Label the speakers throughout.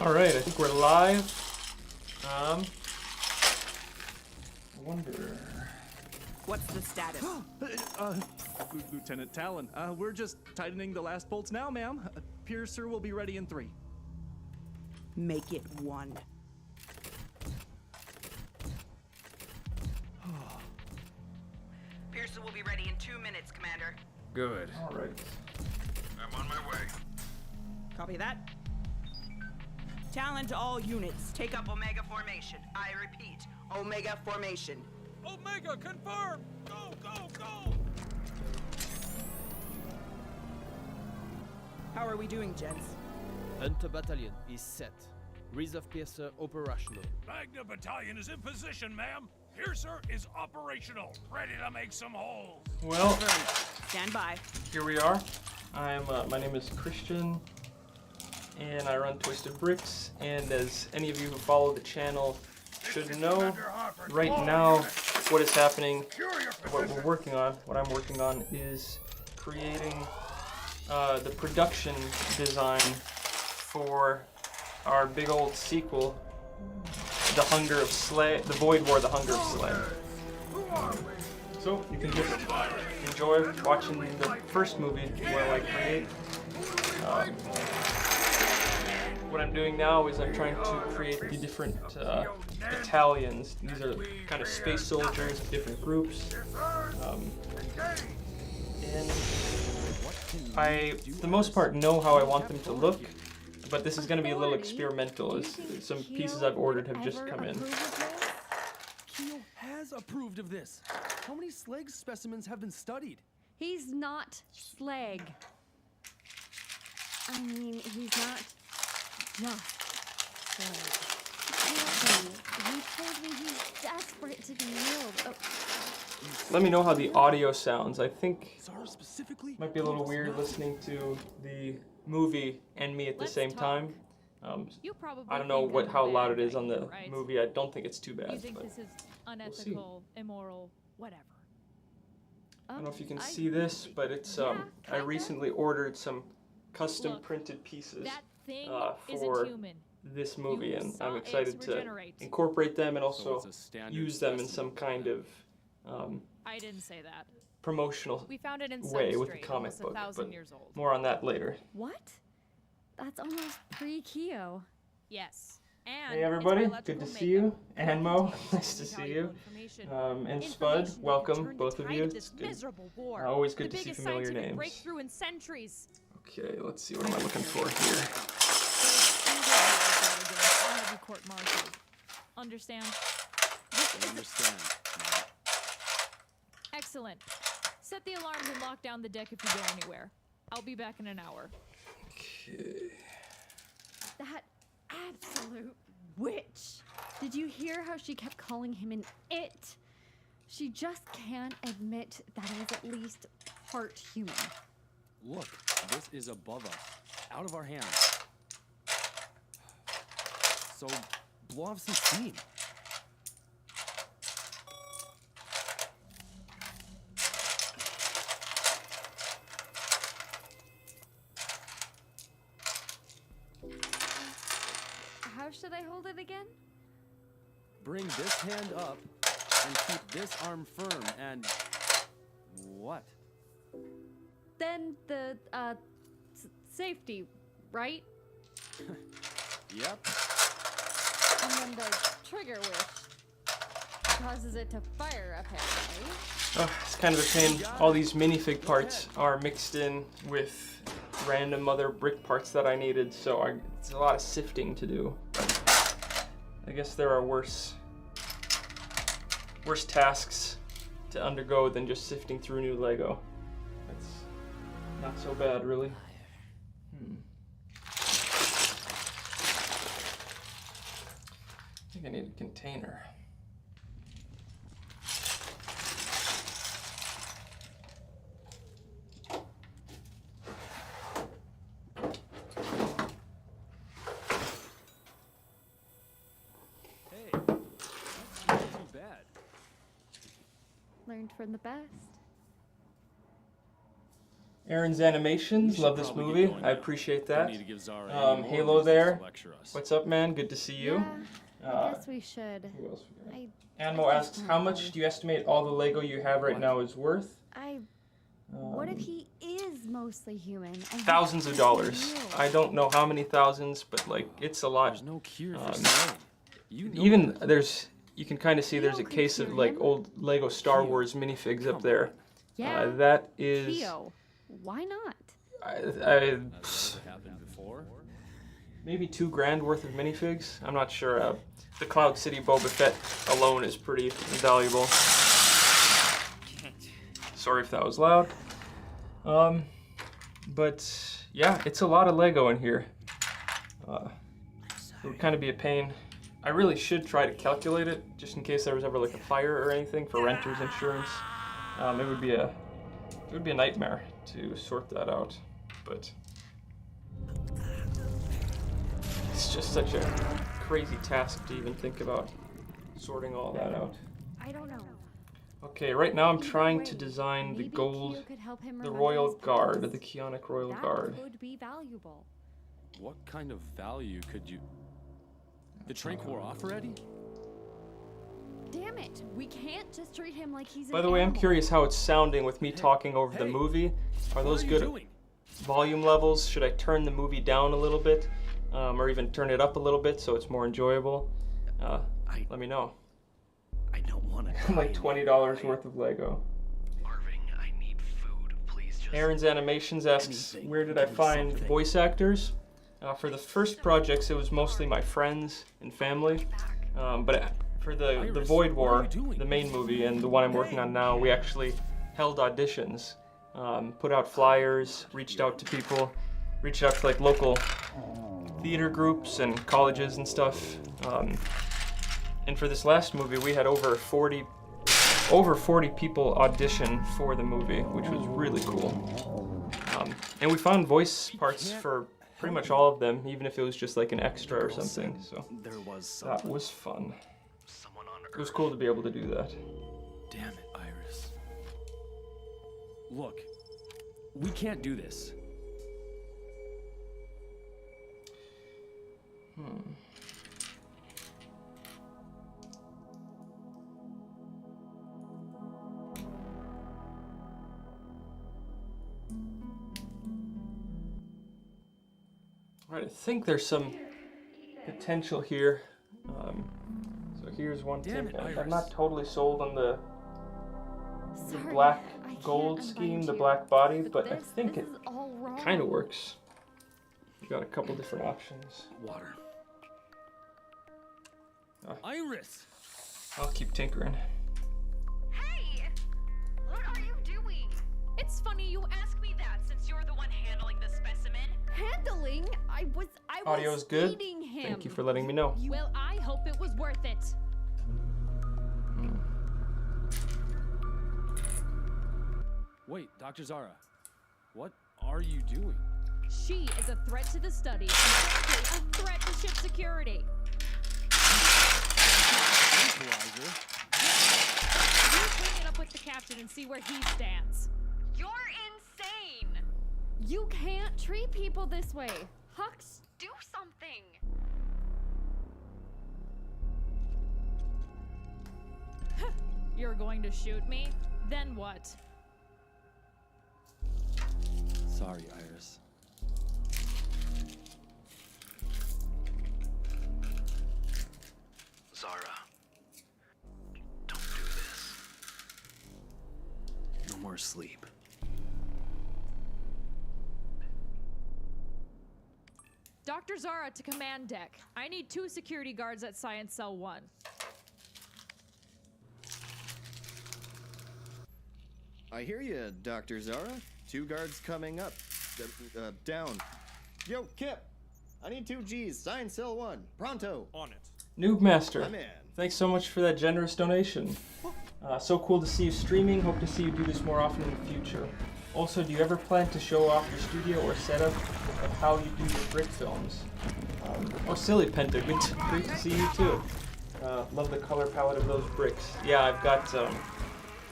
Speaker 1: All right, I think we're live. I wonder.
Speaker 2: What's the status?
Speaker 3: Lieutenant Talon, we're just tightening the last bolts now, ma'am. Piercer will be ready in 3.
Speaker 2: Make it 1. Piercer will be ready in 2 minutes, Commander.
Speaker 4: Good.
Speaker 1: All right.
Speaker 4: I'm on my way.
Speaker 2: Copy that. Talon to all units. Take up Omega formation. I repeat, Omega formation.
Speaker 5: Omega, confirm! Go, go, go!
Speaker 2: How are we doing, gents?
Speaker 6: Hunter Battalion is set. Reserve Piercer operational.
Speaker 5: Magna Battalion is in position, ma'am. Piercer is operational. Ready to make some holes.
Speaker 1: Well,
Speaker 2: Stand by.
Speaker 1: here we are. My name is Christian, and I run Twisted Bricks. And as any of you who follow the channel should know, right now, what is happening, what I'm working on is creating the production design for our big old sequel, The Hunger of Slag, The Void War, The Hunger of Slag. So you can just enjoy watching the first movie where I create. What I'm doing now is I'm trying to create the different battalions. These are kind of space soldiers, different groups. And I, for the most part, know how I want them to look, but this is going to be a little experimental, as some pieces I've ordered have just come in.
Speaker 3: Keo has approved of this. How many Slag specimens have been studied?
Speaker 7: He's not Slag. I mean, he's not just Slag. He told me he's desperate to be healed. Oh.
Speaker 1: Let me know how the audio sounds. I think
Speaker 3: Zara specifically?
Speaker 1: it might be a little weird listening to the movie and me at the same time.
Speaker 8: You probably
Speaker 1: I don't know
Speaker 8: think I'm
Speaker 1: how
Speaker 8: a
Speaker 1: loud
Speaker 8: bad
Speaker 1: it is
Speaker 8: guy,
Speaker 1: on the
Speaker 8: right?
Speaker 1: movie. I don't think it's too bad.
Speaker 8: You think
Speaker 1: But
Speaker 8: this is unethical, immoral, whatever.
Speaker 1: I don't know if you can see this, but it's I recently ordered some custom printed pieces
Speaker 8: That thing
Speaker 1: for
Speaker 8: isn't human.
Speaker 1: this movie,
Speaker 8: You
Speaker 1: and
Speaker 8: saw
Speaker 1: I'm
Speaker 8: eggs
Speaker 1: excited to
Speaker 8: regenerate.
Speaker 1: incorporate them and
Speaker 3: So
Speaker 1: also
Speaker 3: it's a standard
Speaker 1: use them in
Speaker 3: specimen.
Speaker 1: some kind of
Speaker 8: I didn't say that.
Speaker 1: promotional
Speaker 8: We found it in
Speaker 1: way with the
Speaker 8: substrate,
Speaker 1: comic
Speaker 8: almost
Speaker 1: book,
Speaker 8: 1,000
Speaker 1: but
Speaker 8: years old.
Speaker 1: more on that later.
Speaker 7: What? That's almost pre-Keo.
Speaker 8: Yes. And
Speaker 1: Hey
Speaker 8: it's
Speaker 1: everybody,
Speaker 8: biological
Speaker 1: good to see
Speaker 8: makeup.
Speaker 1: you. And Mo,
Speaker 8: Contains
Speaker 1: nice to see
Speaker 8: valuable
Speaker 1: you.
Speaker 8: information.
Speaker 1: And
Speaker 8: Information
Speaker 1: Spud,
Speaker 8: that
Speaker 1: welcome,
Speaker 8: could turn
Speaker 1: both
Speaker 8: the
Speaker 1: of
Speaker 8: tide
Speaker 1: you.
Speaker 8: This
Speaker 1: It's good.
Speaker 8: miserable war.
Speaker 1: Always good
Speaker 8: The
Speaker 1: to see
Speaker 8: biggest
Speaker 1: familiar
Speaker 8: scientific
Speaker 1: names.
Speaker 8: breakthrough in centuries.
Speaker 1: Okay, let's see, what am I looking for here?
Speaker 8: I'll have you court-martialed. Understand?
Speaker 3: I understand.
Speaker 8: Excellent. Set the alarms and lock down the deck if you go anywhere. I'll be back in an hour.
Speaker 1: Okay.
Speaker 7: That absolute witch. Did you hear how she kept calling him an it? She just can't admit that he's at least part human.
Speaker 9: Look, this is above us, out of our hands. So, blow off some steam.
Speaker 7: How should I hold it again?
Speaker 9: Bring this hand up and keep this arm firm and... What?
Speaker 7: Then the, safety, right?
Speaker 9: Yep.
Speaker 7: And then the trigger wish causes it to fire, apparently.
Speaker 1: Oh, it's kind of a pain. All these minifig parts are mixed in with random other brick parts that I needed, so it's a lot of sifting to do. I guess there are worse tasks to undergo than just sifting through new Lego. That's not so bad, really. I think I need a container.
Speaker 9: Hey, that's not too bad.
Speaker 7: Learned from the best.
Speaker 1: Aaron's Animations,
Speaker 9: should
Speaker 1: love this
Speaker 9: probably
Speaker 1: movie.
Speaker 9: get going
Speaker 1: I
Speaker 9: now.
Speaker 1: appreciate
Speaker 9: Don't
Speaker 1: that.
Speaker 9: need to give Zara any more
Speaker 1: Halo
Speaker 9: reasons
Speaker 1: there.
Speaker 9: to lecture us.
Speaker 1: What's up, man? Good to see you.
Speaker 7: Yeah, I guess we should.
Speaker 1: Who else we got?
Speaker 7: I
Speaker 1: Anmo asks, how much do you estimate all the Lego you have right now is worth?
Speaker 7: What if he is mostly human? And
Speaker 1: Thousands of
Speaker 7: he's
Speaker 1: dollars.
Speaker 7: real?
Speaker 1: I don't know how many thousands, but like it's a lot.
Speaker 9: There's no cure for selling. You know
Speaker 1: Even
Speaker 9: that.
Speaker 1: there's, you can kind of see there's a
Speaker 7: Theo could
Speaker 1: case of
Speaker 7: cure
Speaker 1: like
Speaker 7: him.
Speaker 1: old Lego Star Wars minifigs up there.
Speaker 7: Yeah.
Speaker 1: That is,
Speaker 7: Theo, why not?
Speaker 9: Has ever happened before?
Speaker 1: maybe $2,000 worth of minifigs. I'm not sure. The Cloud City Boba Fett alone is pretty valuable. Sorry if that was loud. But yeah, it's a lot of Lego in here. It would kind of be a pain. I really should try to calculate it, just in case there was ever like a fire or anything for renter's insurance. It would be a nightmare to sort that out, but it's just such a crazy task to even think about sorting all that out.
Speaker 7: I don't know.
Speaker 1: Okay, right now I'm
Speaker 7: Either
Speaker 1: trying to
Speaker 7: way,
Speaker 1: design the
Speaker 7: maybe
Speaker 1: gold,
Speaker 7: Theo could help him
Speaker 1: the
Speaker 7: remember
Speaker 1: Royal
Speaker 7: his
Speaker 1: Guard,
Speaker 7: past.
Speaker 1: the Kionic Royal
Speaker 7: That
Speaker 1: Guard.
Speaker 7: could be valuable.
Speaker 9: What kind of value could you... Did Tranquil off already?
Speaker 7: Damn it! We can't just treat him like he's an
Speaker 1: By the way, I'm
Speaker 7: animal.
Speaker 1: curious how it's sounding with me talking over the
Speaker 9: hey,
Speaker 1: umi. Are those
Speaker 9: What are you
Speaker 1: good
Speaker 9: doing?
Speaker 1: volume levels? Should I turn the movie down a little bit? Or even turn it up a little bit so it's more enjoyable? Let me know.
Speaker 10: I don't want to.
Speaker 1: Like $20 worth of Lego.
Speaker 10: Irving, I need food. Please just.
Speaker 1: Aaron's Animations asks,
Speaker 10: Anything.
Speaker 1: where did I
Speaker 10: Give me
Speaker 1: find
Speaker 10: something.
Speaker 1: voice actors? For the first projects, it was mostly my friends and family. But for the
Speaker 9: Iris,
Speaker 1: Void
Speaker 9: what are
Speaker 1: War,
Speaker 9: you doing?
Speaker 1: the main movie, and the one I'm working on now, we actually held auditions, put out flyers, reached out to people, reached out to like local theater groups and colleges and stuff. And for this last movie, we had over 40 people audition for the movie, which was really cool. And we found voice parts for pretty much all of them, even if it was just like an extra or something. So
Speaker 10: There was
Speaker 1: that was fun.
Speaker 10: someone on Earth.
Speaker 1: It was cool to be able to do that.
Speaker 9: Damn it, Iris. Look, we can't do this.
Speaker 1: Alright, I think there's some potential here. So here's one
Speaker 9: Damn
Speaker 1: thing.
Speaker 9: it,
Speaker 1: I'm
Speaker 9: Iris.
Speaker 1: not totally sold on the
Speaker 7: Sorry,
Speaker 1: black
Speaker 7: I can't
Speaker 1: gold
Speaker 7: unbind
Speaker 1: scheme, the
Speaker 7: you,
Speaker 1: black body, but I
Speaker 7: this,
Speaker 1: think
Speaker 7: this
Speaker 1: it
Speaker 7: is all wrong.
Speaker 1: kind of works. You got a couple different options.
Speaker 9: Water.
Speaker 1: Ah.
Speaker 9: Iris!
Speaker 1: I'll keep tinkering.
Speaker 2: Hey! What are you doing?
Speaker 8: It's funny you
Speaker 2: Ask me that since you're the one handling the specimen.
Speaker 7: Handling? I was
Speaker 1: Audio's good.
Speaker 7: feeding him.
Speaker 1: Thank you for letting me know.
Speaker 8: Well, I hope it was worth it.
Speaker 9: Wait, Dr. Zara. What are you doing?
Speaker 8: She is a threat to the study and frankly, a threat to ship security.
Speaker 9: Tranquilizer?
Speaker 8: You bring it up with the captain and see where he stands.
Speaker 2: You're insane!
Speaker 7: You can't treat people this way. Hux,
Speaker 2: Do something!
Speaker 8: You're going to shoot me? Then what?
Speaker 9: Sorry, Iris.
Speaker 10: Zara. Don't do this. No more sleep.
Speaker 8: Dr. Zara to command deck. I need 2 security guards at Science Cell 1.
Speaker 11: I hear you, Dr. Zara. 2 guards coming up. Down. Yo, Kip! I need 2 Gs. Sign cell 1. Pronto.
Speaker 5: On it.
Speaker 1: Noob Master,
Speaker 11: My man.
Speaker 1: thanks so much for that generous donation. So cool to see you streaming. Hope to see you do this more often in the future. Also, do you ever plan to show off your studio or setup of how you do your brick films? Oh, silly Penta, great to see you too. Love the color palette of those bricks. Yeah, I've got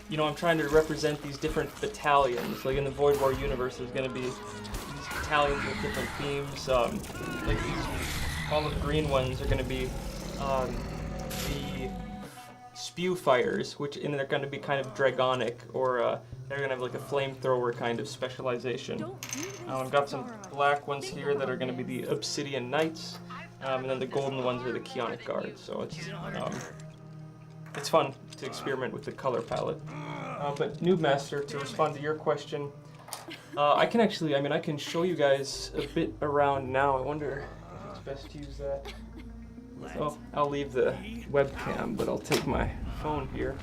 Speaker 1: you know, I'm trying to represent these different battalions. Like in the Void War universe, there's going to be these battalions with different themes. Like these olive green ones are going to be the spew fighters, which they're going to be kind of dragonic, or they're going to have like a flamethrower kind of specialization. I've got some black ones here that are going to be the Obsidian Knights, and then the golden ones are the Chionic Guards. So it's fun to experiment with the color palette. But Noob Master, to respond to your question, I can show you guys a bit around now. I wonder if it's best to use that. Oh, I'll leave the webcam, but I'll take my phone here.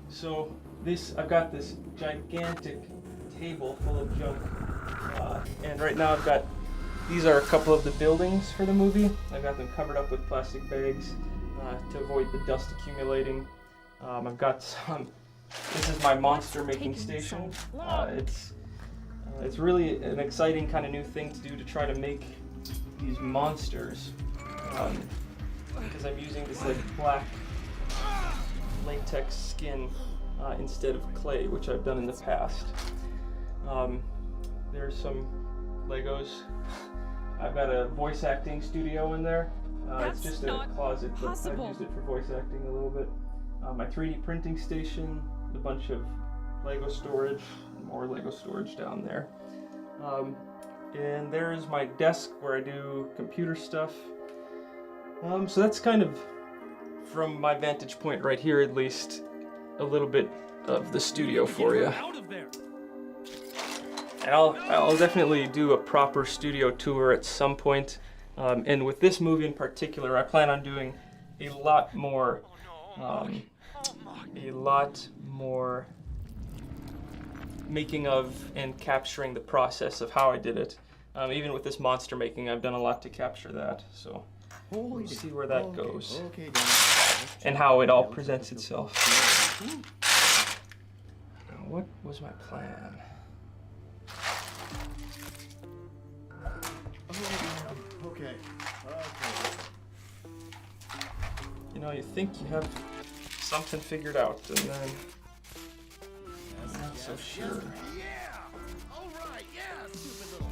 Speaker 1: So I've got this gigantic table full of junk, and right now these are a couple of the buildings for the movie. I've got them covered up with plastic bags to avoid the dust accumulating. I've got some. This is my monster making station. It's really an exciting kind of new thing to do, to try to make these monsters, because I'm using this like black latex skin instead of clay, which I've done in the past. There's some Legos. I've got a voice acting studio in there. It's just a closet, but I've used it for voice acting a little bit. My 3D printing station, a bunch of Lego storage, more Lego storage down there. And there's my desk where I do computer stuff. So that's kind of, from my vantage point right here at least, a little bit of the studio for you. And I'll definitely do a proper studio tour at some point. And with this movie in particular, I plan on doing a lot more making of and capturing the process of how I did it. Even with this monster making, I've done a lot to capture that. So we'll see where that goes, and how it all presents itself. Now, what was my plan?
Speaker 11: Okay.
Speaker 1: You know, you think you have something figured out, and then I'm not so sure.
Speaker 11: Yeah! Alright, yeah, stupid little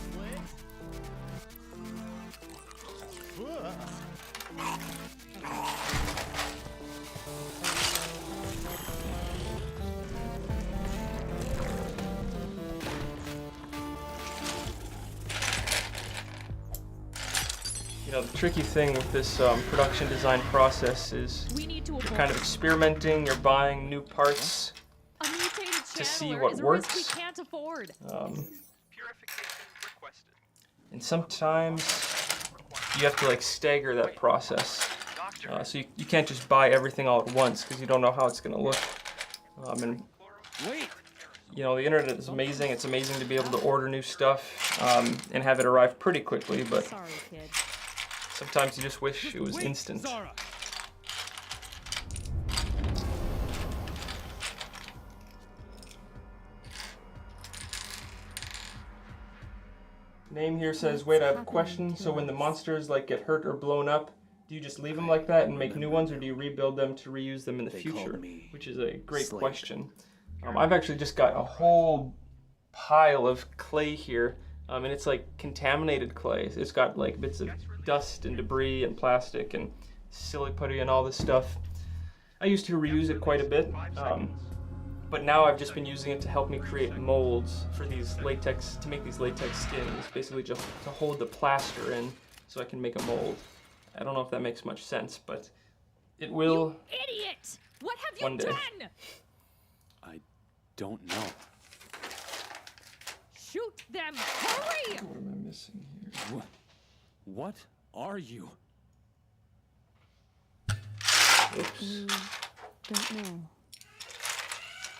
Speaker 1: You know, the tricky thing with this production design process is you're kind of experimenting, you're buying new parts to see what works.
Speaker 8: We can't afford.
Speaker 1: And sometimes you have to like stagger that process. So you can't just buy everything all at once, because you don't know how it's going to look. And you know, the internet is amazing. It's amazing to be able to order new stuff and have it arrive pretty quickly, but
Speaker 8: Sorry, kid.
Speaker 1: sometimes you just wish it was instant. Name here says, wait, I have a question. So when the monsters like get hurt or blown up, do you just leave them like that and make new ones, or do you rebuild them to reuse them in the future? Which is a great question. I've actually just got a whole pile of clay here, and it's like contaminated clay. It's got like bits of dust and debris and plastic and silly putty and all this stuff. I used to reuse it quite a bit, but now I've just been using it to help me create molds for these latex, to make these latex skins, basically just to hold the plaster in so I can make a mold. I don't know if that makes much sense, but it will.
Speaker 8: You idiot! What have you
Speaker 1: one day.
Speaker 8: done?
Speaker 9: I don't know.
Speaker 8: Shoot them! Hurry!
Speaker 1: What am I missing here?
Speaker 9: What are you?
Speaker 1: Oops.
Speaker 7: Don't know.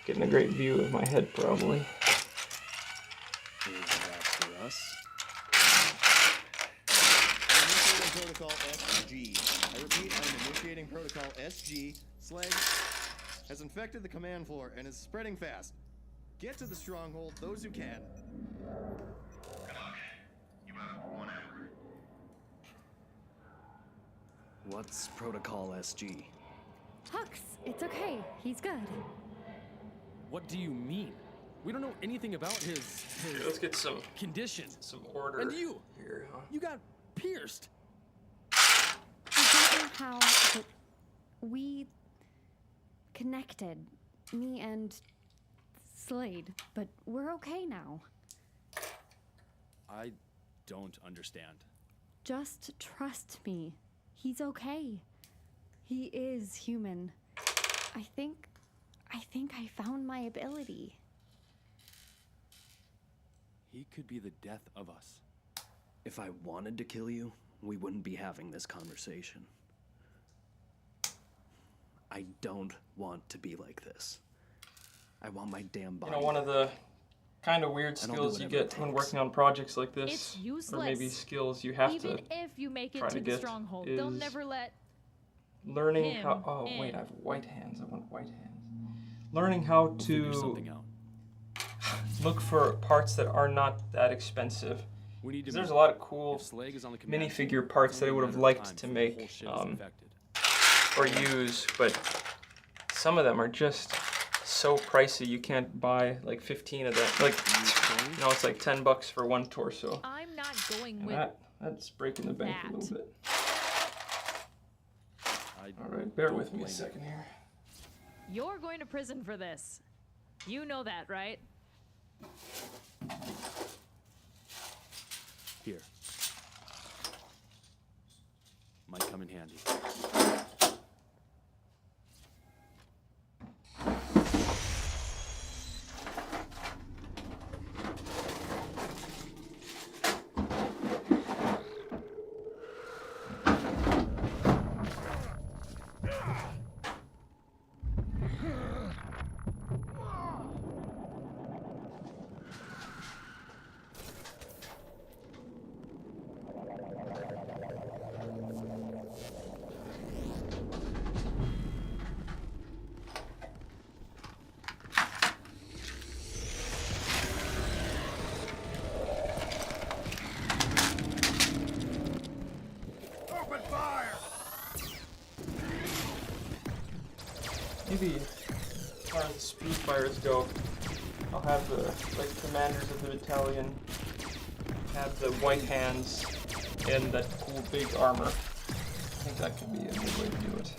Speaker 1: Getting a great view of my head, probably.
Speaker 11: Is that for us? I'm initiating protocol SG. I repeat, I'm initiating protocol SG. Slag has infected the command floor and is spreading fast. Get to the stronghold, those who can.
Speaker 4: You have 1 hour.
Speaker 10: What's Protocol SG?
Speaker 7: Hux, it's okay. He's good.
Speaker 9: What do you mean? We don't know anything about his
Speaker 1: Let's get some
Speaker 9: condition.
Speaker 1: order.
Speaker 9: And you?
Speaker 1: Here, huh?
Speaker 9: You got pierced.
Speaker 7: I don't know how, but we connected, me and Slade, but we're okay now.
Speaker 9: I don't understand.
Speaker 7: Just trust me. He's okay. He is human. I think I found my ability.
Speaker 9: He could be the death of us.
Speaker 10: If I wanted to kill you, we wouldn't be having this conversation. I don't want to be like this. I want my damn body.
Speaker 1: You know, one of the kind of weird
Speaker 10: I don't do
Speaker 1: skills you
Speaker 10: whatever it
Speaker 1: get when
Speaker 10: takes.
Speaker 1: working on projects like this,
Speaker 8: It's useless.
Speaker 1: or maybe skills you have
Speaker 8: Even
Speaker 1: to
Speaker 8: if you make it
Speaker 1: try
Speaker 8: to
Speaker 1: to
Speaker 8: the
Speaker 1: get
Speaker 8: stronghold, they'll
Speaker 1: is
Speaker 8: never let
Speaker 1: learning
Speaker 8: him
Speaker 1: how. Oh wait,
Speaker 8: in.
Speaker 1: I have white hands. I want white hands. Learning how
Speaker 9: Figure
Speaker 1: to
Speaker 9: something out.
Speaker 1: look for parts that are not that expensive.
Speaker 9: We need to.
Speaker 1: 'Cause there's a lot of cool
Speaker 9: If Slag is on the command
Speaker 1: minifigure
Speaker 9: team,
Speaker 1: parts
Speaker 9: it's
Speaker 1: that I
Speaker 9: only
Speaker 1: would
Speaker 9: a
Speaker 1: have
Speaker 9: matter of
Speaker 1: liked
Speaker 9: time
Speaker 1: to
Speaker 9: before the
Speaker 1: make,
Speaker 9: whole shit is infected.
Speaker 1: or use, but some of them are just so pricey you can't buy like 15 of them. Like, you know, it's like $10 for one torso.
Speaker 8: I'm not going
Speaker 1: And
Speaker 8: with
Speaker 1: that's breaking the bank a
Speaker 8: that.
Speaker 1: little bit.
Speaker 9: I
Speaker 1: All right, bear
Speaker 9: don't
Speaker 1: with me a
Speaker 9: blame you.
Speaker 1: second here.
Speaker 8: You're going to prison for this. You know that, right?
Speaker 9: Here. Might come in handy.
Speaker 5: Open fire!
Speaker 1: Maybe as far as the speed fires go, I'll have the like commanders of the battalion have the white hands and that cool big armor. I think that could be a good way to do it.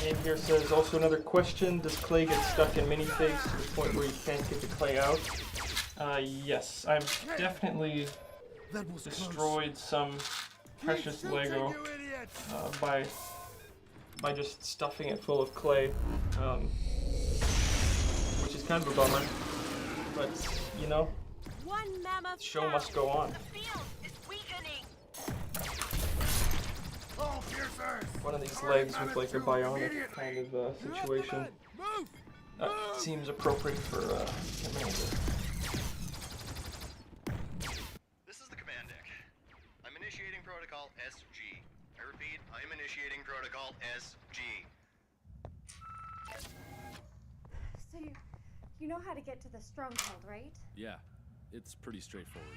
Speaker 1: Name here says, also another question, does clay get stuck in minifigs to the point where you can't get the clay out? Yes, I've definitely destroyed some precious Lego by just stuffing it full of clay, which is kind of a bummer, but you know,
Speaker 2: One mammoth
Speaker 1: the show must go on.
Speaker 2: The field is weakening.
Speaker 5: All piercers!
Speaker 1: One of these legs with like a bionic kind of situation. Seems appropriate for commander.
Speaker 11: This is the command deck. I'm initiating protocol SG. I repeat, I'm initiating protocol SG.
Speaker 7: So you know how to get to the stronghold, right?
Speaker 9: Yeah, it's pretty straightforward.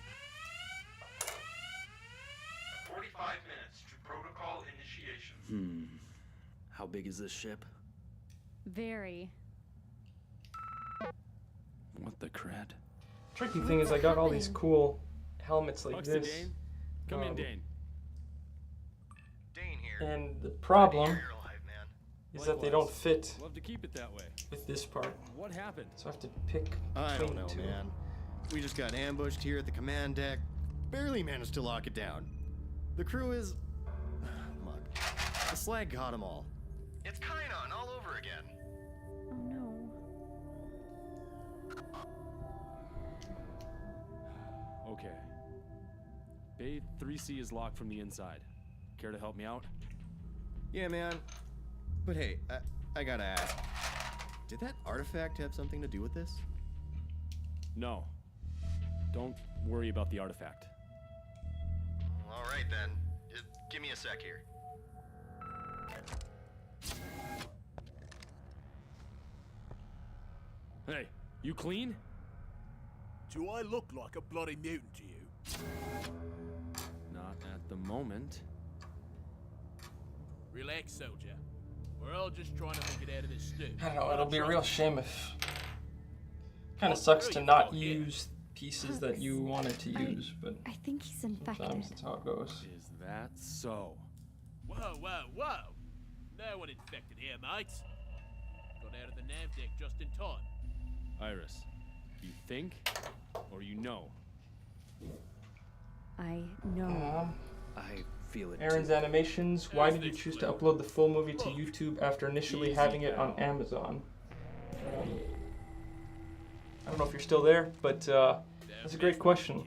Speaker 5: 45 minutes to protocol initiation.
Speaker 10: How big is this ship?
Speaker 7: Very.
Speaker 9: What the crud?
Speaker 1: Tricky thing is I got all these cool helmets like
Speaker 9: Buxton,
Speaker 1: this,
Speaker 9: Dane. Come in, Dane.
Speaker 11: Dane here.
Speaker 1: and the problem
Speaker 11: You're alive, man.
Speaker 1: is that they don't fit
Speaker 9: Love to keep it that way.
Speaker 1: with this part.
Speaker 9: What happened?
Speaker 1: So I have to pick
Speaker 11: I
Speaker 1: between
Speaker 11: don't know,
Speaker 1: two.
Speaker 11: man. We just got ambushed here at the command deck. Barely managed to lock it down. The crew is... Look, the slag got them all. It's Kainon all over again.
Speaker 7: Oh no.
Speaker 9: Okay. Bay 3C is locked from the inside. Care to help me out?
Speaker 11: Yeah, man. But hey, I gotta ask. Did that artifact have something to do with this?
Speaker 9: No. Don't worry about the artifact.
Speaker 11: All right, then. Just give me a sec here.
Speaker 9: Hey, you clean?
Speaker 5: Do I look like a bloody mutant to you?
Speaker 9: Not at the moment.
Speaker 5: Relax, soldier. We're all just trying to make it out of this stew.
Speaker 1: I don't know, it'll be a real shame if... Kinda sucks to not use pieces that you wanted to use, but...
Speaker 7: I think he's infected.
Speaker 1: Sometimes that's how it goes.
Speaker 9: Is that so?
Speaker 5: Whoa, whoa, whoa! No one infected here, mates. Got out of the nav deck just in time.
Speaker 9: Iris, you think or you know?
Speaker 7: I know.
Speaker 10: I feel it
Speaker 1: Aaron's
Speaker 10: too.
Speaker 1: Animations, why did you choose to upload the full movie to YouTube after initially having it on Amazon? I don't know if you're still there, but that's a great question.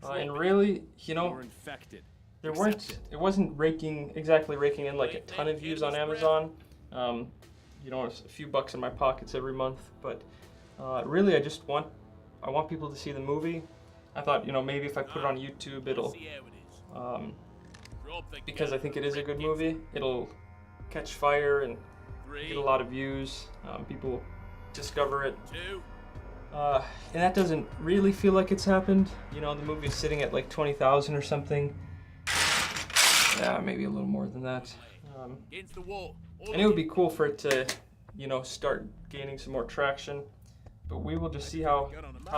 Speaker 1: And really, you know,
Speaker 9: You're infected.
Speaker 1: it wasn't exactly raking in like a ton of views on Amazon. You know, it's a few bucks in my pockets every month, but really I want people to see the movie. I thought, you know, maybe if I put it on YouTube, it'll, because I think it is a good movie, it'll catch fire and get a lot of views. People discover it. And that doesn't really feel like it's happened. You know, the movie's sitting at like 20,000 or something. Yeah, maybe a little more than that. And it would be cool for it to, you know, start gaining some more traction. But we will just see how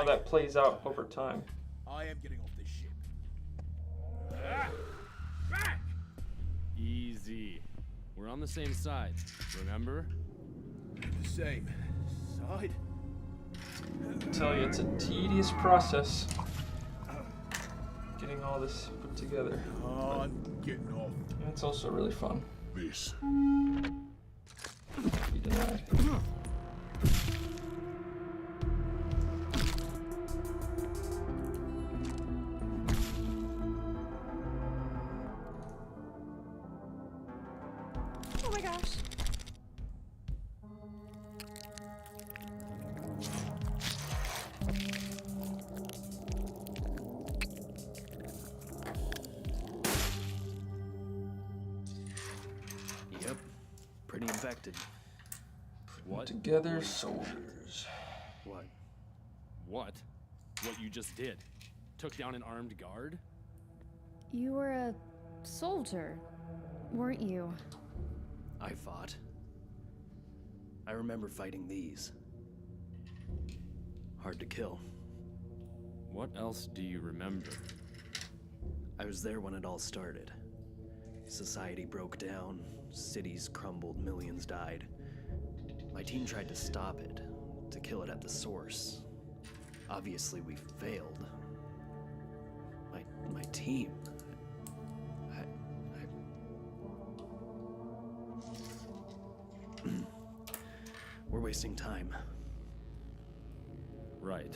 Speaker 1: that plays out over time.
Speaker 5: I am getting off this ship.
Speaker 9: Easy. We're on the same side, remember?
Speaker 5: The same side?
Speaker 1: I tell you, it's a tedious process getting all this put together.
Speaker 5: I'm getting off.
Speaker 1: And it's also really fun.
Speaker 5: This.
Speaker 1: Be denied.
Speaker 7: Oh my gosh.
Speaker 10: Yep. Pretty infected.
Speaker 9: What?
Speaker 1: Together soldiers.
Speaker 10: What?
Speaker 9: What? What you just did? Took down an armed guard?
Speaker 7: You were a soldier, weren't you?
Speaker 10: I fought. I remember fighting these. Hard to kill.
Speaker 9: What else do you remember?
Speaker 10: I was there when it all started. Society broke down, cities crumbled, millions died. My team tried to stop it, to kill it at the source. Obviously, we failed. My team. We're wasting time.
Speaker 9: Right.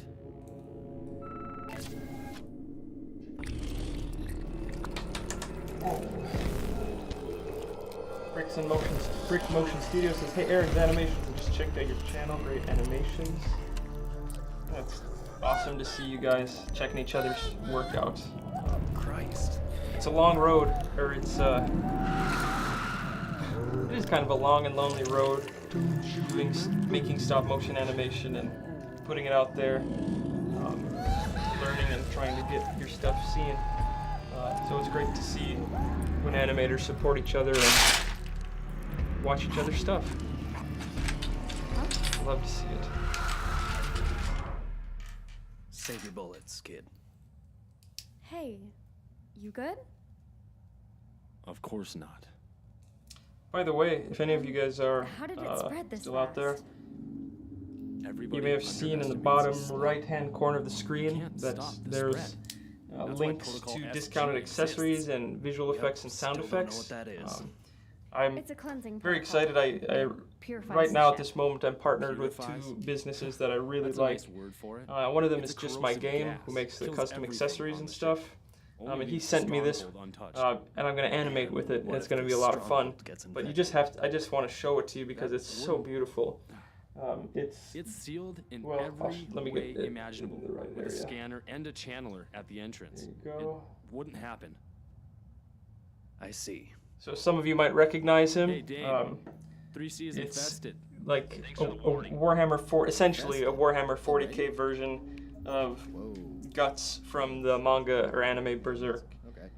Speaker 1: Brick Motion Studio says, hey, Aaron's Animations, I just checked out your channel, great animations. That's awesome to see you guys checking each other's workouts.
Speaker 10: Christ.
Speaker 1: It's a long road, or it is kind of a long and lonely road, making stop motion animation and putting it out there, learning and trying to get your stuff seen. So it's great to see when animators support each other and watch each other's stuff. I love to see it.
Speaker 10: Save your bullets, kid.
Speaker 7: Hey, you good?
Speaker 9: Of course not.
Speaker 1: By the way, if any of you guys are
Speaker 7: How did it spread this
Speaker 1: still out there,
Speaker 7: fast?
Speaker 1: you may have seen in the bottom right-hand corner of the screen that there's links to discounted accessories and visual effects and sound effects.
Speaker 10: Know what that is.
Speaker 1: I'm
Speaker 7: It's a cleansing
Speaker 1: very
Speaker 7: protocol.
Speaker 1: excited. I
Speaker 7: Purifies
Speaker 1: right
Speaker 7: the
Speaker 1: now at
Speaker 7: ship.
Speaker 1: this moment I'm partnered with
Speaker 9: Purifies?
Speaker 1: two businesses that I really
Speaker 9: That's a
Speaker 1: like.
Speaker 9: nice word for it.
Speaker 1: One of them
Speaker 9: It's
Speaker 1: is
Speaker 9: a
Speaker 1: Just My
Speaker 9: corrosive
Speaker 1: Game,
Speaker 9: gas.
Speaker 1: who makes the
Speaker 9: Kills
Speaker 1: custom
Speaker 9: everything
Speaker 1: accessories
Speaker 9: on
Speaker 1: and
Speaker 9: the
Speaker 1: stuff.
Speaker 9: ship. Only
Speaker 1: And he
Speaker 9: leaves
Speaker 1: sent me this,
Speaker 9: Stronghold untouched.
Speaker 1: and I'm gonna animate with it, and
Speaker 10: What
Speaker 1: it's
Speaker 10: if
Speaker 1: gonna
Speaker 10: the
Speaker 1: be a lot of fun.
Speaker 10: stronghold gets
Speaker 1: But you
Speaker 10: infected?
Speaker 1: just have to, I just want to show it to you because it's so beautiful.
Speaker 9: It's sealed in
Speaker 1: well,
Speaker 9: every
Speaker 1: let me
Speaker 9: way
Speaker 1: get it
Speaker 9: imaginable,
Speaker 1: in the right
Speaker 9: with a
Speaker 1: area.
Speaker 9: scanner and a channeler at the entrance.
Speaker 1: There you go.
Speaker 9: It wouldn't happen.
Speaker 10: I see.
Speaker 1: So some of you might recognize him.
Speaker 9: Hey, Dame. 3C is
Speaker 1: it's
Speaker 9: infested.
Speaker 1: like a Warhammer 4, essentially a Warhammer 40k version of Guts from the manga or anime Berserk.
Speaker 11: Okay.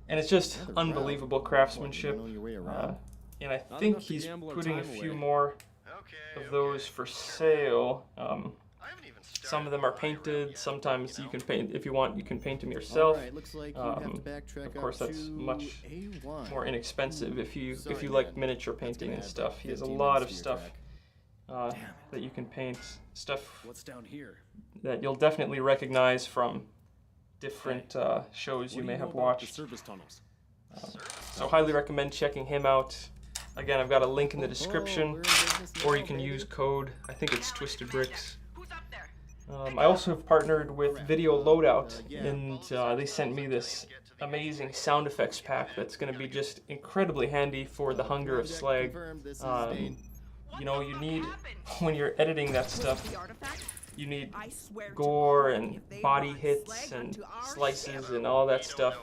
Speaker 1: And it's just unbelievable craftsmanship. And I think he's putting a few more of those for sale. Some of them are painted. Sometimes you can paint, if you want, you can paint them yourself.
Speaker 11: Alright, looks like you have to backtrack
Speaker 1: Of course,
Speaker 11: up
Speaker 1: that's
Speaker 11: to
Speaker 1: much
Speaker 11: A1.
Speaker 1: more inexpensive if you
Speaker 11: Sorry,
Speaker 1: like
Speaker 11: man.
Speaker 1: miniature
Speaker 11: That's
Speaker 1: painting
Speaker 11: gonna
Speaker 1: and
Speaker 11: add
Speaker 1: stuff. He has a
Speaker 11: 15
Speaker 1: lot
Speaker 11: minutes
Speaker 1: of
Speaker 11: to your
Speaker 1: stuff that you can paint. Stuff
Speaker 9: What's down here?
Speaker 1: that you'll definitely recognize from different shows you may have watched.
Speaker 9: Service tunnels.
Speaker 1: So highly recommend checking him out. Again, I've got a link in the description, or you can use code, I think it's Twisted Bricks. I also have partnered with Video Loadout, and they sent me this amazing sound effects pack that's going to be just incredibly handy for the Hunger of Slag. You know, you need, when you're editing that stuff, you need gore and body hits and slices and all that stuff.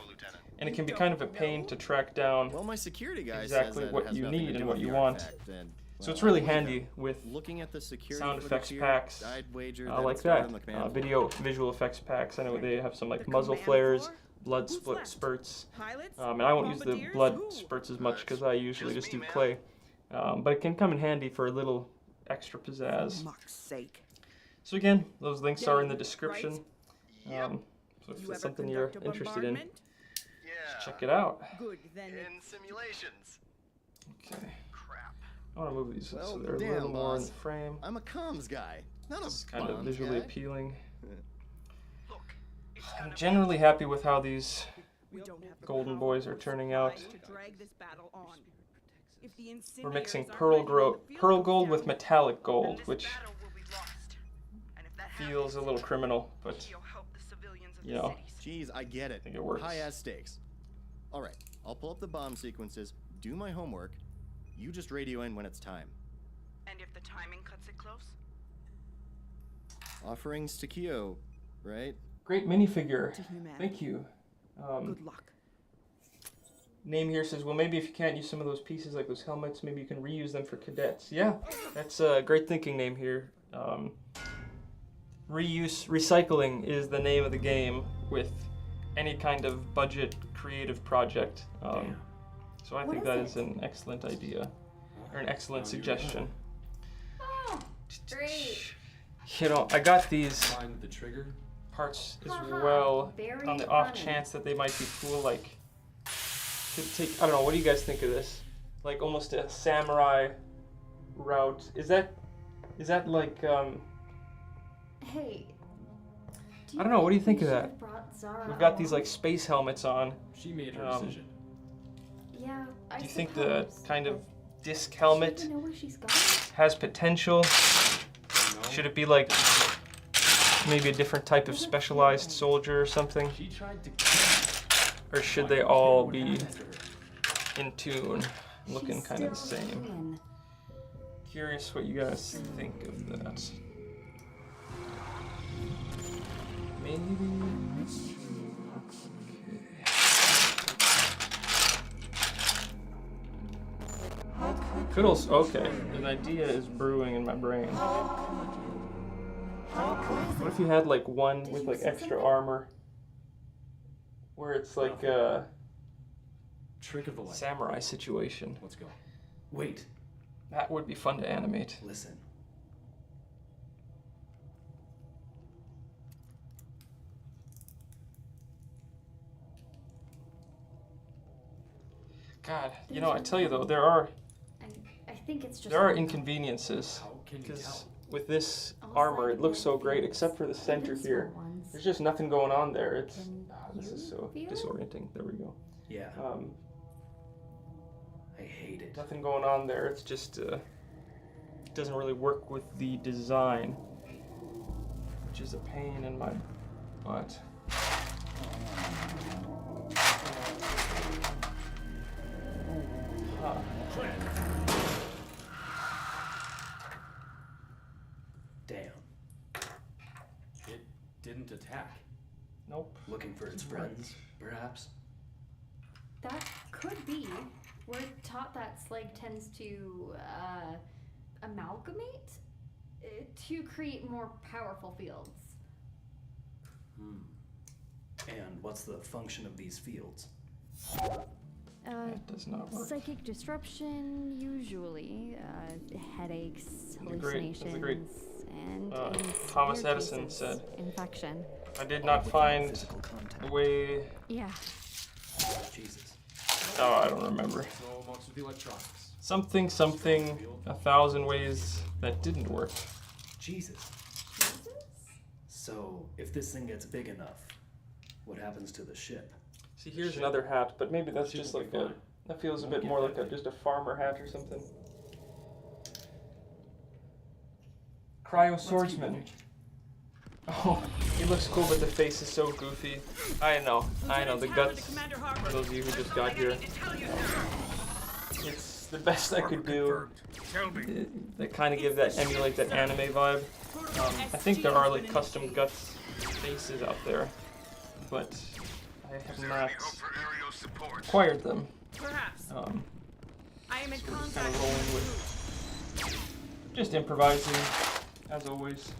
Speaker 1: And it can be kind of a pain to track down
Speaker 11: my security guy
Speaker 1: exactly
Speaker 11: says that it
Speaker 1: what
Speaker 11: has
Speaker 1: you
Speaker 11: nothing to
Speaker 1: need
Speaker 11: do
Speaker 1: and
Speaker 11: with
Speaker 1: what you
Speaker 11: the
Speaker 1: want.
Speaker 11: artifact, and,
Speaker 1: So it's
Speaker 11: well,
Speaker 1: really
Speaker 11: I believe
Speaker 1: handy
Speaker 11: them.
Speaker 1: with
Speaker 11: Looking at the security
Speaker 1: sound
Speaker 11: footage
Speaker 1: effects
Speaker 11: here,
Speaker 1: packs
Speaker 11: I'd wager
Speaker 1: like
Speaker 11: it started
Speaker 1: that.
Speaker 11: on the command
Speaker 1: Video visual effects packs. I know they have some like muzzle flares, blood spurts. And I won't use the blood spurts as much because I usually just do clay. But it can come in handy for a little extra pizzazz. So again, those links are in the description. So if it's something you're interested in, just check it out.
Speaker 11: in simulations.
Speaker 1: Okay. I want to move these so they're a
Speaker 11: damn,
Speaker 1: little more in
Speaker 11: boss.
Speaker 1: the frame.
Speaker 11: I'm a comms guy, not a
Speaker 1: It's kind of
Speaker 11: bombs
Speaker 1: visually
Speaker 11: guy.
Speaker 1: appealing. I'm generally happy with how these golden boys are turning out. We're mixing pearl gold with metallic gold, which feels a little criminal, but you know,
Speaker 11: Jeez, I get it.
Speaker 1: I think it works.
Speaker 11: High ass stakes. All right, I'll pull up the bomb sequences, do my homework. You just radio in when it's time.
Speaker 2: And if the timing cuts it close?
Speaker 11: Offerings to Kyo, right?
Speaker 1: Great minifigure. Thank you.
Speaker 2: Good luck.
Speaker 1: Name here says, well, maybe if you can't use some of those pieces, like those helmets, maybe you can reuse them for cadets. Yeah, that's great thinking. Name here. Recycling is the name of the game with any kind of budget creative project. So I think that is an excellent idea, or an excellent suggestion.
Speaker 7: Oh, great.
Speaker 1: You know, I got these
Speaker 9: Find the trigger.
Speaker 1: parts as
Speaker 7: Haha,
Speaker 1: well
Speaker 7: very
Speaker 1: on the off
Speaker 7: funny.
Speaker 1: chance that they might be cool, like, could take, I don't know, what do you guys think of this? Like almost a samurai route. Is that like,
Speaker 7: Hey.
Speaker 1: I don't know, what do you think of that?
Speaker 7: That?
Speaker 1: We've got these like space helmets on.
Speaker 9: She made her decision.
Speaker 7: Yeah, I
Speaker 1: Do you think the
Speaker 7: suppose,
Speaker 1: kind of
Speaker 7: but
Speaker 1: disc
Speaker 7: does she
Speaker 1: helmet
Speaker 7: even know where she's going?
Speaker 1: has potential? Should it be like maybe a different type of specialized soldier or something?
Speaker 9: She tried to
Speaker 1: Or should they all be in tune, looking kind of the same? Curious what you guys think of that. Maybe. Fiddles. Okay, an idea is brewing in my brain. What if you had like one with like extra armor, where it's like a
Speaker 9: trick of the light.
Speaker 1: samurai situation?
Speaker 9: Let's go. Wait.
Speaker 1: That would be fun to animate.
Speaker 10: Listen.
Speaker 1: God, you know, I tell you though, there are
Speaker 7: I think it's just.
Speaker 1: there are inconveniences
Speaker 9: How can you
Speaker 1: because
Speaker 9: tell?
Speaker 1: with this armor, it looks so great, except for the center here. There's just nothing going on there. It's this is so disorienting. There we go.
Speaker 10: Yeah. I hate it.
Speaker 1: Nothing going on there. It's just it doesn't really work with the design, which is a pain in my butt. Huh.
Speaker 10: Damn.
Speaker 9: It didn't attack.
Speaker 1: Nope.
Speaker 10: Looking for its friends, perhaps?
Speaker 7: That could be. We're taught that Slag tends to amalgamate to create more powerful fields.
Speaker 10: And what's the function of these fields?
Speaker 1: That does not work.
Speaker 7: Psychic disruption, usually, headaches,
Speaker 1: That's
Speaker 7: hallucinations,
Speaker 1: a great
Speaker 7: and in
Speaker 1: Thomas
Speaker 7: severe
Speaker 1: Edison
Speaker 7: cases,
Speaker 1: said,
Speaker 7: infection.
Speaker 1: I did not find
Speaker 10: Physical contact.
Speaker 1: a way.
Speaker 7: Yeah.
Speaker 10: Jesus.
Speaker 1: Oh, I don't remember.
Speaker 6: So much with electronics.
Speaker 1: Something, 1,000 ways that didn't work.
Speaker 10: Jesus. So, if this thing gets big enough, what happens to the ship?
Speaker 1: See, here's another hat, but maybe that's just like a. That feels a bit more like just a farmer hat or something. Cryo swordsman. Oh, he looks cool, but the face is so goofy. I know, the guts. For those of you who just got here, it's the best I could do. They kind of give that, emulate that anime vibe. I think there are like custom guts faces out there, but I have not acquired them.
Speaker 2: Perhaps. I am in
Speaker 1: So we're just kind
Speaker 2: contact
Speaker 1: of rolling with, just improvising, as always.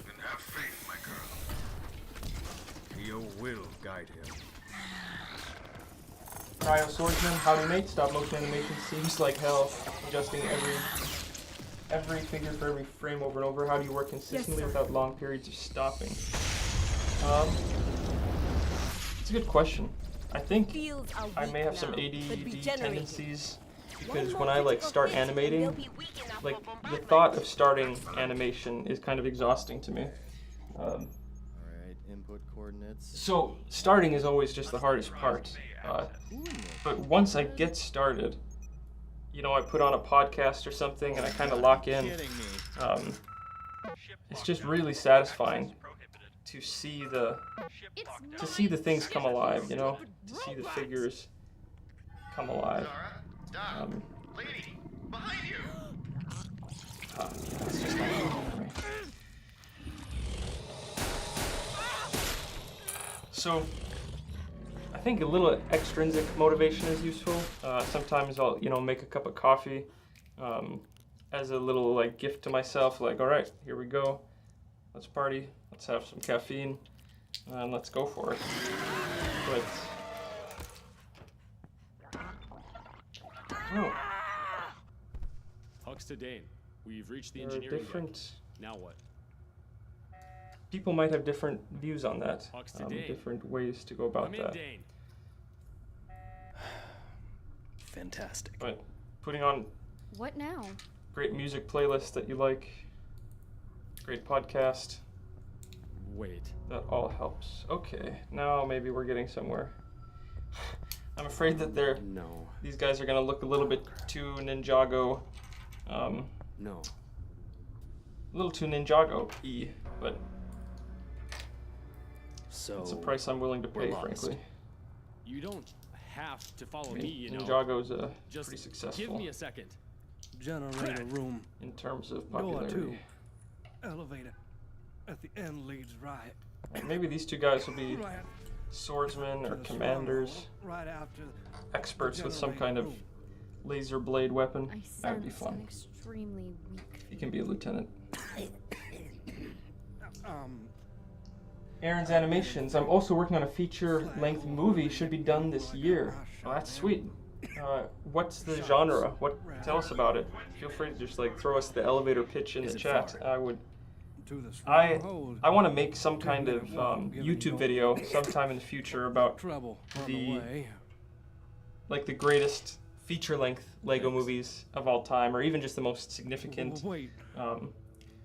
Speaker 4: And have faith, my girl. Your will guide him.
Speaker 1: Cryo swordsman, howdy mate. Stop motion animation seems like hell. Adjusting every figure for every frame over and over. How do you work consistently without long periods of stopping? It's a good question. I think I may have some ADD tendencies because when I like start animating, like the thought of starting animation is kind of exhausting to me.
Speaker 11: Alright, input coordinates.
Speaker 1: So starting is always just the hardest part. But once I get started, you know, I put on a podcast or something and I kind of lock in. It's just really satisfying to see the things come alive, you know, to see the figures come alive.
Speaker 4: Lady, behind you.
Speaker 1: It's just not for me. So, I think a little extrinsic motivation is useful. Sometimes I'll, you know, make a cup of coffee as a little like gift to myself. Like, all right, here we go. Let's party. Let's have some caffeine, and let's go for it. But oh,
Speaker 9: Hux to Dane. We've reached the
Speaker 1: there are
Speaker 9: engineering deck.
Speaker 1: different.
Speaker 9: Now what?
Speaker 1: People might have different views on that.
Speaker 9: Hux to Dane.
Speaker 1: Different ways to go about
Speaker 9: Come in,
Speaker 1: that.
Speaker 9: Dane.
Speaker 10: Fantastic.
Speaker 1: But putting on
Speaker 7: What now?
Speaker 1: great music playlist that you like, great podcast,
Speaker 9: Wait.
Speaker 1: that all helps. Okay, now maybe we're getting somewhere. I'm afraid that
Speaker 9: No.
Speaker 1: these guys are gonna look a little bit too Ninjago,
Speaker 9: No.
Speaker 1: a little too Ninjago-y, but
Speaker 10: So
Speaker 1: it's a price I'm willing to
Speaker 10: we're
Speaker 1: pay,
Speaker 10: lost.
Speaker 1: frankly.
Speaker 9: You don't have to follow
Speaker 1: I
Speaker 9: me,
Speaker 1: mean,
Speaker 9: you know.
Speaker 1: Ninjago's
Speaker 9: Just
Speaker 1: pretty
Speaker 9: give
Speaker 1: successful
Speaker 9: me a second.
Speaker 3: Generator room.
Speaker 1: in terms of
Speaker 3: Door
Speaker 1: popularity.
Speaker 3: 2. Elevator. At the end leads right.
Speaker 1: Maybe these two guys will be
Speaker 3: Right
Speaker 1: swordsmen
Speaker 3: to
Speaker 1: or
Speaker 3: the
Speaker 1: commanders,
Speaker 3: stronghold, right after
Speaker 1: experts with some
Speaker 3: generator
Speaker 1: kind of
Speaker 3: room.
Speaker 1: laser blade weapon.
Speaker 7: I
Speaker 1: That'd be
Speaker 7: sense
Speaker 1: fun.
Speaker 7: an extremely weak.
Speaker 1: He can be a lieutenant.
Speaker 3: Um,
Speaker 1: Aaron's Animations. I'm also working on a feature-length movie. Should be done this year. Oh, that's sweet. What's the genre? Tell us about it. Feel free to just like throw us the elevator pitch in the chat. I would.
Speaker 3: to the
Speaker 1: I
Speaker 3: stronghold.
Speaker 1: want to make some kind of YouTube video sometime in the future about
Speaker 3: Trouble on
Speaker 1: the-
Speaker 3: the way.
Speaker 1: like the greatest feature-length Lego movies of all time, or even just the most significant.
Speaker 3: Wait,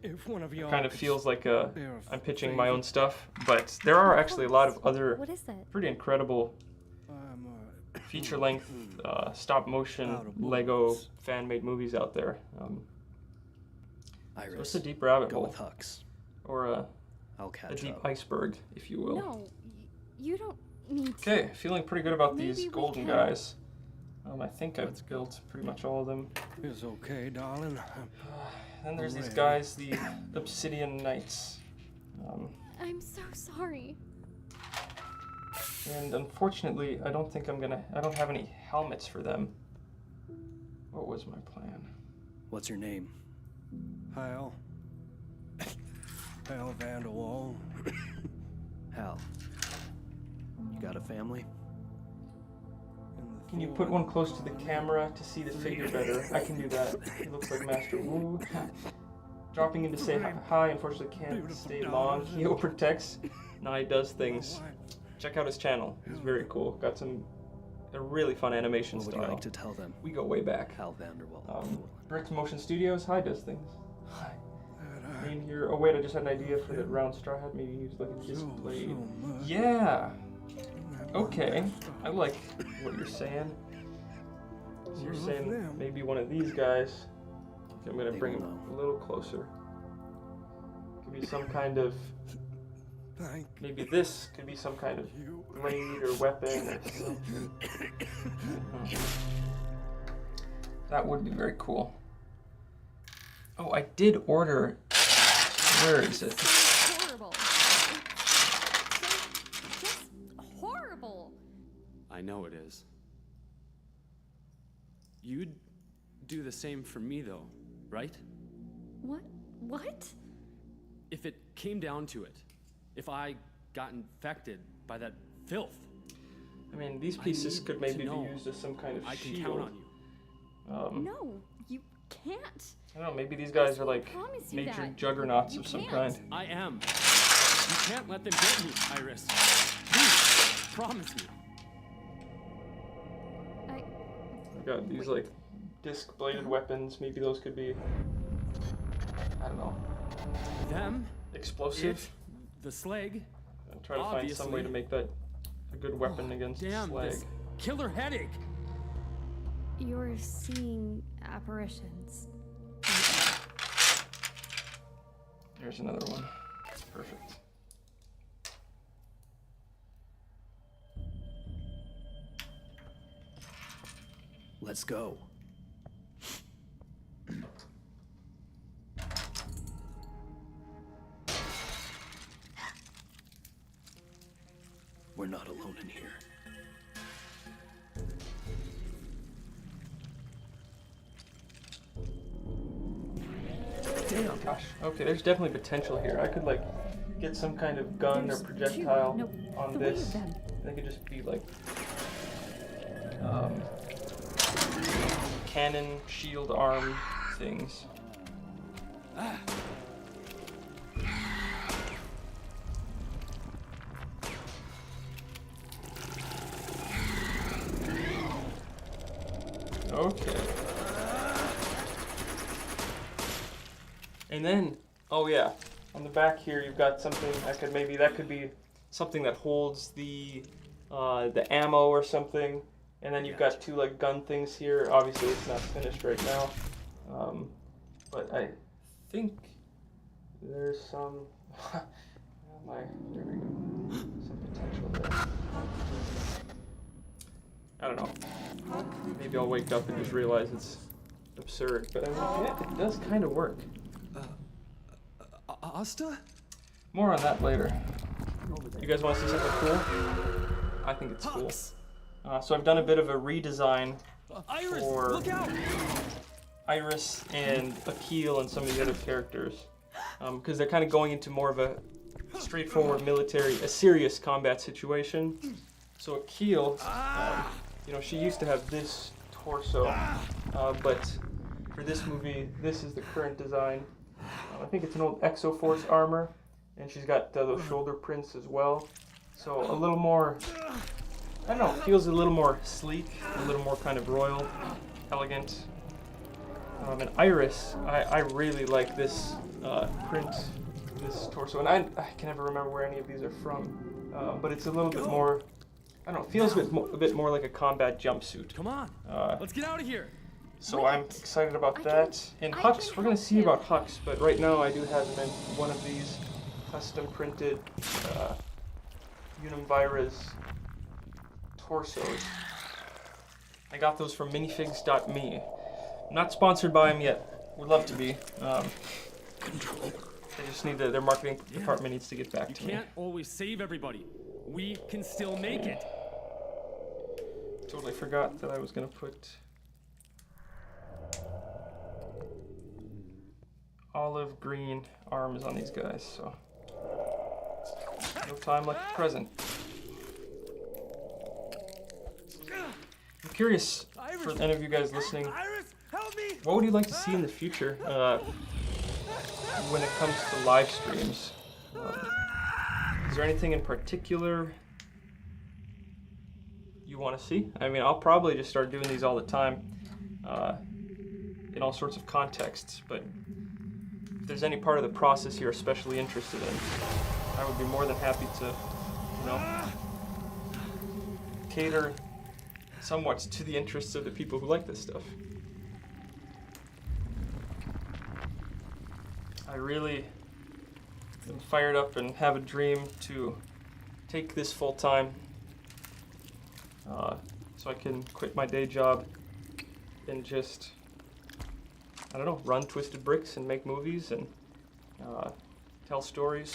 Speaker 3: if one of y'all
Speaker 1: Kind of
Speaker 3: could
Speaker 1: feels like
Speaker 3: spare a
Speaker 1: I'm pitching my
Speaker 3: favor.
Speaker 1: own stuff, but there are actually a lot of other
Speaker 7: What is that?
Speaker 1: pretty incredible
Speaker 3: I'm,
Speaker 1: feature-length stop-motion
Speaker 3: Out of
Speaker 1: Lego
Speaker 3: bullets.
Speaker 1: fan-made movies out there. So
Speaker 10: Iris,
Speaker 1: it's a deep rabbit
Speaker 10: go
Speaker 1: hole,
Speaker 10: with Hux.
Speaker 1: or
Speaker 10: I'll
Speaker 1: a
Speaker 10: catch
Speaker 1: deep
Speaker 10: up.
Speaker 1: iceberg, if you will.
Speaker 7: No, you don't need to.
Speaker 1: Okay, feeling pretty good about
Speaker 7: Maybe
Speaker 1: these
Speaker 7: we
Speaker 1: golden
Speaker 7: can-
Speaker 1: guys. I think I've built pretty much all of them.
Speaker 3: It's okay, darling.
Speaker 1: Then there's these
Speaker 3: Ready.
Speaker 1: guys, the Obsidian Knights.
Speaker 7: I'm so sorry.
Speaker 1: And unfortunately, I don't have any helmets for them. What was my plan?
Speaker 10: What's your name?
Speaker 3: Hal. Hal Vanderwall.
Speaker 10: Hal. You got a family?
Speaker 1: Can you put one close to the camera to see the figure better? I can do that. He looks like Master Wu. Dropping in to say hi, unfortunately can't stay long. He protects. Now he does things. Check out his channel. He's very cool. Got a really fun animation
Speaker 10: What
Speaker 1: style.
Speaker 10: would you like to tell them?
Speaker 1: We go way back.
Speaker 10: Hal Vanderwall.
Speaker 1: Bricks Motion Studios. Hi does things. Hi. In here. Oh wait, I just had an idea for that round straw hat. Maybe use like a disc blade. Yeah. Okay. I like what you're saying. So you're saying maybe one of these guys. Okay, I'm gonna bring him a little closer. Could be some kind of. Maybe this could be some kind of blade or weapon or something. That would be very cool. Oh, I did order. Where is it?
Speaker 7: Horrible. Just horrible.
Speaker 9: I know it is. You'd do the same for me, though, right?
Speaker 7: What? What?
Speaker 9: If it came down to it, if I got infected by that filth.
Speaker 1: I mean, these pieces could maybe be used as some kind of
Speaker 9: I can
Speaker 1: shield.
Speaker 9: count on you.
Speaker 7: No, you can't.
Speaker 1: I don't know, maybe these guys are like
Speaker 7: promise you
Speaker 1: major
Speaker 7: that.
Speaker 1: juggernauts
Speaker 7: You
Speaker 1: of some
Speaker 7: can't.
Speaker 1: kind.
Speaker 9: I am. You can't let them get me, Iris. Please, promise me.
Speaker 1: I got these like disc-bladed weapons. Maybe those could be, I don't know.
Speaker 9: Them?
Speaker 1: Explosive?
Speaker 9: The Slag?
Speaker 1: I'm trying to find some way to make that a good weapon against Slag.
Speaker 9: This killer headache.
Speaker 7: You're seeing apparitions.
Speaker 1: There's another one. Perfect.
Speaker 10: Let's go. We're not alone in here.
Speaker 1: Damn. Gosh. Okay, there's definitely potential here. I could like get some kind of gun or projectile on this. They could just be like cannon, shield, arm things. Okay. And then, oh yeah, on the back here you've got something that could be something that holds the ammo or something. And then you've got two like gun things here. Obviously it's not finished right now, but I think there's some. There we go. Some potential there. I don't know. Maybe I'll wake up and just realize it's absurd, but I mean, yeah, it does kind of work.
Speaker 3: Asta?
Speaker 1: More on that later. You guys want to see something cool? I think it's cool. So I've done a bit of a redesign for Iris and Akil and some of the other characters, because they're kind of going into more of a straightforward a serious combat situation. So Akil, you know, she used to have this torso, but for this movie, this is the current design. I think it's an old Exoforce armor, and she's got those shoulder prints as well. So a little more, I don't know, feels a little more sleek, a little more kind of royal, elegant. And Iris, I really like this print, this torso, and I can never remember where any of these are from, but it's a little bit more, I don't know, feels a bit more like a combat jumpsuit.
Speaker 9: Come on, let's get out of here.
Speaker 1: So I'm excited about that. And Hux, we're going to see about Hux, but right now I do have him in one of these custom printed Unum Virus torsos. I got those from minifigs.me. Not sponsored by them yet. Would love to be. They just need their marketing department needs to get back to me.
Speaker 9: You can't always save everybody.
Speaker 3: We can still make it.
Speaker 1: Totally forgot that I was gonna put olive green arms on these guys, so no time like the present. I'm curious, for any of you guys listening, what would you like to see in the future when it comes to live streams? Is there anything in particular you want to see? I mean, I'll probably just start doing these all the time in all sorts of contexts, but if there's any part of the process you're especially interested in, I would be more than happy to, you know, cater somewhat to the interests of the people who like this stuff. I really am fired up and have a dream to take this full time so I can quit my day job and just, I don't know, run Twisted Bricks and make movies and tell stories.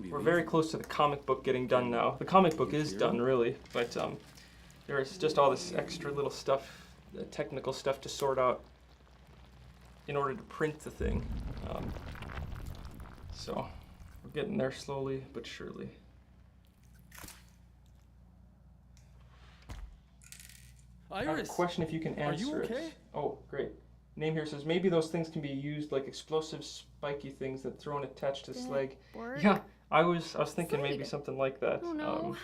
Speaker 1: We're very close to the comic book getting done now. The comic book is done, really, but there's just all this extra little stuff, the technical stuff to sort out in order to print the thing. So we're getting there slowly but surely. I have a question if you can answer
Speaker 3: you okay?
Speaker 1: it. Oh, great. Name here says, maybe those things can be used like explosive spiky things that throw and attach to slag. Yeah, I was thinking maybe something like that.
Speaker 7: Oh no.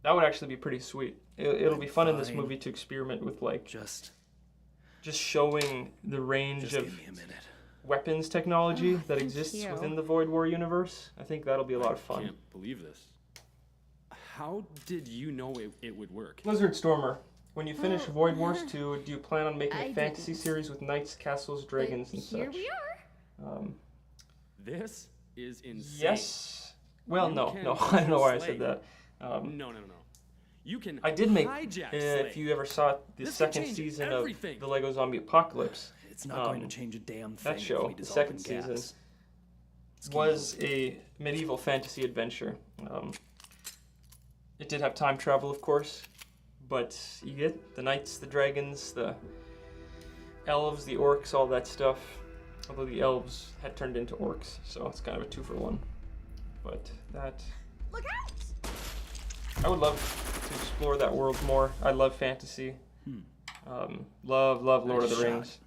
Speaker 1: That would actually be pretty sweet. It'll be fun in this movie to experiment with, like, just showing the range of weapons technology that exists within the Void War universe. I think that'll be a lot of fun.
Speaker 9: I can't believe this. How did you know it would work?
Speaker 1: Blizzard Stormer, when you finish Void Wars 2, do you plan on making a fantasy series with knights, castles, dragons, and such?
Speaker 7: Here we are.
Speaker 9: This is insane.
Speaker 1: Yes. Well, no. I don't know why I said that.
Speaker 9: No. You can
Speaker 1: I did make,
Speaker 9: hijack
Speaker 1: if you ever saw the second season of the Lego Zombie Apocalypse,
Speaker 10: It's not going to change a damn thing.
Speaker 1: that show, the second season, was a medieval fantasy adventure. It did have time travel, of course, but you get the knights, the dragons, the elves, the orcs, all that stuff. Although the elves had turned into orcs, so it's kind of a 2-for-1. But that...
Speaker 7: Look out!
Speaker 1: I would love to explore that world more. I love fantasy. Love Lord of the Rings.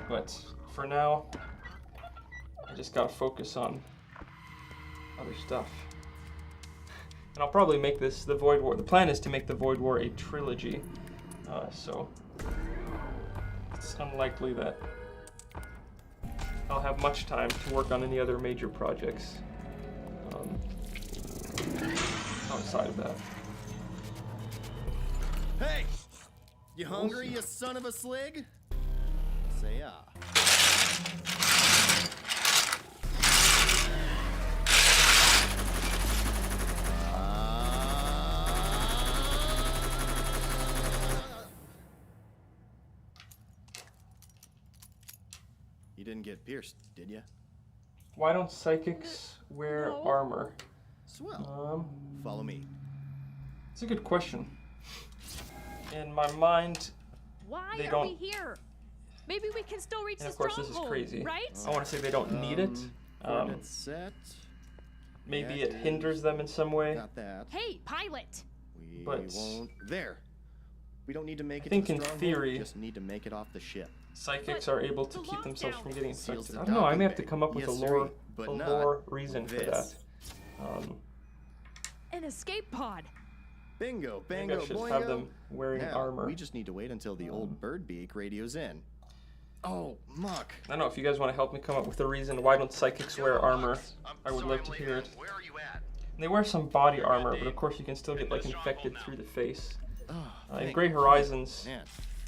Speaker 1: But for now, I just gotta focus on other stuff. And I'll probably make this the Void War. The plan is to make the Void War a trilogy. So it's unlikely that I'll have much time to work on any other major projects outside of that.
Speaker 11: Hey! You hungry, you son of a slig? Say yeah. You didn't get pierced, did you?
Speaker 1: Why don't psychics wear armor?
Speaker 11: Swell. Follow me.
Speaker 1: It's a good question. In my mind,
Speaker 8: Why
Speaker 1: they
Speaker 8: are
Speaker 1: don't.
Speaker 8: we here? Maybe we can still reach
Speaker 1: And
Speaker 8: the
Speaker 1: of course, this
Speaker 8: stronghold,
Speaker 1: is crazy.
Speaker 8: right?
Speaker 1: I want to say they don't need it.
Speaker 11: Coordinates set.
Speaker 1: Maybe
Speaker 11: Yeah,
Speaker 1: it hinders them in some way.
Speaker 11: Got that.
Speaker 8: Hey, pilot!
Speaker 11: We
Speaker 1: But-
Speaker 11: won't. There. We don't need to make it
Speaker 1: think
Speaker 11: to the
Speaker 1: in
Speaker 11: stronghold,
Speaker 1: theory-
Speaker 11: just need to make it off the ship.
Speaker 1: Psychics are able to keep themselves from getting
Speaker 11: Seals
Speaker 1: infected.
Speaker 11: the
Speaker 1: I don't know. I may have to
Speaker 11: docking
Speaker 1: come up with
Speaker 11: bay.
Speaker 1: a
Speaker 11: Yes,
Speaker 1: lore,
Speaker 11: sirree, but
Speaker 1: a
Speaker 11: not
Speaker 1: lore reason for that.
Speaker 11: this.
Speaker 8: An escape pod.
Speaker 11: Bingo,
Speaker 1: Maybe I
Speaker 11: bango,
Speaker 1: should
Speaker 11: boingo.
Speaker 1: have them wearing
Speaker 11: Now,
Speaker 1: armor.
Speaker 11: we just need to wait until the old bird beak radios in. Oh, muck.
Speaker 1: I don't know if you guys want to help me come up with a reason why don't psychics wear armor. I would love to hear it.
Speaker 4: Where are you at?
Speaker 1: And they wear some body armor, but of course you can still get like infected through the face.
Speaker 11: Oh,
Speaker 1: In
Speaker 11: thank
Speaker 1: Grey
Speaker 11: you.
Speaker 1: Horizons,
Speaker 11: Man,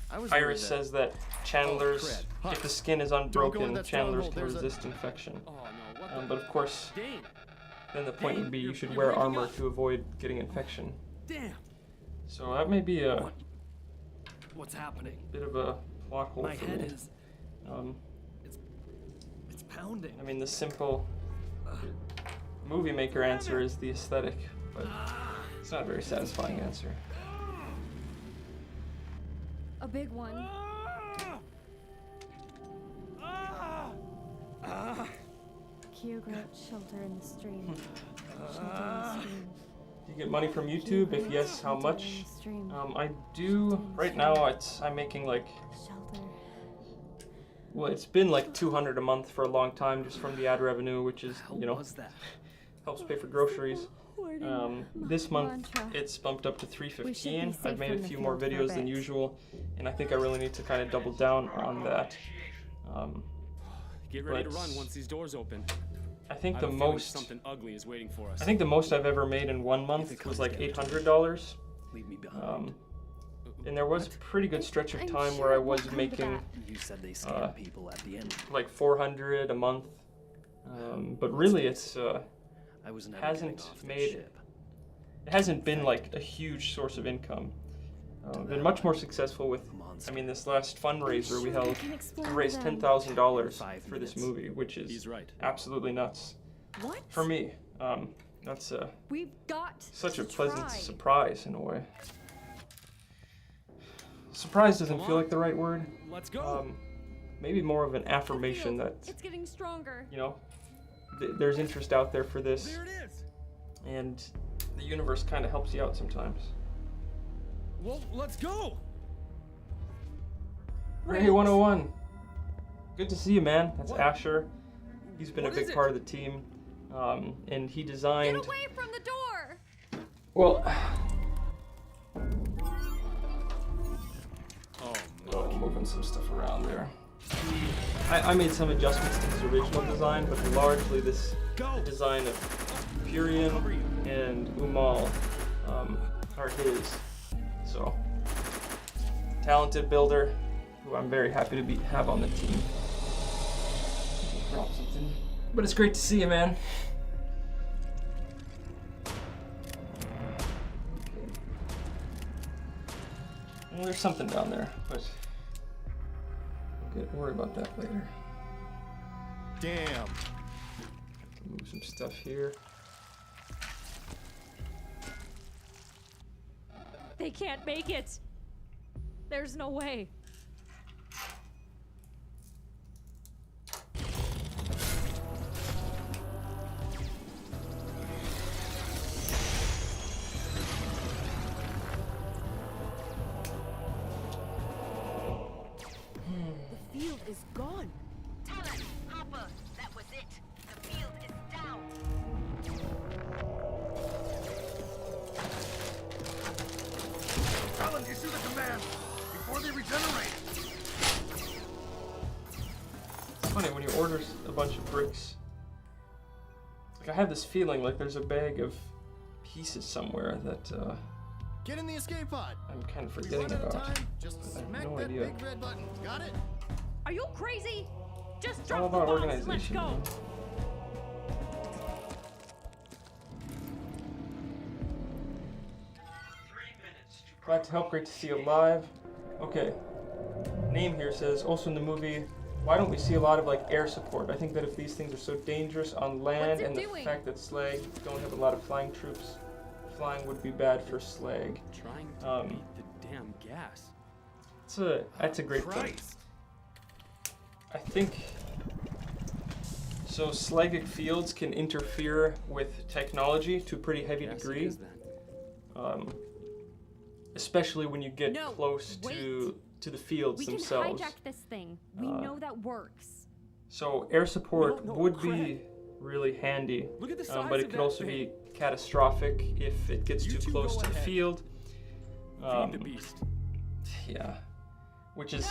Speaker 11: I was
Speaker 1: Iris
Speaker 11: worried that-
Speaker 1: says that channelers,
Speaker 11: crud. Huck.
Speaker 1: if the skin is
Speaker 11: Don't go in
Speaker 1: unbroken,
Speaker 11: that
Speaker 1: channelers
Speaker 11: stronghold,
Speaker 1: can
Speaker 11: there's a-
Speaker 1: resist infection.
Speaker 9: Oh no, what the
Speaker 1: But of course,
Speaker 9: Dane,
Speaker 1: then the point would be you
Speaker 9: You're-
Speaker 1: should
Speaker 9: you're
Speaker 1: wear
Speaker 9: breaking
Speaker 1: armor
Speaker 9: up.
Speaker 1: to avoid getting infection.
Speaker 9: damn.
Speaker 1: So that may be a
Speaker 3: What's happening?
Speaker 1: bit of a plot hole
Speaker 3: My
Speaker 1: for
Speaker 3: head
Speaker 1: me.
Speaker 3: is.
Speaker 1: Um,
Speaker 3: It's pounding.
Speaker 1: I mean, the simple movie maker answer is the aesthetic, but it's not a very satisfying answer.
Speaker 7: A big one. Kyo wrote shelter in the stream. Shelter in the stream.
Speaker 1: Do you get money from YouTube? If yes, how much? I do. Right now, I'm making like. Well, it's been like 200 a month for a long time, just from the ad revenue, which is, you know, helps pay for groceries. This month, it's bumped up to 315. I've made a few more videos than usual, and I think I really need to kind of double down on that.
Speaker 9: Get ready to run once these doors open.
Speaker 1: I think the most
Speaker 9: something ugly is waiting for us.
Speaker 1: I think the most I've ever made in 1 month was like $800.
Speaker 10: Leave me behind.
Speaker 1: And there was a pretty good stretch of time where I was making
Speaker 10: You said they scam people at the end.
Speaker 1: like 400 a month. But really it's
Speaker 10: I was never
Speaker 1: it hasn't been like a huge source of income. Been much more successful with, I mean, this last fundraiser we held, we raised $10,000 for this movie, which is absolutely nuts.
Speaker 7: What?
Speaker 1: For me. That's
Speaker 7: We've got
Speaker 1: such a pleasant surprise in a way. Surprise doesn't feel like the right word.
Speaker 9: Let's go.
Speaker 1: Maybe more of an affirmation that,
Speaker 7: it's getting stronger.
Speaker 1: you know, there's interest out there for this.
Speaker 9: There it is.
Speaker 1: And the universe kind of helps you out sometimes.
Speaker 9: Well, let's go.
Speaker 1: Ray 101. Good to see you, man. That's
Speaker 9: What?
Speaker 1: Asher. He's been a
Speaker 9: What is
Speaker 1: big
Speaker 9: it?
Speaker 1: part of the team. And he designed.
Speaker 7: Get away from the door!
Speaker 1: Well.
Speaker 9: Oh,
Speaker 1: moving some stuff around there. I made some adjustments to his original design, but largely the design of Purian and Umal are his. So, talented builder, who I'm very happy to have on the team. Drop something. But it's great to see you, man. Well, there's something down there, but we'll worry about that later.
Speaker 11: Damn.
Speaker 1: Move some stuff here.
Speaker 8: They can't make it. There's no way.
Speaker 2: The field is gone. Talon, Hopper, that was it. The field is down.
Speaker 4: Talon, issue the command before they regenerate.
Speaker 1: It's funny when you order a bunch of bricks. Like I have this feeling like there's a bag of pieces somewhere that
Speaker 11: Get in the escape pod.
Speaker 1: I'm kind of
Speaker 11: We
Speaker 1: forgetting
Speaker 11: run out of
Speaker 1: about.
Speaker 11: time, just
Speaker 1: I have
Speaker 11: smack
Speaker 1: no
Speaker 11: that
Speaker 1: idea.
Speaker 11: big red button. Got it?
Speaker 8: Are you crazy? Just
Speaker 1: It's all
Speaker 8: drop the
Speaker 1: about
Speaker 8: bombs and let's
Speaker 1: organization.
Speaker 8: go.
Speaker 1: Man. Glad to help. Great to see you live. Okay. Name here says also in the movie. Why don't we see a lot of like air support? I think that if these things are so dangerous on land, and the fact that Slag don't have a lot of flying troops, flying would be bad for Slag.
Speaker 9: Trying to beat the damn gas.
Speaker 1: That's a great point. I think so. Slagic fields can interfere with technology to a pretty heavy degree, especially when you get close to the fields
Speaker 7: We
Speaker 1: themselves.
Speaker 7: can hijack this thing. We know that works.
Speaker 1: So air support would be really handy,
Speaker 9: Look at the
Speaker 1: but
Speaker 9: size
Speaker 1: it
Speaker 9: of
Speaker 1: could
Speaker 9: that
Speaker 1: also
Speaker 9: thing.
Speaker 1: be catastrophic if it gets
Speaker 9: You
Speaker 1: too
Speaker 9: two
Speaker 1: close
Speaker 9: go
Speaker 1: to the
Speaker 9: ahead.
Speaker 1: field.
Speaker 9: Feed the beast.
Speaker 1: Yeah, which is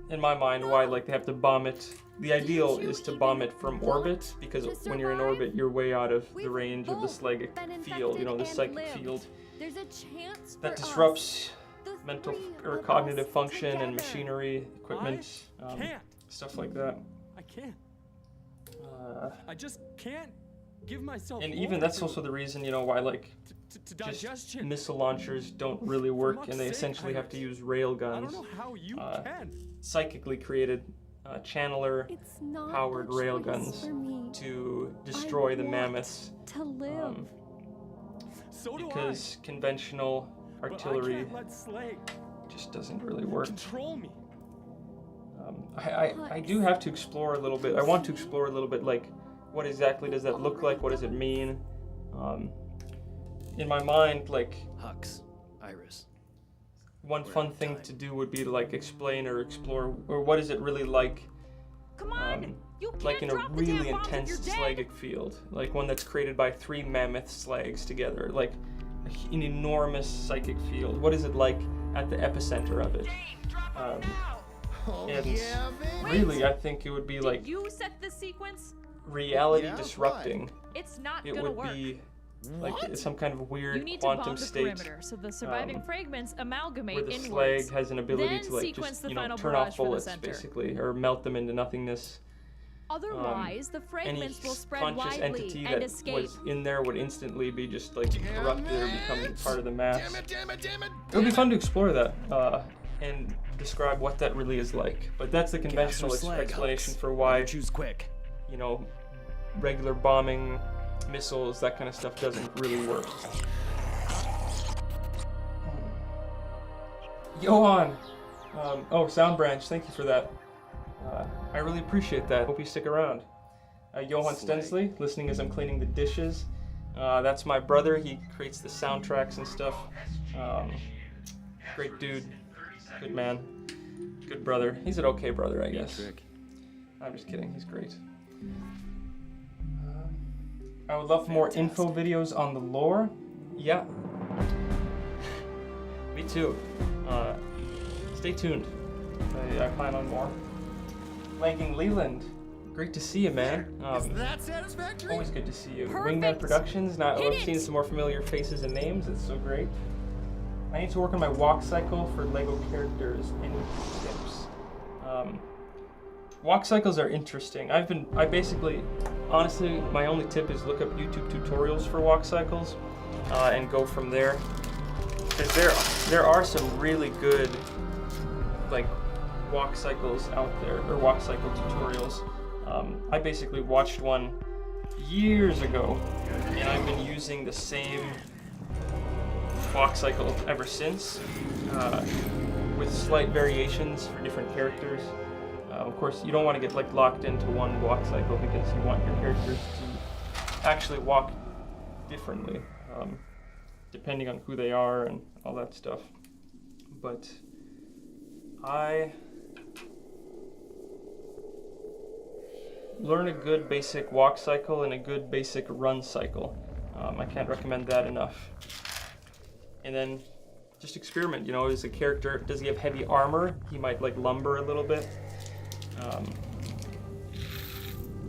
Speaker 1: in my mind why like they have to bomb it. The ideal is to bomb it from orbit, because when you're in orbit, you're way out of the range of the Slagic field. You know, the psychic field
Speaker 7: There's a chance
Speaker 1: that
Speaker 7: for
Speaker 1: disrupts
Speaker 7: us,
Speaker 1: mental
Speaker 7: three
Speaker 1: or
Speaker 7: of
Speaker 1: cognitive
Speaker 7: us
Speaker 1: function and
Speaker 7: together.
Speaker 1: machinery, equipment,
Speaker 9: can't.
Speaker 1: stuff like that.
Speaker 9: I can't. I just can't give myself.
Speaker 1: And even
Speaker 9: over
Speaker 1: that's
Speaker 9: to-
Speaker 1: also the reason, you know, why like
Speaker 9: to
Speaker 1: just
Speaker 9: digestion.
Speaker 1: missile launchers don't really work,
Speaker 9: fuck's
Speaker 1: and they
Speaker 9: sake,
Speaker 1: essentially have to use rail
Speaker 9: I don't
Speaker 1: guns.
Speaker 9: know how you can.
Speaker 1: Psychically created channeler
Speaker 7: It's not
Speaker 1: powered
Speaker 7: a
Speaker 1: rail
Speaker 7: choice
Speaker 1: guns
Speaker 7: for me.
Speaker 1: to destroy the
Speaker 7: want
Speaker 1: mammoths
Speaker 7: to to live.
Speaker 9: So do
Speaker 1: Because conventional
Speaker 9: I. But I
Speaker 1: artillery
Speaker 9: can't let Slag
Speaker 1: just doesn't really work.
Speaker 9: control me.
Speaker 1: I do have to explore a little bit. I want to explore a little bit, like, what exactly does that look like? What does it mean? In my mind, like,
Speaker 10: Hux, Iris.
Speaker 1: one fun thing to do would be to, like, explain or explore, or what is it really like?
Speaker 2: Come on! You can't
Speaker 1: Like in a
Speaker 2: drop the damn
Speaker 1: really
Speaker 2: bombs if
Speaker 1: intense
Speaker 2: you're dead.
Speaker 1: slagic field, like one that's created by 3 mammoth slags together, like an enormous psychic field. What is it like at the epicenter of it? And really, I think it would be like
Speaker 8: Did you set the sequence?
Speaker 1: reality
Speaker 11: Yeah,
Speaker 1: disrupting.
Speaker 8: It's not
Speaker 1: It
Speaker 8: gonna
Speaker 1: would
Speaker 8: work.
Speaker 1: be like some kind of
Speaker 8: You
Speaker 1: weird
Speaker 8: need to bomb
Speaker 1: quantum
Speaker 8: the
Speaker 1: state
Speaker 8: perimeter so the surviving fragments amalgamate
Speaker 1: where the
Speaker 8: inwards.
Speaker 1: slag has an ability
Speaker 8: Then
Speaker 1: to like
Speaker 8: sequence
Speaker 1: just
Speaker 8: the
Speaker 1: you know
Speaker 8: final
Speaker 1: turn
Speaker 8: barrage
Speaker 1: off
Speaker 8: for the
Speaker 1: bullets
Speaker 8: center.
Speaker 1: basically, or melt them into nothingness.
Speaker 8: Otherwise, the
Speaker 1: Any
Speaker 8: fragments will spread
Speaker 1: conscious
Speaker 8: widely
Speaker 1: entity
Speaker 8: and
Speaker 1: that
Speaker 8: escape.
Speaker 1: was in there would instantly be just like corrupted or become part of the mass.
Speaker 4: Damn it!
Speaker 1: It would be fun to explore that and describe what that really is like. But that's the conventional explanation for why,
Speaker 10: Choose quick.
Speaker 1: you know, regular bombing, missiles, that kind of stuff doesn't really work. Johan! Oh, Sound Branch, thank you for that. I really appreciate that. Hope you stick around. Johan Stensley, listening as I'm cleaning the dishes. That's my brother. He creates the soundtracks and stuff. Great dude. Good man. Good brother. He's an okay brother, I guess. I'm just kidding. He's great. I would love more info videos on the lore. Yeah. Me too. Stay tuned. I plan on more. Lanking Leland, great to see you, man.
Speaker 11: Is that satisfactory?
Speaker 1: Always good to see you.
Speaker 8: Perfect.
Speaker 1: Wingman Productions, now
Speaker 8: Hit
Speaker 1: I've seen
Speaker 8: it.
Speaker 1: some more familiar faces and names. It's so great. I need to work on my walk cycle for Lego characters. Any tips? Walk cycles are interesting. I basically, honestly, my only tip is look up YouTube tutorials for walk cycles and go from there. Because there are some really good, like, walk cycles out there, or walk cycle tutorials. I basically watched one years ago, and I've been using the same walk cycle ever since, with slight variations for different characters. Of course, you don't want to get like locked into one walk cycle because you want your characters to actually walk differently, depending on who they are and all that stuff. But I learn a good basic walk cycle and a good basic run cycle. I can't recommend that enough. And then just experiment, you know, is a character, does he have heavy armor? He might like lumber a little bit.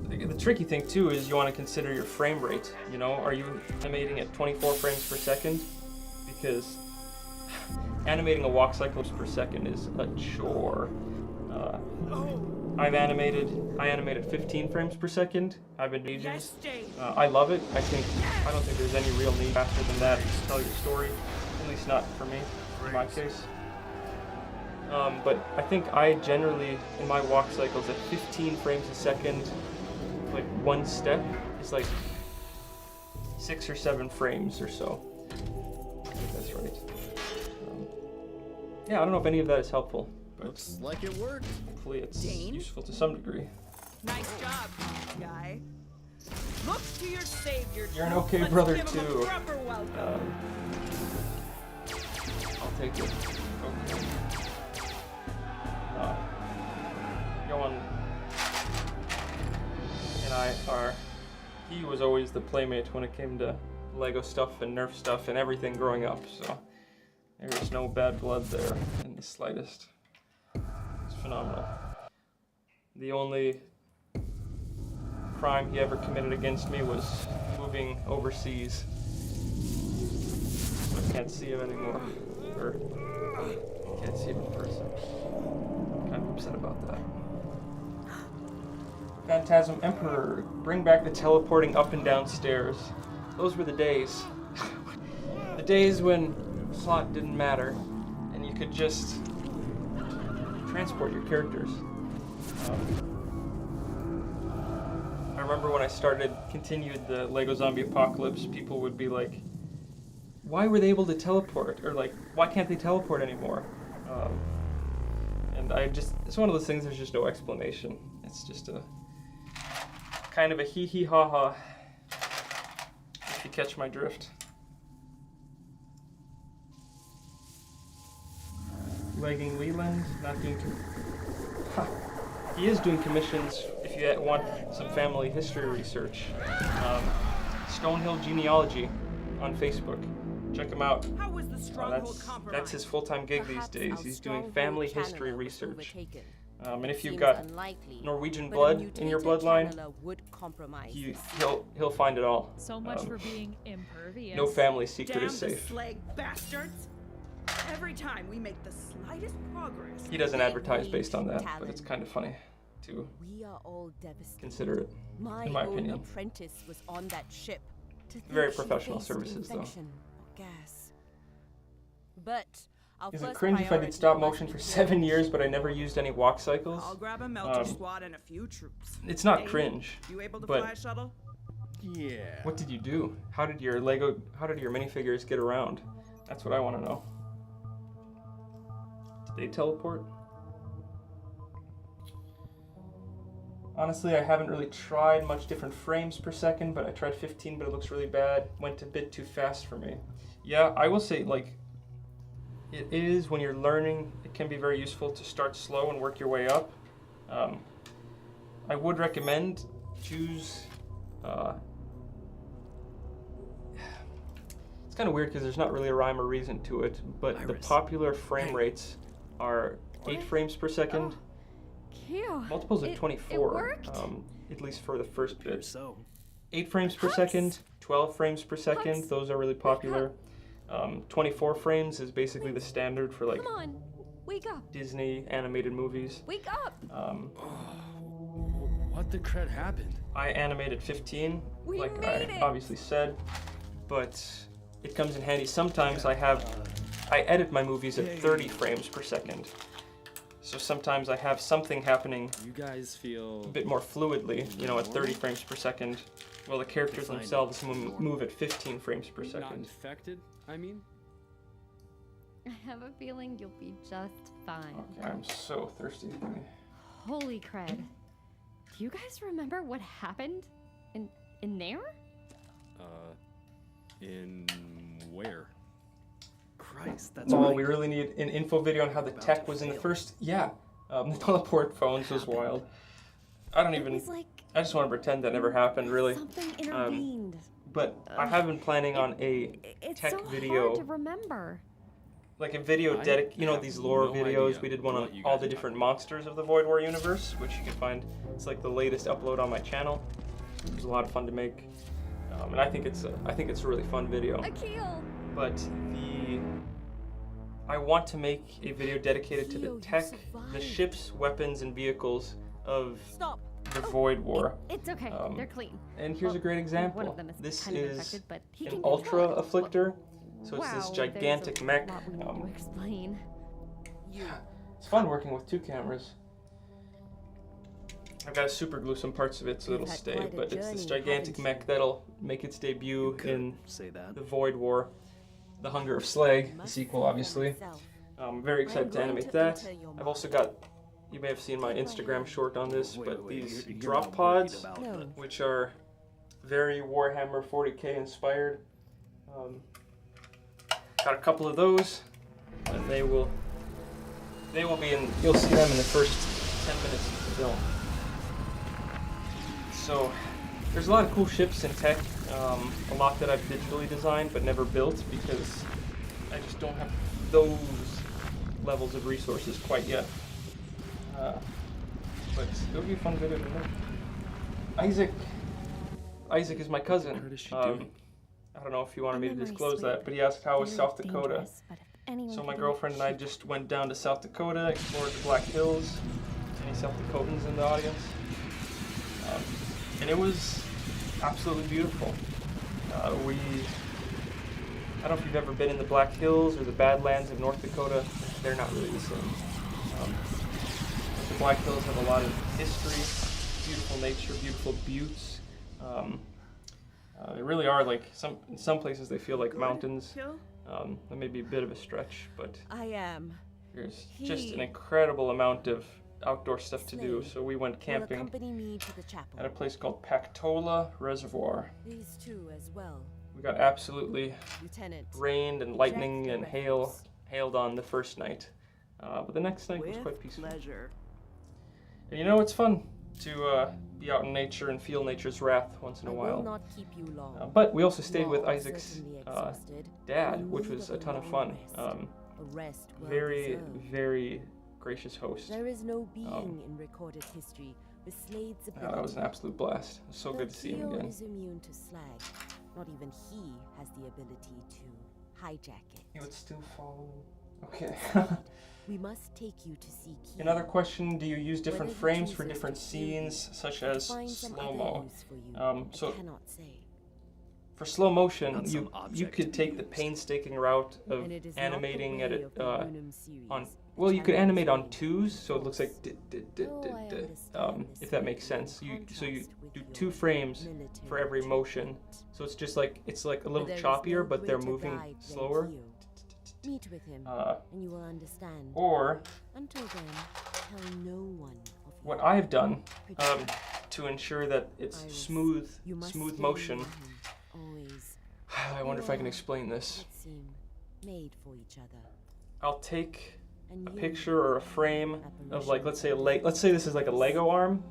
Speaker 1: The tricky thing too is you want to consider your frame rate, you know, are you animating at 24 frames per second? Because animating a walk cycle per second is a chore. I animated 15 frames per second. I've been doing ages. I love it. I don't think there's any real need faster than that to tell your story. At least not for me, in my case. But I think I generally, in my walk cycles, at 15 frames a second, like one step is like 6 or 7 frames or so. I think that's right. Yeah, I don't know if any of that is helpful, but
Speaker 11: Looks like it worked.
Speaker 1: hopefully it's useful to some degree.
Speaker 2: Nice job, guy. Look to your savior.
Speaker 1: You're an okay
Speaker 2: Let's
Speaker 1: brother
Speaker 2: give him a
Speaker 1: too.
Speaker 2: proper welcome.
Speaker 1: I'll take it. Okay. Johan and I are. He was always the playmate when it came to Lego stuff and Nerf stuff and everything growing up, so there's no bad blood there in the slightest. It's phenomenal. The only crime he ever committed against me was moving overseas. I can't see him anymore. Or can't see him in person. I'm kind of upset about that. Phantasm Emperor, bring back the teleporting up and down stairs. Those were the days. The days when plot didn't matter and you could just transport your characters. I remember when I continued the Lego Zombie Apocalypse, people would be like, why were they able to teleport? Or like, why can't they teleport anymore? And it's one of those things, there's just no explanation. It's just a kind of a hee ha ha, if you catch my drift. Legging Leland, not doing he is doing commissions if you want some family history research. Stonehill Genealogy on Facebook. Check him out.
Speaker 2: How was the stronghold compromised?
Speaker 1: That's his full-time gig these days. He's doing family history research. And if you've
Speaker 2: Seems
Speaker 1: got
Speaker 2: unlikely,
Speaker 1: Norwegian
Speaker 2: but a
Speaker 1: blood in
Speaker 2: mutated
Speaker 1: your bloodline,
Speaker 2: channeler would compromise this.
Speaker 1: he'll find it all.
Speaker 8: So much for being impervious.
Speaker 1: No family secret
Speaker 2: Damn
Speaker 1: is
Speaker 2: the
Speaker 1: safe.
Speaker 2: slag bastards! Every time we make the slightest progress,
Speaker 1: He doesn't
Speaker 2: they
Speaker 1: advertise based on that,
Speaker 2: Talon.
Speaker 1: but it's kind of funny to
Speaker 2: We are all devastated.
Speaker 1: consider it,
Speaker 2: My
Speaker 1: in my
Speaker 2: own
Speaker 1: opinion.
Speaker 2: apprentice was on that ship. To think
Speaker 1: Very
Speaker 2: she
Speaker 1: professional
Speaker 2: faced
Speaker 1: services, though.
Speaker 2: infection or gas. But our
Speaker 1: Is it
Speaker 2: first
Speaker 1: cringe if I did
Speaker 2: priority
Speaker 1: stop
Speaker 2: was
Speaker 1: motion for
Speaker 2: to
Speaker 1: 7 years, but I never used any walk cycles?
Speaker 2: I'll grab a melter squad and a few troops.
Speaker 1: It's not
Speaker 2: Dane,
Speaker 1: cringe,
Speaker 2: You able to
Speaker 1: but
Speaker 2: fly a shuttle?
Speaker 11: Yeah.
Speaker 1: what did you do? How did your minifigures get around? That's what I want to know. Did they teleport? Honestly, I haven't really tried much different frames per second, but I tried 15, but it looks really bad. Went a bit too fast for me. Yeah, I will say, like, it is, when you're learning, it can be very useful to start slow and work your way up. I would recommend choose... it's kind of weird because there's not really a rhyme or reason to it, but the popular frame rates are 8 frames per second.
Speaker 7: Cute.
Speaker 1: Multiples of 24,
Speaker 7: worked.
Speaker 1: at least for the first bit.
Speaker 10: So,
Speaker 1: 8 frames per second, 12 frames per second, those are really popular. 24 frames is basically the standard for like
Speaker 7: Come on, wake up,
Speaker 1: Disney animated movies.
Speaker 7: wake up.
Speaker 9: What the crud happened?
Speaker 1: I animated 15,
Speaker 7: We
Speaker 1: like
Speaker 7: made
Speaker 1: I
Speaker 7: it.
Speaker 1: obviously said, but it comes in handy. Sometimes I edit my movies at 30 frames per second. So sometimes I have something happening
Speaker 9: You guys feel
Speaker 1: a bit more fluidly, you know, at 30 frames per second, while the characters themselves move at 15 frames per
Speaker 9: not
Speaker 1: second.
Speaker 9: infected? I mean,
Speaker 7: I have a feeling you'll be just fine.
Speaker 1: Okay, I'm so thirsty.
Speaker 7: Holy cred. Do you guys remember what happened in there?
Speaker 9: in where?
Speaker 10: Christ, that's
Speaker 1: Oh,
Speaker 10: right.
Speaker 1: we really need an info video on how the tech was in the first. Yeah, the teleport phones was wild. I don't even.
Speaker 7: It was like
Speaker 1: I just want to pretend that never happened, really.
Speaker 7: something intervened.
Speaker 1: But I have been planning on a
Speaker 7: It's
Speaker 1: tech
Speaker 7: so
Speaker 1: video,
Speaker 7: hard to remember.
Speaker 1: like a video dedicated. You know these lore
Speaker 9: no
Speaker 1: videos.
Speaker 9: idea
Speaker 1: We did one on
Speaker 9: what you
Speaker 1: all
Speaker 9: guys
Speaker 1: the
Speaker 9: are
Speaker 1: different monsters of the Void War universe, which you can find. It's like the latest upload on my channel. It was a lot of fun to make, and I think it's a really fun video.
Speaker 7: Akil!
Speaker 1: But I want to make a video dedicated to the
Speaker 7: Theo, you
Speaker 1: tech, the
Speaker 7: survived.
Speaker 1: ships, weapons, and vehicles of
Speaker 7: Stop.
Speaker 1: the Void War.
Speaker 7: It's okay. They're clean.
Speaker 1: And here's a
Speaker 7: Well,
Speaker 1: great example.
Speaker 7: One of them is
Speaker 1: This
Speaker 7: kind of
Speaker 1: is
Speaker 7: infected, but he
Speaker 1: an
Speaker 7: can
Speaker 1: Ultra
Speaker 7: control it.
Speaker 1: Afflictor. So it's
Speaker 7: Wow,
Speaker 1: this
Speaker 7: there's
Speaker 1: gigantic
Speaker 7: a
Speaker 1: mech.
Speaker 7: lot we need to explain.
Speaker 1: It's fun working with 2 cameras. I've got to super glue some parts of it so
Speaker 2: You've
Speaker 1: it'll
Speaker 2: had
Speaker 1: stay,
Speaker 2: quite a
Speaker 1: but it's this
Speaker 2: journey,
Speaker 1: gigantic
Speaker 2: haven't
Speaker 1: mech that'll make its debut
Speaker 10: Could
Speaker 1: in
Speaker 10: say that.
Speaker 1: the Void War, the Hunger of Slag, the sequel, obviously. I'm very excited to animate that. I've also got, you may have seen my Instagram short on this, but these
Speaker 10: you're
Speaker 1: drop
Speaker 10: not
Speaker 1: pods,
Speaker 10: worried about
Speaker 2: No.
Speaker 1: which are very Warhammer 40k inspired. Got a couple of those, and they will be in, you'll see them in the first 10 minutes of the film. So, there's a lot of cool ships and tech, a lot that I've digitally designed but never built because I just don't have those levels of resources quite yet. But it'll be a fun video to make. Isaac is my cousin.
Speaker 9: What is she doing?
Speaker 1: I don't know if you wanted me to
Speaker 7: Memory
Speaker 1: disclose
Speaker 7: sweep.
Speaker 1: that, but he asked how was
Speaker 7: Very
Speaker 1: South Dakota.
Speaker 7: dangerous, but if anyone
Speaker 1: So
Speaker 7: could
Speaker 1: my
Speaker 7: do it,
Speaker 1: girlfriend and I
Speaker 7: she-
Speaker 1: just went down to South Dakota, explored the Black Hills. Any South Dakotans in the audience? And it was absolutely beautiful. I don't know if you've ever been in the Black Hills or the Badlands of North Dakota. They're not really the same. The Black Hills have a lot of history, beautiful nature, beautiful buttes. They really are like in some places they feel like mountains. That may be a bit of a stretch, but
Speaker 2: I am.
Speaker 1: there's just an incredible amount of outdoor stuff to do. So we went camping
Speaker 2: Accompany me to the chapel.
Speaker 1: at a place called Pactola Reservoir.
Speaker 2: These two as well.
Speaker 1: We got absolutely
Speaker 2: Lieutenant.
Speaker 1: rained and lightning and hailed on the first night, but the next night was quite peaceful.
Speaker 2: Pleasure.
Speaker 1: And you know, it's fun to be out in nature and feel nature's wrath once in a
Speaker 2: I will
Speaker 1: while.
Speaker 2: not keep you long.
Speaker 1: But we also stayed
Speaker 2: You
Speaker 1: with
Speaker 2: are
Speaker 1: Isaac's
Speaker 2: certainly exhausted.
Speaker 1: dad,
Speaker 2: In
Speaker 1: which
Speaker 2: need
Speaker 1: was
Speaker 2: of
Speaker 1: a ton of
Speaker 2: long
Speaker 1: fun.
Speaker 2: rest. A rest well
Speaker 1: Very,
Speaker 2: deserved.
Speaker 1: very gracious host.
Speaker 2: There is no being in recorded history with Slade's ability.
Speaker 1: That was an absolute blast. It was so good to see him
Speaker 2: Keo
Speaker 1: again.
Speaker 2: is immune to slag. Not even he has the ability to hijack it.
Speaker 1: He would still follow. Okay.
Speaker 2: We must take you to see Keo.
Speaker 1: Another question: do you use different
Speaker 2: Whether he
Speaker 1: frames for
Speaker 2: chooses
Speaker 1: different
Speaker 2: to kill
Speaker 1: scenes,
Speaker 2: you
Speaker 1: such
Speaker 2: or
Speaker 1: as
Speaker 2: find some other
Speaker 1: slow-mo?
Speaker 2: use for you,
Speaker 1: So
Speaker 2: I cannot say.
Speaker 1: for slow motion,
Speaker 10: Not some
Speaker 1: you
Speaker 10: object
Speaker 1: could
Speaker 10: to
Speaker 1: take
Speaker 10: be
Speaker 1: the
Speaker 10: used.
Speaker 1: painstaking route of
Speaker 2: And it is
Speaker 1: animating
Speaker 2: not the
Speaker 1: at
Speaker 2: way
Speaker 1: it
Speaker 2: of the Unum series,
Speaker 1: on.
Speaker 2: which
Speaker 1: Well, you could
Speaker 2: I
Speaker 1: animate on
Speaker 2: understand.
Speaker 1: twos, so it looks like
Speaker 2: Oh, I understand
Speaker 1: if that makes
Speaker 2: this
Speaker 1: sense.
Speaker 2: in
Speaker 1: So you
Speaker 2: contrast with
Speaker 1: do
Speaker 2: your
Speaker 1: 2 frames
Speaker 2: military
Speaker 1: for every motion.
Speaker 2: treatment.
Speaker 1: So it's just like it's like a little
Speaker 2: There is
Speaker 1: choppier,
Speaker 2: no
Speaker 1: but they're
Speaker 2: greater
Speaker 1: moving
Speaker 2: guide than
Speaker 1: slower.
Speaker 2: Keo. Meet with him,
Speaker 1: Uh,
Speaker 2: and you will understand.
Speaker 1: Or
Speaker 2: Until then, tell no one of
Speaker 1: what
Speaker 2: your
Speaker 1: I've done
Speaker 2: predicament.
Speaker 1: to ensure that it's
Speaker 2: Iris,
Speaker 1: smooth
Speaker 2: you must
Speaker 1: smooth
Speaker 2: stay
Speaker 1: motion.
Speaker 2: near him, always.
Speaker 1: I wonder if I can explain this.
Speaker 2: It seem made for each other.
Speaker 1: I'll take
Speaker 2: And
Speaker 1: a
Speaker 2: you,
Speaker 1: picture or a frame of
Speaker 2: apparition
Speaker 1: like, let's say this is like a Lego arm.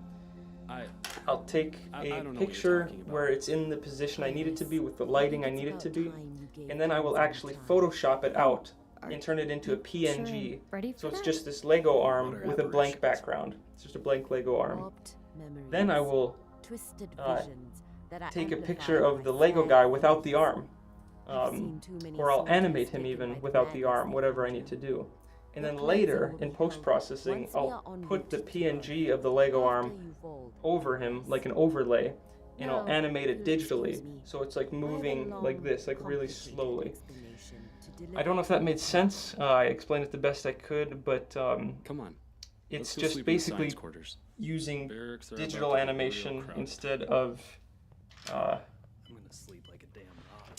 Speaker 1: I'll take
Speaker 10: I
Speaker 1: a
Speaker 10: don't know what you're
Speaker 1: picture
Speaker 10: talking about.
Speaker 1: where it's in the position I need it to be with the lighting I
Speaker 2: it's
Speaker 1: need it
Speaker 2: about
Speaker 1: to be,
Speaker 2: time you gave
Speaker 1: and then I will
Speaker 2: Crimson
Speaker 1: actually
Speaker 2: time.
Speaker 1: Photoshop it out and turn it into a
Speaker 7: Sure,
Speaker 1: PNG.
Speaker 7: ready for
Speaker 1: So it's
Speaker 7: that?
Speaker 1: just this Lego arm
Speaker 10: What are
Speaker 1: with a blank
Speaker 10: apparitions?
Speaker 1: background. It's just a blank Lego arm.
Speaker 2: Warped memories,
Speaker 1: Then I will
Speaker 2: twisted
Speaker 1: uh,
Speaker 2: visions that are
Speaker 1: take a
Speaker 2: amplified
Speaker 1: picture of
Speaker 2: by
Speaker 1: the Lego
Speaker 2: slag
Speaker 1: guy without the
Speaker 2: images.
Speaker 1: arm.
Speaker 2: I've seen too many
Speaker 1: Or I'll
Speaker 2: soldiers
Speaker 1: animate him
Speaker 2: taken
Speaker 1: even
Speaker 2: by
Speaker 1: without the
Speaker 2: madness
Speaker 1: arm,
Speaker 2: they
Speaker 1: whatever I
Speaker 2: conjure.
Speaker 1: need to do. And
Speaker 2: Your
Speaker 1: then
Speaker 2: cleansing
Speaker 1: later,
Speaker 2: will
Speaker 1: in
Speaker 2: be
Speaker 1: post-processing,
Speaker 2: once we are
Speaker 1: I'll
Speaker 2: en
Speaker 1: put
Speaker 2: route
Speaker 1: the
Speaker 2: to Keo.
Speaker 1: PNG of the Lego
Speaker 2: After
Speaker 1: arm
Speaker 2: you've rolled
Speaker 1: over him,
Speaker 2: progress.
Speaker 1: like an overlay, and I'll
Speaker 2: Now,
Speaker 1: animate it
Speaker 2: if you'll
Speaker 1: digitally,
Speaker 2: excuse me,
Speaker 1: so it's like
Speaker 2: I have a
Speaker 1: moving like
Speaker 2: long,
Speaker 1: this, like really
Speaker 2: complicated
Speaker 1: slowly.
Speaker 2: explanation to
Speaker 1: I don't know if that made sense. I explained it the best I could, but
Speaker 10: Come on.
Speaker 1: it's
Speaker 10: Let's go
Speaker 1: just
Speaker 10: sleep in the
Speaker 1: basically
Speaker 10: science quarters.
Speaker 1: using
Speaker 10: Barracks are about
Speaker 1: digital
Speaker 10: to get real
Speaker 1: animation
Speaker 10: crowded.
Speaker 1: instead of
Speaker 10: I'm gonna sleep like a damn rock.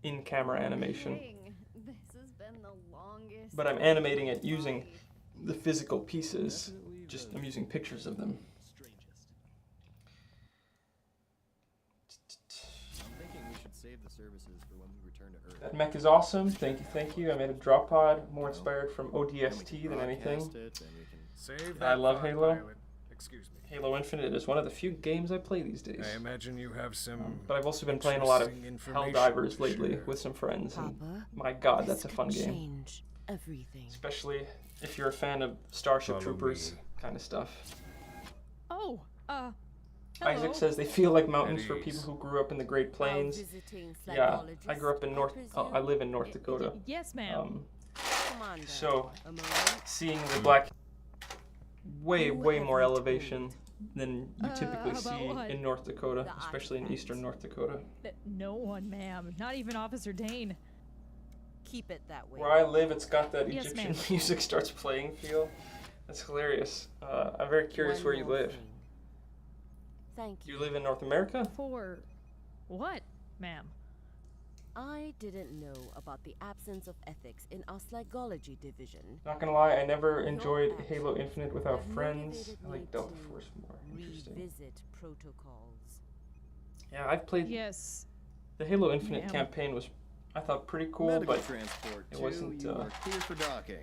Speaker 1: in-camera animation.
Speaker 7: Dang, this has been the longest.
Speaker 1: But I'm animating it using the physical pieces. Just I'm using pictures of them.
Speaker 6: Strangest.
Speaker 11: I'm thinking we should save the services for when we return to Earth.
Speaker 1: That mech is awesome. Thank you, thank you. I made a drop pod, more inspired from
Speaker 11: Then we can
Speaker 1: ODST than anything.
Speaker 11: broadcast it, and we can
Speaker 4: Save
Speaker 1: I
Speaker 4: that
Speaker 1: love
Speaker 4: thought,
Speaker 1: Halo.
Speaker 4: pilot. Excuse me.
Speaker 1: Halo Infinite is one of the few games I play these days.
Speaker 4: I imagine you have some.
Speaker 1: But I've also been playing a lot of
Speaker 4: interesting information
Speaker 1: Helldivers
Speaker 4: to
Speaker 1: lately
Speaker 4: share.
Speaker 1: with some friends. And
Speaker 2: Papa,
Speaker 1: my god,
Speaker 2: this
Speaker 1: that's a fun
Speaker 2: could
Speaker 1: game.
Speaker 2: change everything.
Speaker 1: Especially if you're a fan of Starship
Speaker 4: Follow
Speaker 1: Troopers
Speaker 4: me.
Speaker 1: kind of stuff.
Speaker 8: Oh, hello.
Speaker 1: Isaac says they feel like mountains for
Speaker 4: At
Speaker 1: people
Speaker 4: ease.
Speaker 1: who grew up in the Great
Speaker 2: While
Speaker 1: Plains.
Speaker 2: visiting
Speaker 1: Yeah, I
Speaker 2: flagologists,
Speaker 1: grew up in North. I live in North
Speaker 8: Y-
Speaker 1: Dakota.
Speaker 8: Yes, ma'am.
Speaker 2: Commander,
Speaker 1: So
Speaker 2: a moment.
Speaker 1: seeing the black, way
Speaker 2: Who
Speaker 1: way
Speaker 2: have
Speaker 1: more
Speaker 2: you
Speaker 1: elevation than you typically
Speaker 8: about
Speaker 1: see
Speaker 8: what?
Speaker 1: in North Dakota,
Speaker 2: The
Speaker 1: especially in
Speaker 2: artifacts.
Speaker 1: eastern North Dakota.
Speaker 8: No one, ma'am. Not even Officer Dane.
Speaker 2: Keep it that way.
Speaker 1: Where I live, it's got that
Speaker 8: Yes,
Speaker 1: Egyptian
Speaker 8: ma'am.
Speaker 1: music starts playing feel. That's hilarious. I'm very curious
Speaker 2: One
Speaker 1: where you
Speaker 2: more
Speaker 1: live.
Speaker 2: thing. Thank
Speaker 1: Do
Speaker 2: you.
Speaker 1: you live in North America?
Speaker 8: For what, ma'am?
Speaker 2: I didn't know about the absence of ethics in our slagology division.
Speaker 1: Not gonna lie, I never
Speaker 2: Your
Speaker 1: enjoyed
Speaker 2: actions
Speaker 1: Halo Infinite without
Speaker 2: have
Speaker 1: friends.
Speaker 2: motivated
Speaker 1: I
Speaker 2: me
Speaker 1: like Delta
Speaker 2: to
Speaker 1: Force more. Interesting.
Speaker 2: Revisit protocols.
Speaker 1: Yeah, I've played
Speaker 8: Yes.
Speaker 1: the Halo Infinite
Speaker 8: Ma'am.
Speaker 1: campaign was, I thought, pretty cool,
Speaker 11: Medical
Speaker 1: but
Speaker 11: transport
Speaker 1: it
Speaker 11: 2,
Speaker 1: wasn't,
Speaker 11: you are clear for docking.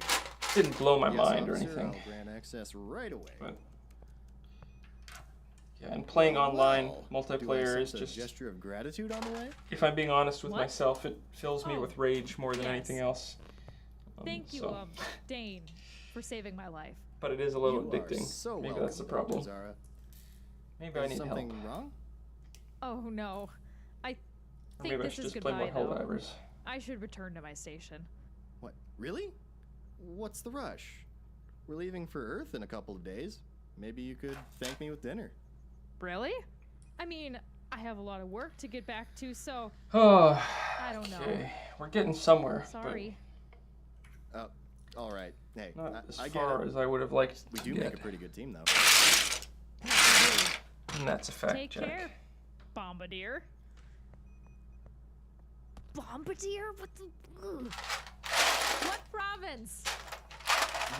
Speaker 1: didn't blow my
Speaker 11: Yes,
Speaker 1: mind or
Speaker 11: officer,
Speaker 1: anything.
Speaker 11: I'll grant access right away.
Speaker 1: But yeah, and playing online
Speaker 11: Well,
Speaker 1: multiplayer
Speaker 11: do I
Speaker 1: is
Speaker 11: sense a
Speaker 1: just,
Speaker 11: gesture of gratitude on the way.
Speaker 1: if I'm being honest with
Speaker 8: What?
Speaker 1: myself, it fills me
Speaker 8: Oh,
Speaker 1: with rage more than
Speaker 8: yes.
Speaker 1: anything else.
Speaker 8: Thank you,
Speaker 1: so-
Speaker 8: Dane, for saving my life.
Speaker 1: But it is a little
Speaker 11: You are
Speaker 1: addicting.
Speaker 11: so
Speaker 1: Maybe
Speaker 11: welcome,
Speaker 1: that's the problem.
Speaker 11: Zara.
Speaker 1: Maybe I
Speaker 11: Is
Speaker 1: need
Speaker 11: something
Speaker 1: help.
Speaker 11: wrong?
Speaker 8: Oh no. I
Speaker 1: Or
Speaker 8: think
Speaker 1: maybe I
Speaker 8: this
Speaker 1: should
Speaker 8: is
Speaker 1: just play more
Speaker 8: goodbye, though.
Speaker 1: Helldivers.
Speaker 8: I should return to my station.
Speaker 11: What? Really? What's the rush? We're leaving for Earth in a couple of days. Maybe you could thank me with dinner.
Speaker 8: Really? I mean, I have a lot of work to get back to, so
Speaker 1: Oh,
Speaker 8: I don't know.
Speaker 1: okay. We're getting somewhere.
Speaker 8: Sorry.
Speaker 11: Oh, all right. Hey,
Speaker 1: But not as
Speaker 11: I get
Speaker 1: far
Speaker 11: it.
Speaker 1: as I would have liked
Speaker 11: We
Speaker 1: to
Speaker 11: do
Speaker 1: get.
Speaker 11: make a pretty good team, though.
Speaker 8: Yes, we do.
Speaker 1: And that's a fact
Speaker 8: Take
Speaker 1: check.
Speaker 8: care, Bombardier.
Speaker 7: Bombardier? What the? Ugh.
Speaker 8: What province?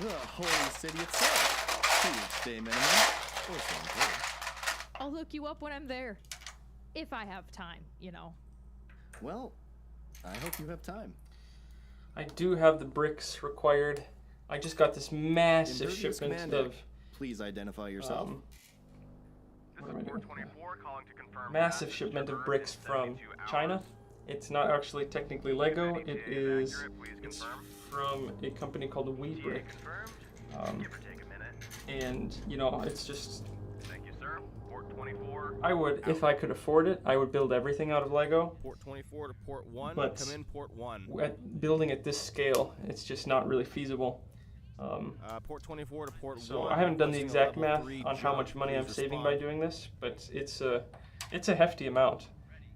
Speaker 11: The holy city itself. 2 weeks day minimum. Or something.
Speaker 8: I'll hook you up when I'm there. If I have time, you know.
Speaker 11: Well, I hope you have time.
Speaker 1: I do have the bricks required. I just got this massive
Speaker 11: Impervious
Speaker 1: shipment
Speaker 11: command
Speaker 1: of
Speaker 11: deck. Please identify yourself.
Speaker 1: what am I doing? Massive shipment of bricks from China. It's not actually technically Lego. It's from a company called WeBrick. And you know, it's just. I would, if I could afford it, I would build everything out of Lego.
Speaker 9: Port 24 to port 1.
Speaker 1: But
Speaker 9: Come in port 1.
Speaker 1: at building at this scale, it's just not really feasible.
Speaker 9: Port 24 to port 1.
Speaker 1: So I haven't done the
Speaker 9: Requesting a
Speaker 1: exact
Speaker 9: level
Speaker 1: math
Speaker 9: 3
Speaker 1: on how
Speaker 9: jump.
Speaker 1: much money I'm
Speaker 9: Please
Speaker 1: saving
Speaker 9: respond.
Speaker 1: by doing this, but it's a hefty amount.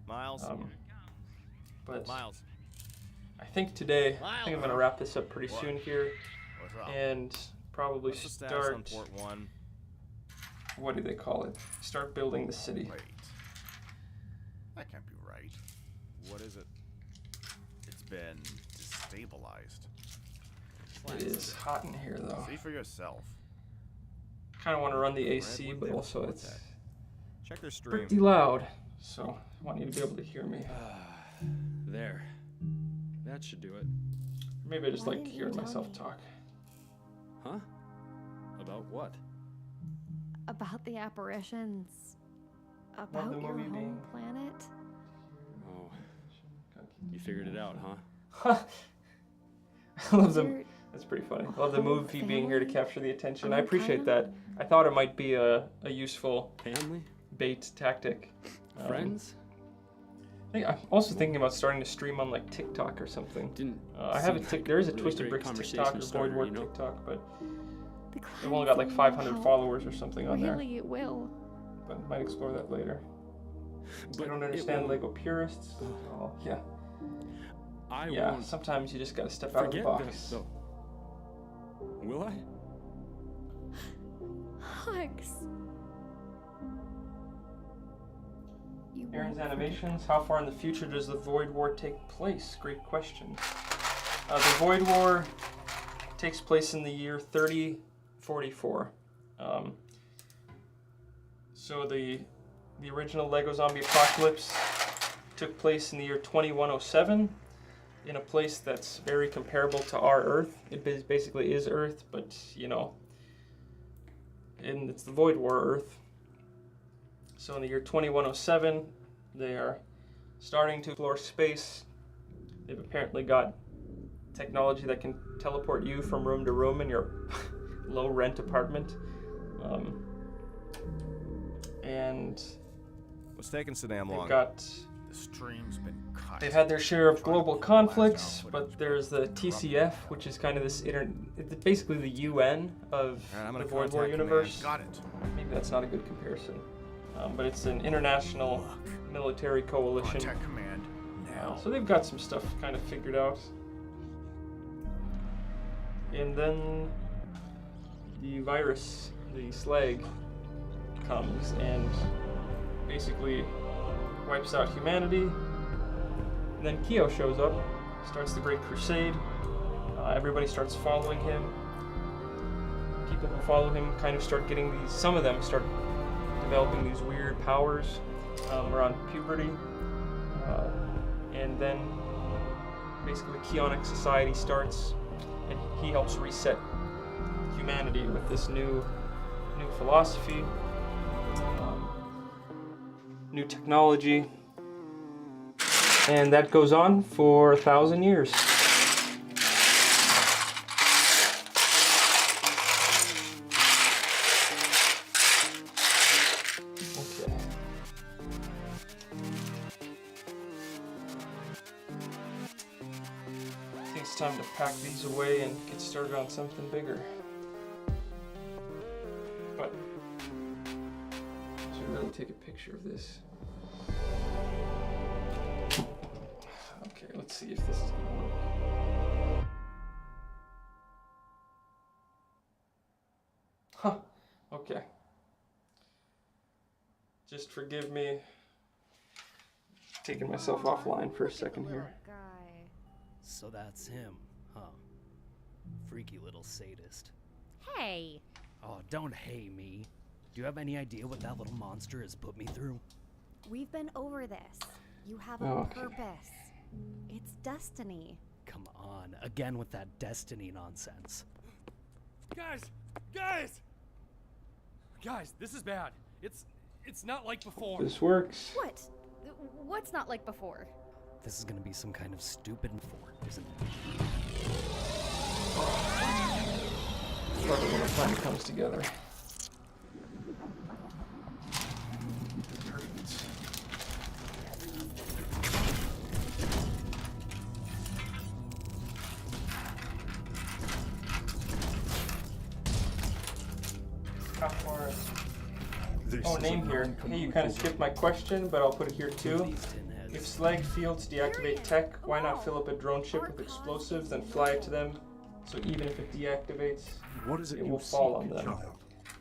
Speaker 9: Miles.
Speaker 1: But
Speaker 9: Miles.
Speaker 1: I think today, I think I'm gonna wrap this up pretty soon here,
Speaker 9: What's up?
Speaker 1: and probably
Speaker 9: What's the status on
Speaker 1: start.
Speaker 9: port 1?
Speaker 1: What do they call it? Start building the city.
Speaker 4: Wait. That can't be right.
Speaker 9: What is it?
Speaker 4: It's been destabilized.
Speaker 1: It is hot in here though.
Speaker 4: See for yourself.
Speaker 1: Kind of want to run the AC,
Speaker 9: Red,
Speaker 1: but
Speaker 9: what
Speaker 1: also
Speaker 9: they
Speaker 1: it's
Speaker 9: report Check their stream.
Speaker 1: pretty loud. So I want you to be able to hear me.
Speaker 10: There. That should do it.
Speaker 1: Maybe I just
Speaker 7: Why
Speaker 1: like
Speaker 7: didn't you
Speaker 1: hearing
Speaker 7: tell
Speaker 1: myself
Speaker 7: me?
Speaker 1: talk.
Speaker 10: Huh? About what?
Speaker 7: About the apparitions. About
Speaker 1: the
Speaker 7: your
Speaker 1: movie
Speaker 7: home
Speaker 1: being-
Speaker 7: planet.
Speaker 10: Oh, you figured it out, huh?
Speaker 1: I love them.
Speaker 7: Your
Speaker 1: That's pretty funny. I love the
Speaker 7: whole
Speaker 1: movie being here to
Speaker 7: family
Speaker 1: capture the attention.
Speaker 7: on
Speaker 1: I appreciate that.
Speaker 7: planet?
Speaker 1: I thought it might be a useful
Speaker 10: Family?
Speaker 1: bait tactic.
Speaker 10: Friends?
Speaker 1: I'm also thinking about starting to stream on like TikTok or something.
Speaker 10: Didn't
Speaker 1: I have a
Speaker 10: seem like
Speaker 1: there is a
Speaker 10: really
Speaker 1: Twisted
Speaker 10: great
Speaker 1: Bricks TikTok
Speaker 10: conversation
Speaker 1: or Void
Speaker 10: starter,
Speaker 1: War
Speaker 10: you know?
Speaker 1: TikTok, but
Speaker 7: the
Speaker 1: they've only got like
Speaker 7: cleansing
Speaker 1: 500
Speaker 7: help.
Speaker 1: followers or something on there.
Speaker 7: Really, it will.
Speaker 1: But I might explore that later.
Speaker 10: But
Speaker 1: I don't
Speaker 10: it
Speaker 1: understand
Speaker 10: won't-
Speaker 1: Lego purists. Oh, yeah.
Speaker 10: I
Speaker 1: Yeah,
Speaker 10: won't
Speaker 1: sometimes you just gotta step out of the
Speaker 10: forget
Speaker 1: box.
Speaker 10: this, though. Will I?
Speaker 7: Hugs. You
Speaker 1: Aaron's
Speaker 7: won't
Speaker 1: animations. How far in the future does the Void War take place? Great question. The Void War takes place in the year 3044. So the original Lego Zombie Apocalypse took place in the year 2107 in a place that's very comparable to our Earth. It basically is Earth, but you know, and it's the Void War Earth. So in the year 2107, they are starting to explore space. They've apparently got technology that can teleport you from room to room in your low rent apartment. And
Speaker 9: What's taking so damn
Speaker 1: they've
Speaker 9: long?
Speaker 1: got
Speaker 4: The stream's been cut.
Speaker 1: they've had their share of
Speaker 4: Trying to
Speaker 1: global
Speaker 4: keep the last
Speaker 1: conflicts,
Speaker 4: down
Speaker 1: but
Speaker 4: footage,
Speaker 1: there's the TCF, which is kind of this it's basically the UN of
Speaker 9: Alright, I'm
Speaker 1: the
Speaker 9: gonna
Speaker 1: Void War
Speaker 9: contact
Speaker 1: universe.
Speaker 4: Got it.
Speaker 1: Maybe that's not a good comparison, but it's an international military coalition.
Speaker 4: Contact command now.
Speaker 1: So they've got some stuff kind of figured out. And then the virus, the Slag, comes and basically wipes out humanity. And then Keo shows up, starts the Great Crusade. Everybody starts following him. People who follow him kind of start getting these, some of them start developing these weird powers around puberty. And then basically Keonic society starts, and he helps reset humanity with this new philosophy, new technology, and that goes on for 1,000 years. Okay. I think it's time to pack these away and get started on something bigger. But I should really take a picture of this. Okay, let's see if this is gonna work. Huh, okay. Just forgive me. Taking myself offline for a second here.
Speaker 7: Guy.
Speaker 10: So that's him, huh? Freaky little sadist.
Speaker 7: Hey.
Speaker 10: Oh, don't hey me. Do you have any idea what that little monster has put me through?
Speaker 7: We've been over this. You have a
Speaker 1: Okay.
Speaker 7: purpose. It's destiny.
Speaker 10: Come on, again with that destiny nonsense.
Speaker 3: Guys, this is bad. It's not like before.
Speaker 1: This works.
Speaker 7: What? What's not like before?
Speaker 10: This is gonna be some kind of stupid fort, isn't it?
Speaker 1: Love it when a plan comes together. Perfect. How far? Oh, name here. Hey, you kind of skipped my question, but I'll put it here too. If Slag fields deactivate tech, why not fill up a drone ship with explosives and fly it to them? So even if it deactivates, it will fall on them.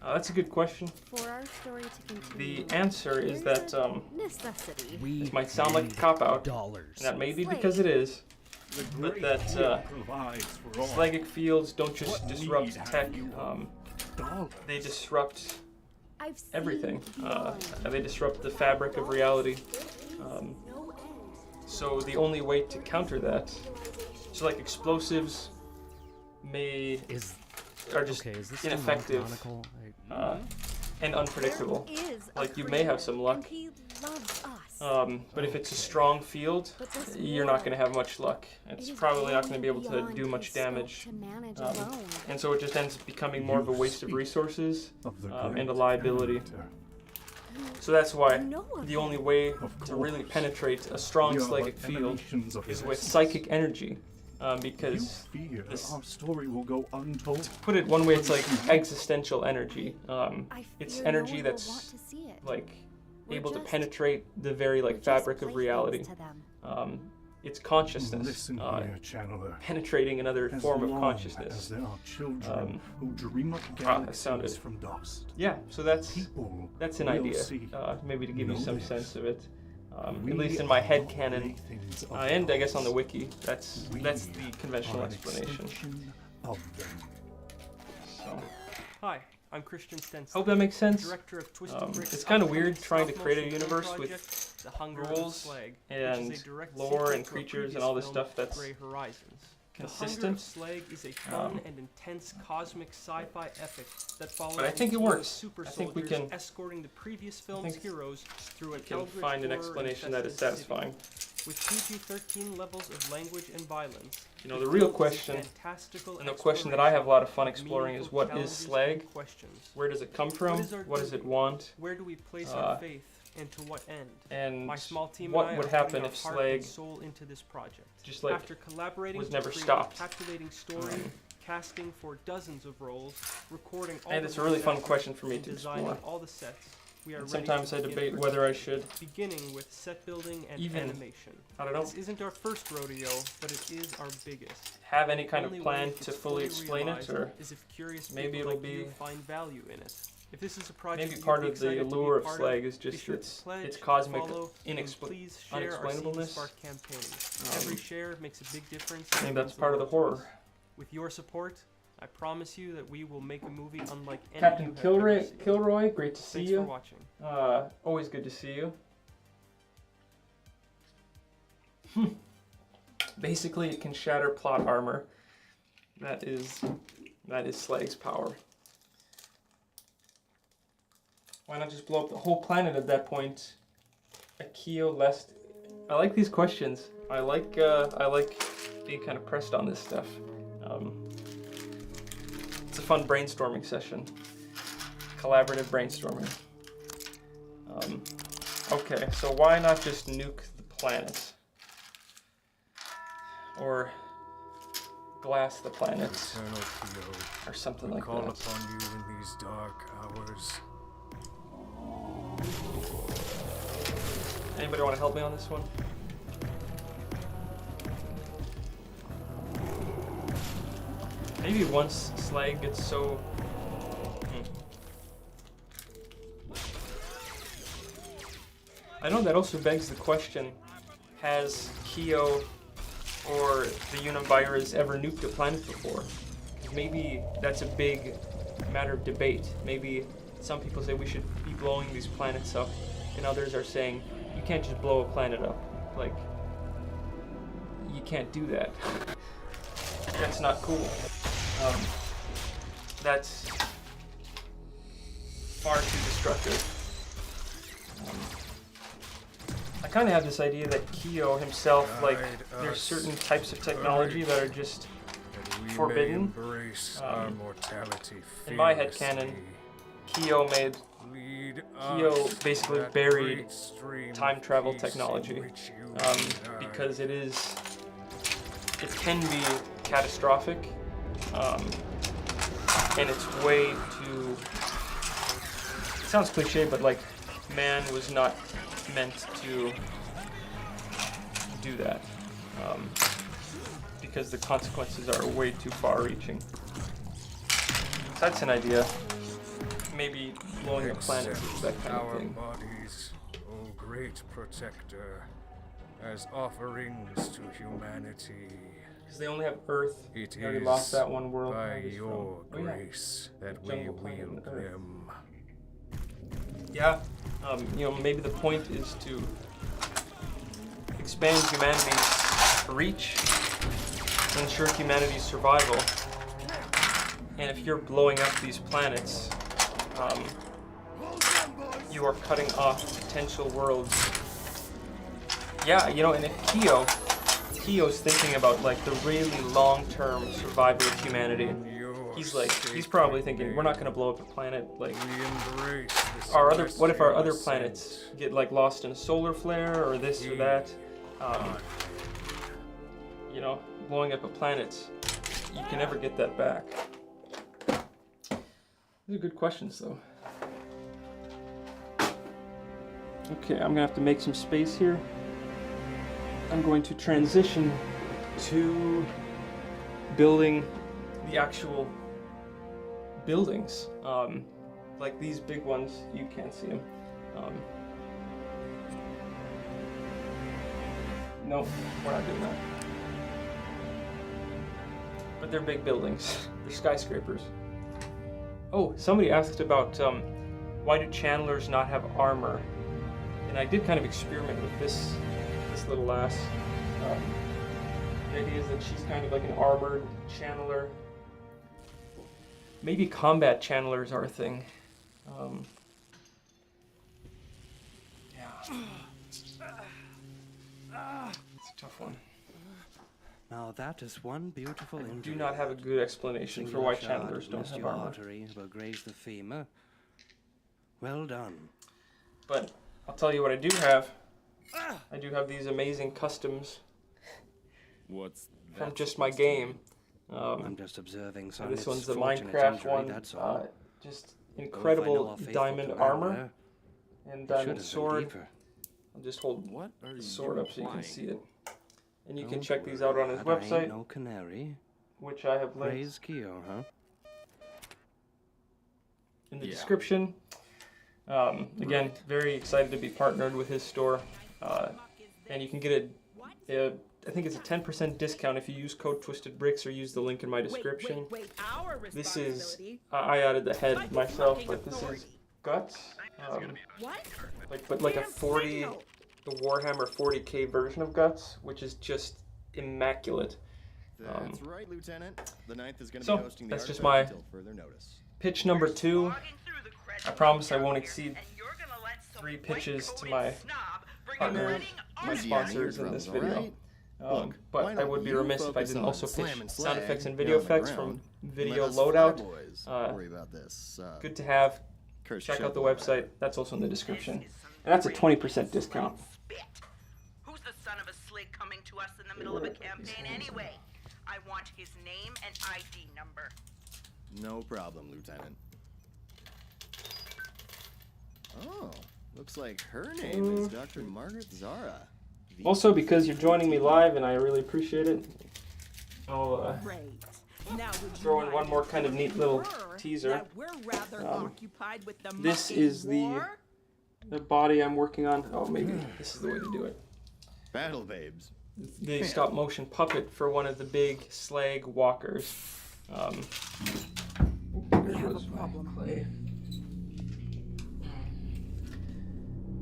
Speaker 1: That's a good question.
Speaker 7: For our story to continue,
Speaker 1: The answer is that
Speaker 7: necessity.
Speaker 1: it might sound like a cop-out, and that may be because it is, but that Slagic fields don't just disrupt tech, they disrupt everything. They disrupt the fabric of reality. So the only way to counter that, so like explosives are just ineffective and unpredictable. Like you may have some luck, but if it's a strong field, you're not going to have much luck. It's probably not going to be able to do much damage, and so it just ends up becoming more of a waste of resources and a liability. So that's why the only way to really penetrate a strong Slagic field is with psychic energy. Because
Speaker 12: our story will go untold.
Speaker 1: To put it one way, it's like existential energy. It's energy that's like able to penetrate the very like fabric of reality. It's consciousness, penetrating another form of consciousness.
Speaker 12: As there are children who dream up galaxies from dust.
Speaker 1: Yeah, so that's an idea. Maybe to give you some sense of it. At least in my head canon, and I guess on the wiki, that's the conventional explanation. So.
Speaker 13: Hi, I'm Christian Stenson.
Speaker 1: Hope that makes sense.
Speaker 13: Director of Twisted Bricks.
Speaker 1: It's kind of weird trying to create a universe
Speaker 13: project,
Speaker 1: with
Speaker 13: the Hunger of
Speaker 1: rules
Speaker 13: Slag,
Speaker 1: and lore and creatures and all this stuff that's consistent.
Speaker 13: The Hunger of Slag is a fun and intense cosmic sci-fi epic that follows
Speaker 1: but I think it works.
Speaker 13: super
Speaker 1: I think we
Speaker 13: soldiers
Speaker 1: can
Speaker 13: escorting the previous film's heroes through a
Speaker 1: find an explanation that is satisfying.
Speaker 13: With PG-13 levels of language and violence.
Speaker 1: You know, the real question, and the question that I have a lot of fun exploring is what is Slag? Where does it come from? What does it want?
Speaker 13: Where do we place our faith? And to what end?
Speaker 1: And
Speaker 13: my small team
Speaker 1: what
Speaker 13: and I
Speaker 1: would
Speaker 13: are
Speaker 1: happen
Speaker 13: putting
Speaker 1: if
Speaker 13: our heart
Speaker 1: Slag
Speaker 13: and soul into this project.
Speaker 1: Just like
Speaker 13: after collaborating
Speaker 1: was
Speaker 13: to
Speaker 1: never
Speaker 13: create
Speaker 1: stopped?
Speaker 13: A captivating story, casting for dozens of roles, recording all
Speaker 1: And
Speaker 13: the
Speaker 1: it's a really fun
Speaker 13: voice
Speaker 1: question for me
Speaker 13: actors,
Speaker 1: to
Speaker 13: designing
Speaker 1: explore.
Speaker 13: all the sets. We are
Speaker 1: And
Speaker 13: ready
Speaker 1: sometimes
Speaker 13: to
Speaker 1: I
Speaker 13: begin
Speaker 1: debate
Speaker 13: production,
Speaker 1: whether I should
Speaker 13: beginning with set building and
Speaker 1: even,
Speaker 13: animation.
Speaker 1: I don't know,
Speaker 13: This isn't our first rodeo, but it is our biggest.
Speaker 1: have any kind
Speaker 13: Only
Speaker 1: of
Speaker 13: way
Speaker 1: plan
Speaker 13: it's
Speaker 1: to fully explain it,
Speaker 13: realized
Speaker 1: or
Speaker 13: is if curious
Speaker 1: maybe
Speaker 13: people
Speaker 1: it'll
Speaker 13: like you
Speaker 1: be
Speaker 13: find value in it. If this is a project
Speaker 1: maybe
Speaker 13: you'd
Speaker 1: part
Speaker 13: be
Speaker 1: of the
Speaker 13: excited to be
Speaker 1: allure of
Speaker 13: part
Speaker 1: Slag is
Speaker 13: be
Speaker 1: just
Speaker 13: sure to
Speaker 1: its
Speaker 13: pledge,
Speaker 1: cosmic
Speaker 13: follow, and please share our
Speaker 1: unexplainableness.
Speaker 13: Spark campaign. Every share makes a big difference.
Speaker 1: I think that's
Speaker 13: and
Speaker 1: part of the horror.
Speaker 13: With your support, I promise you that we will make a movie unlike any
Speaker 1: Captain
Speaker 13: you have ever seen.
Speaker 1: Kilroy, great to see
Speaker 13: Thanks
Speaker 1: you.
Speaker 13: for watching.
Speaker 1: Always good to see you. Basically, it can shatter plot armor. That is Slag's power. Why not just blow up the whole planet at that point? Akio lest. I like these questions. I like being kind of pressed on this stuff. It's a fun brainstorming session. Collaborative brainstorming. Okay, so why not just nuke the planet? Or glass the planet, or something like
Speaker 12: call
Speaker 1: that.
Speaker 12: upon you in these dark hours.
Speaker 1: Anybody want to help me on this one? Maybe once Slag gets so... I know that also begs the question, has Kyo or the Univirus ever nuked a planet before? Maybe that's a big matter of debate. Maybe some people say we should be blowing these planets up, and others are saying you can't just blow a planet up. Like, you can't do that. That's not cool. That's far too destructive. I kind of have this idea that Kyo himself, like, there's certain types of technology that are just forbidden. In my headcanon, Kyo basically buried time travel technology because it can be catastrophic, and it's way too. It sounds cliche, but like, man was not meant to do that because the consequences are way too far-reaching. So that's an idea. Maybe blowing a planet is that kind of thing.
Speaker 14: Bodies, O great protector, as offerings to humanity.
Speaker 1: Because they only have Earth.
Speaker 14: It
Speaker 1: they already
Speaker 14: is
Speaker 1: lost that one world.
Speaker 14: by your grace that we wield them.
Speaker 1: Yeah, you know, maybe the point is to expand humanity's reach, ensure humanity's survival. And if you're blowing up these planets, you are cutting off potential worlds. Yeah, you know, and if Kyo's thinking about like the really long-term survival of humanity. He's probably thinking, we're not going to blow up a planet. Like, what if our other planets get like lost in a solar flare or this or that? You know, blowing up a planet, you can never get that back. These are good questions, though. Okay, I'm gonna have to make some space here. I'm going to transition to building the actual buildings. Like these big ones, you can't see them. No, we're not doing that. But they're big buildings. They're skyscrapers. Oh, somebody asked about why do channelers not have armor? And I did kind of experiment with this little lass. The idea is that she's kind of like an armored channeler. Maybe combat channelers are a thing. Yeah. It's a tough one.
Speaker 15: Now that is one beautiful
Speaker 1: I do not have a good explanation for why channelers don't have armor.
Speaker 15: Artery will graze the femur. Well done.
Speaker 1: But I'll tell you what I do have. I do have these amazing customs.
Speaker 4: What's
Speaker 1: from just my game.
Speaker 15: I'm just observing.
Speaker 1: So this one's the Minecraft one.
Speaker 15: That's all.
Speaker 1: Just incredible diamond armor and diamond sword. I'll just hold the sword up so you can see it. And you can check these out on his website,
Speaker 15: no canary.
Speaker 1: which I have linked
Speaker 15: Praise Kyo, huh?
Speaker 1: in the description. Again, very excited to be partnered with his store. And you can get I think it's a 10% discount if you use code TwistedBricks or use the link in my description. This is, I added the head myself, but this is guts. But like a the Warhammer 40k version of guts, which is just immaculate.
Speaker 11: That's right, Lieutenant. The 9th is going to
Speaker 1: So,
Speaker 11: be hosting the
Speaker 1: that's just
Speaker 11: artifact
Speaker 1: my
Speaker 11: until further notice.
Speaker 1: pitch number 2. I promise I won't exceed 3 pitches to my partners, my sponsors in this video. But I would be remiss if I didn't also pitch sound effects and video effects from Video Loadout. Good to have. Check out the website. That's also in the description. And that's a 20% discount.
Speaker 16: Who's the son of a slig coming to us in the middle of a campaign anyway? I want his name and ID number.
Speaker 11: No problem, Lieutenant. Oh, looks like her name is Dr. Margaret Zara.
Speaker 1: Also, because you're joining me live, and I really appreciate it, I'll throw in one more kind of neat little teaser. This is the the body I'm working on. Oh, maybe this is the way to do it.
Speaker 11: Battle babes.
Speaker 1: The stop motion puppet for one of the big slag walkers.
Speaker 2: We have a problem.
Speaker 1: Clay.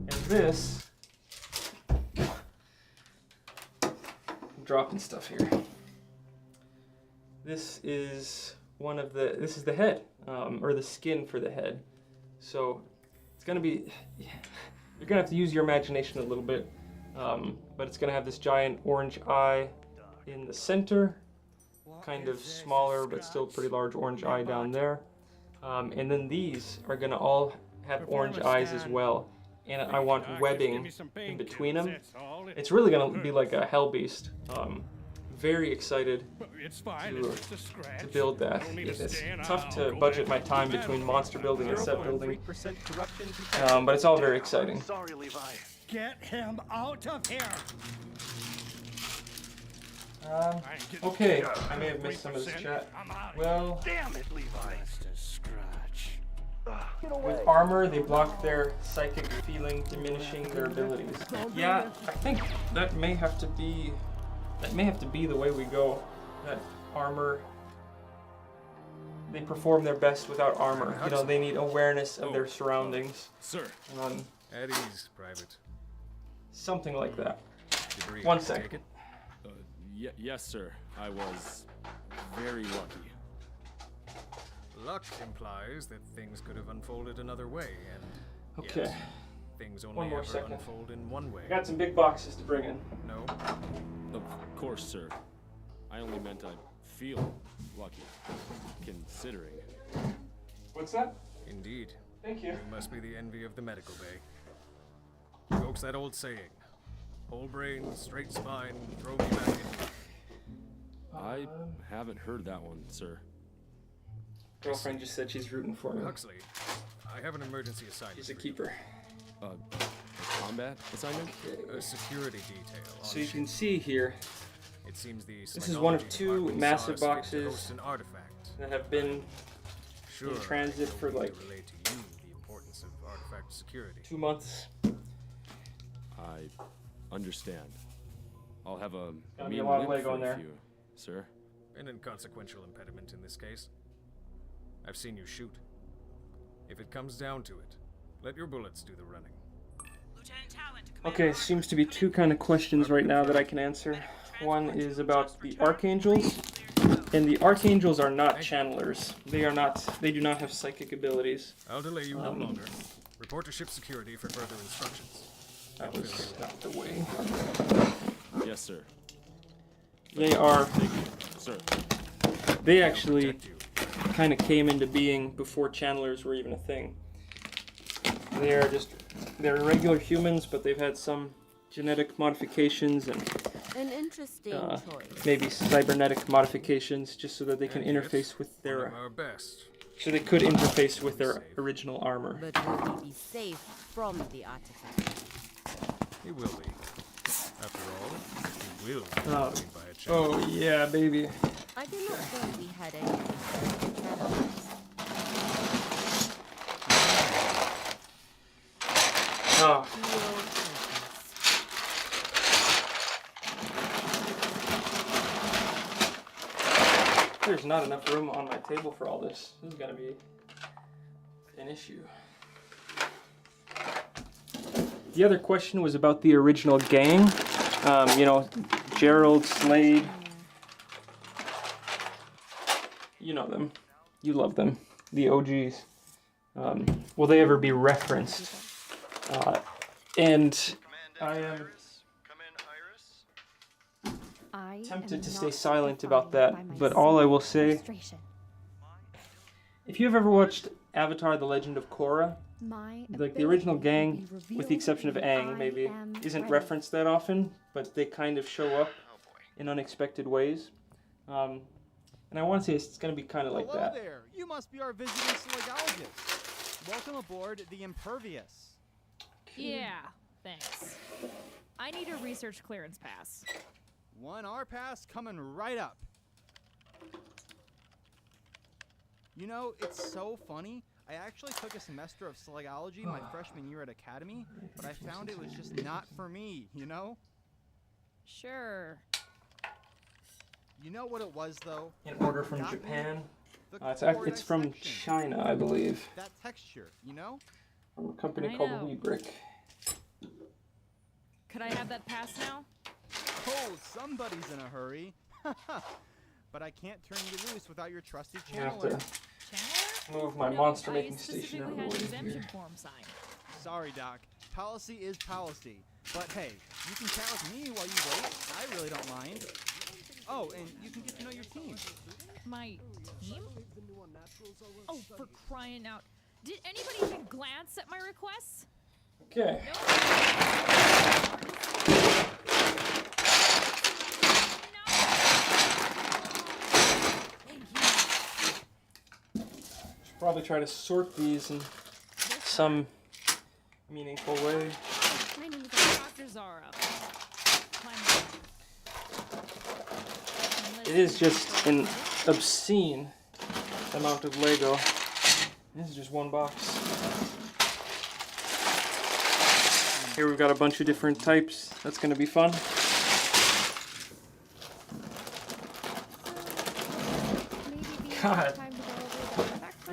Speaker 1: And this, I'm dropping stuff here. This is this is the head, or the skin for the head. So it's gonna be, you're gonna have to use your imagination a little bit, but it's gonna have this giant orange eye in the center, kind of smaller but still pretty large orange eye down there. And then these are gonna all have orange eyes as well. And I want webbing in between them. It's really gonna be like a hell beast. Very excited to build that. It's tough to budget my time between monster building and set building, but it's all very exciting.
Speaker 17: Sorry, Levi. Get him out of here.
Speaker 1: Okay, I may have missed some of this chat. Well,
Speaker 17: Damn it, Levi.
Speaker 1: with armor, they block their psychic feeling, diminishing their abilities. Yeah, I think that may have to be the way we go. That armor, they perform their best without armor. You know, they need awareness of their surroundings.
Speaker 4: Sir. At ease, Private.
Speaker 1: Something like that.
Speaker 4: Debris,
Speaker 1: 1 second.
Speaker 4: Yes, sir. I was very lucky.
Speaker 14: Luck implies that things could have unfolded another way, and
Speaker 1: Okay.
Speaker 14: yet, things only
Speaker 1: One more
Speaker 14: ever
Speaker 1: second.
Speaker 14: unfold in one way.
Speaker 1: I got some big boxes to bring in.
Speaker 14: No.
Speaker 4: Of course, sir. I only meant I feel lucky, considering.
Speaker 1: What's that?
Speaker 14: Indeed.
Speaker 1: Thank you.
Speaker 14: You must be the envy of the medical bay. Evokes that old saying: whole brain, straight spine, throw me back in.
Speaker 4: I haven't heard that one, sir.
Speaker 1: Girlfriend just said she's rooting for me.
Speaker 14: Huxley, I have an emergency assignment.
Speaker 1: She's a keeper.
Speaker 4: A combat assignment?
Speaker 14: A security detail.
Speaker 1: So you can see here,
Speaker 14: It seems the
Speaker 1: this is one of
Speaker 14: psychology
Speaker 1: two
Speaker 14: department
Speaker 1: massive
Speaker 14: saw us fit to
Speaker 1: boxes
Speaker 14: host an artifact.
Speaker 1: that have been
Speaker 14: Sure,
Speaker 1: in transit
Speaker 14: I
Speaker 1: for
Speaker 14: don't
Speaker 1: like
Speaker 14: need to relate to you the importance of artifact security.
Speaker 1: 2 months.
Speaker 4: I understand. I'll have a
Speaker 1: Gonna be a
Speaker 4: mean
Speaker 1: lot of
Speaker 4: limp
Speaker 1: Lego
Speaker 4: for
Speaker 1: in there.
Speaker 4: a few, sir.
Speaker 14: An inconsequential impediment in this case. I've seen you shoot. If it comes down to it, let your bullets do the running.
Speaker 1: Okay, seems to be two kind of questions right now that I can answer. One is about the archangels, and the archangels are not channelers. They do not have psychic abilities.
Speaker 14: I'll delay you no longer. Report to ship security for further instructions.
Speaker 1: That was not the way.
Speaker 4: Yes, sir.
Speaker 1: They are.
Speaker 4: Sir.
Speaker 1: They actually kind of came into being before channelers were even a thing. They're regular humans, but they've had some genetic modifications and
Speaker 2: An interesting choice.
Speaker 1: maybe cybernetic modifications, just so that they can interface with their.
Speaker 14: Our best.
Speaker 1: So they could interface with their original armor.
Speaker 2: But will he be safe from the artifact?
Speaker 14: He will be. After all, he will be accompanied by a channel.
Speaker 1: Oh yeah, baby.
Speaker 2: I do not think we had any channels.
Speaker 1: Oh. There's not enough room on my table for all this. This is gonna be an issue. The other question was about the original gang. You know, Gerald, Slade. You know them. You love them. The OGs. Will they ever be referenced? And I am tempted to stay silent about that, but all I will say, if you've ever watched Avatar: The Legend of Korra, like the original gang, with the exception of Aang, maybe, isn't referenced that often, but they kind of show up in unexpected ways. And I want to say it's going to be kind of like
Speaker 18: Hello
Speaker 1: that.
Speaker 18: there. You must be our visiting slagologist. Welcome aboard the Impervious.
Speaker 8: Yeah, thanks. I need a research clearance pass.
Speaker 18: 1R pass coming right up. You know, it's so funny. I actually took a semester of Slagology my freshman year at Academy, but I found it was just not for me, you know?
Speaker 8: Sure.
Speaker 18: You know what it was, though?
Speaker 1: An order from
Speaker 18: Got me?
Speaker 1: Japan.
Speaker 18: The
Speaker 1: It's from
Speaker 18: dissection.
Speaker 1: China, I believe.
Speaker 18: That texture, you know?
Speaker 1: From a company
Speaker 8: I
Speaker 1: called
Speaker 8: know.
Speaker 1: WeBrick.
Speaker 8: Could I have that pass now?
Speaker 18: Oh, somebody's in a hurry. But I can't turn you loose without your trusted
Speaker 1: You have
Speaker 18: channeler.
Speaker 1: to move my monster making station out of the way here.
Speaker 8: Exemption form signed.
Speaker 18: Sorry, Doc. Policy is policy. But hey, you can chat with me while you wait. I really don't mind. Oh, and you can get to know your team.
Speaker 8: My team? Oh, for crying out. Did anybody even glance at my requests?
Speaker 1: Okay. Should probably try to sort these in some meaningful way.
Speaker 8: My name is Dr. Zara.
Speaker 1: It is just an obscene amount of Lego. This is just one box. Here we've got a bunch of different types. That's going to be fun. God.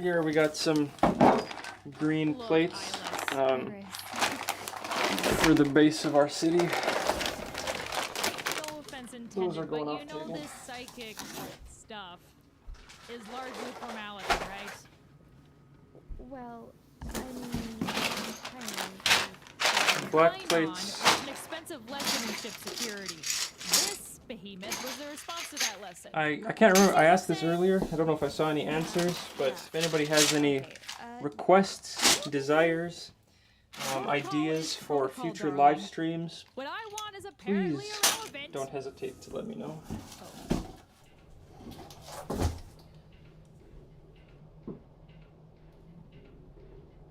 Speaker 1: Here we got some green plates for the base of our city.
Speaker 8: No offense intended,
Speaker 1: Those are going
Speaker 8: but
Speaker 1: off
Speaker 8: you know
Speaker 1: table.
Speaker 8: this psychic stuff is largely formality, right?
Speaker 7: Well, I mean, kind of.
Speaker 1: Black
Speaker 8: Klingon
Speaker 1: plates.
Speaker 8: was an expensive lesson in ship security. This behemoth was the response to that lesson.
Speaker 1: I can't remember. I asked this earlier. I don't know if I saw any answers, but if anybody has any requests, desires, ideas for future live streams,
Speaker 8: What I want is apparently
Speaker 1: please
Speaker 8: irrelevant.
Speaker 1: don't hesitate to let me know.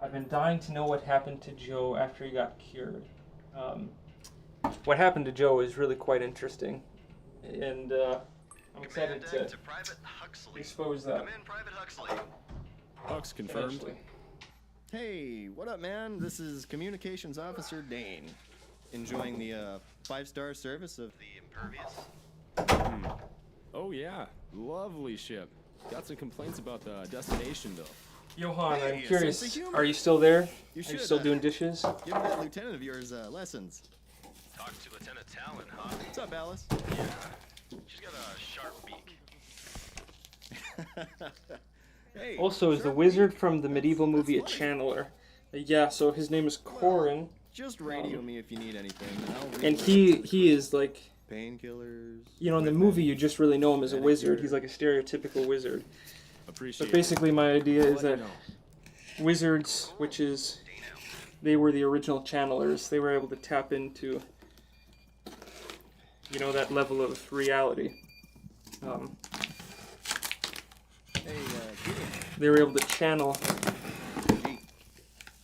Speaker 1: I've been dying to know what happened to Joe after he got cured. What happened to Joe is really quite interesting, and I'm excited to expose that.
Speaker 4: Hux confirmed.
Speaker 1: Eventually.
Speaker 11: Hey, what up, man? This is Communications Officer Dane. Enjoying the 5-star service of the Impervious?
Speaker 4: Oh yeah, lovely ship. Got some complaints about the destination though.
Speaker 1: Johan,
Speaker 11: Hey,
Speaker 1: I'm
Speaker 11: a
Speaker 1: curious.
Speaker 11: sense of humor.
Speaker 1: Are you still there?
Speaker 11: You
Speaker 1: Are
Speaker 11: should,
Speaker 1: you still doing dishes?
Speaker 11: Give that lieutenant of yours lessons.
Speaker 14: Talk to Lieutenant Talon, huh?
Speaker 11: What's up, Alice?
Speaker 14: Yeah. She's got a sharp beak.
Speaker 11: Hey,
Speaker 1: Also, is the wizard from the medieval movie a channeler? Yeah, so his name is Corin.
Speaker 11: Just radio me if you need anything.
Speaker 1: And he is like,
Speaker 11: painkillers.
Speaker 1: you know, in the movie you just really know him as a wizard. He's like a stereotypical wizard.
Speaker 4: Appreciate
Speaker 1: But basically my idea is
Speaker 4: I'll let
Speaker 1: that
Speaker 4: you
Speaker 1: wizards, which is, they were the original channelers. They were able to tap into, you know, that level of reality. They were able to channel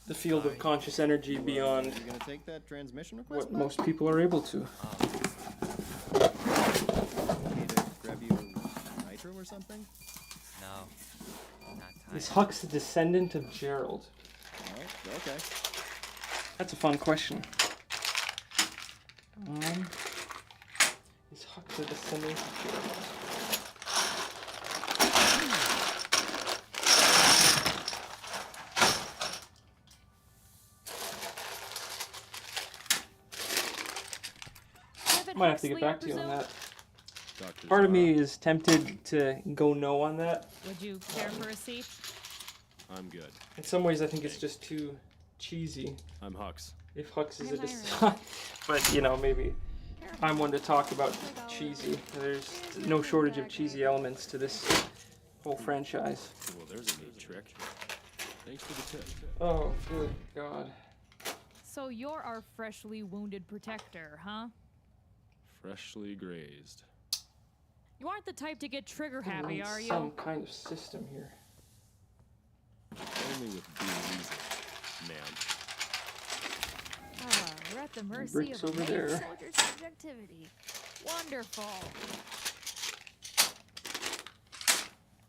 Speaker 1: the field of conscious energy beyond
Speaker 11: You gonna take that transmission request?
Speaker 1: what most people are able to.
Speaker 11: Need to grab you a nitro or something?
Speaker 19: No. Not
Speaker 1: Is Hux a descendant of Gerald?
Speaker 11: Oh, okay.
Speaker 1: That's a fun question. Is Hux a descendant of Gerald? Might have to get back to you on that. Part of me is tempted to go no on that.
Speaker 8: Would you care for a seat?
Speaker 4: I'm good.
Speaker 1: In some ways, I think it's just too cheesy.
Speaker 4: I'm Hux.
Speaker 1: If Hux is a descendant. But, you know, maybe I'm one to talk about cheesy. There's no shortage of cheesy elements to this whole franchise.
Speaker 4: Well, there's a neat trick. Thanks for the tip.
Speaker 1: Oh, good God.
Speaker 8: So you're our freshly wounded protector, huh?
Speaker 4: Freshly grazed.
Speaker 8: You aren't the type to get trigger happy, are you?
Speaker 1: Some kind of system here.
Speaker 4: Only with due reason, ma'am.
Speaker 8: Ah, we're at the mercy
Speaker 1: Bricks
Speaker 8: of a
Speaker 1: over
Speaker 8: man
Speaker 1: there.
Speaker 8: soldier's subjectivity. Wonderful.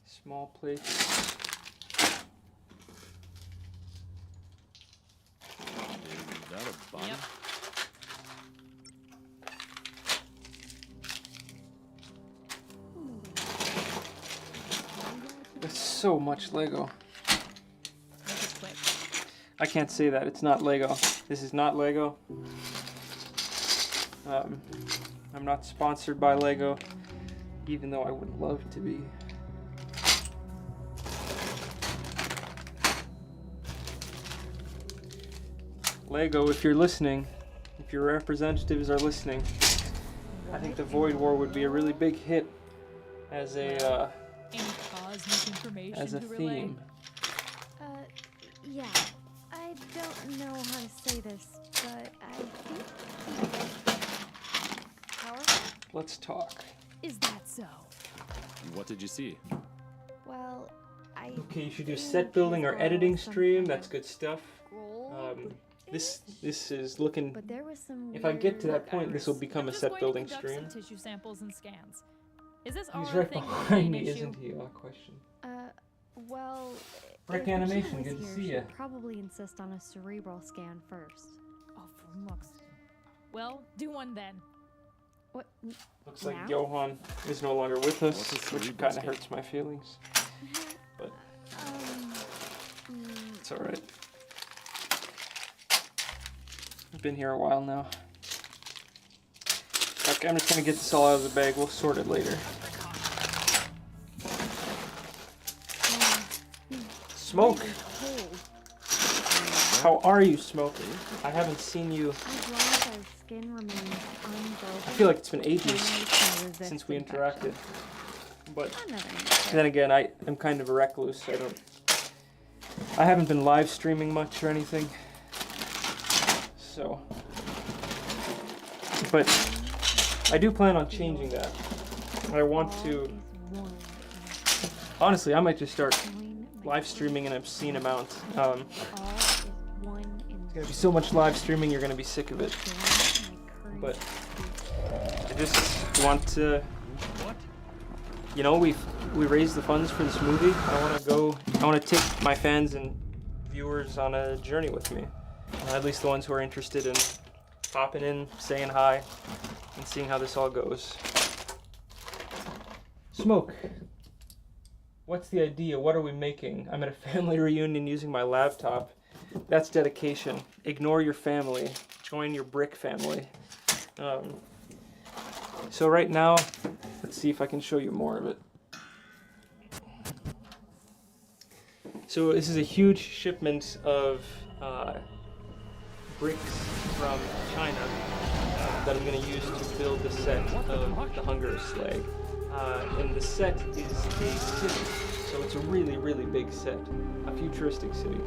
Speaker 1: Small plates. so much Lego.
Speaker 8: Make it quick.
Speaker 1: I can't say that. It's not Lego. This is not Lego. I'm not sponsored by Lego, even though I would love to be. Lego, if you're listening, if your representatives are listening, I think the Void War would be a really big hit as a
Speaker 8: Any cosmic information
Speaker 1: as a
Speaker 8: to relay?
Speaker 1: theme.
Speaker 7: Yeah. I don't know how to say this, but I think powerful?
Speaker 1: Let's talk.
Speaker 8: Is that so?
Speaker 4: What did you see?
Speaker 7: Well, I
Speaker 1: Okay, you should do set building or editing stream. That's good stuff. This is looking.
Speaker 7: But there was some
Speaker 1: If I get to
Speaker 7: weird-
Speaker 1: that point, this will become a
Speaker 8: Just
Speaker 1: set
Speaker 8: going
Speaker 1: building
Speaker 8: to conduct
Speaker 1: stream.
Speaker 8: some tissue samples and scans. Is this
Speaker 1: He's
Speaker 8: our
Speaker 1: right
Speaker 8: thing
Speaker 1: behind me,
Speaker 8: issue?
Speaker 1: isn't he? Oh, question.
Speaker 7: Well,
Speaker 1: Brick
Speaker 7: if the
Speaker 1: Animation,
Speaker 7: kid was
Speaker 1: good to
Speaker 7: here,
Speaker 1: see
Speaker 7: she'd
Speaker 1: ya.
Speaker 7: probably insist on a cerebral scan first.
Speaker 8: Oh, for looks. Well, do one then.
Speaker 7: What?
Speaker 1: Looks like
Speaker 7: now?
Speaker 1: Johan is no longer with us,
Speaker 4: What's a
Speaker 1: which
Speaker 4: cerebral
Speaker 1: kind of
Speaker 4: scan?
Speaker 1: hurts my feelings. But it's alright. I've been here a while now. Okay, I'm just gonna get this all out of the bag. We'll sort it later. Smoke! How are you, Smoke? I haven't seen you.
Speaker 7: As long as our skin remains unbroken.
Speaker 1: I feel like it's been ages
Speaker 7: plants can resist
Speaker 1: since we
Speaker 7: infection.
Speaker 1: interacted. But
Speaker 7: Another
Speaker 1: then again, I'm kind of a recluse. I haven't been live streaming much or anything. So, but I do plan on changing that. I want to. Honestly, I might just start live streaming an obscene amount. It's gonna be so much live streaming, you're gonna be sick of it. But I just want to. You know, we raised the funds for this movie. I want to take my fans and viewers on a journey with me. At least the ones who are interested in popping in, saying hi, and seeing how this all goes. Smoke. What's the idea? What are we making? I'm at a family reunion using my laptop. That's dedication. Ignore your family. Join your brick family. So right now, let's see if I can show you more of it. So this is a huge shipment of bricks from China that I'm going to use to build the set of the Hunger of Slag. And the set is a city, so it's a really, really big set, a futuristic city.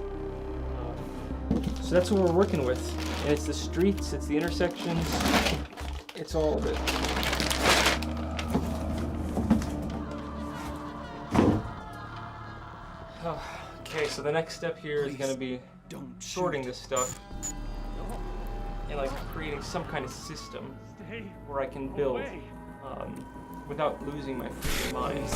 Speaker 1: So that's what we're working with, and it's the streets, it's the intersections, it's all of it. Okay, so the next step here is going to be sorting this stuff and like creating some kind of system where I can build without losing my freaking mind.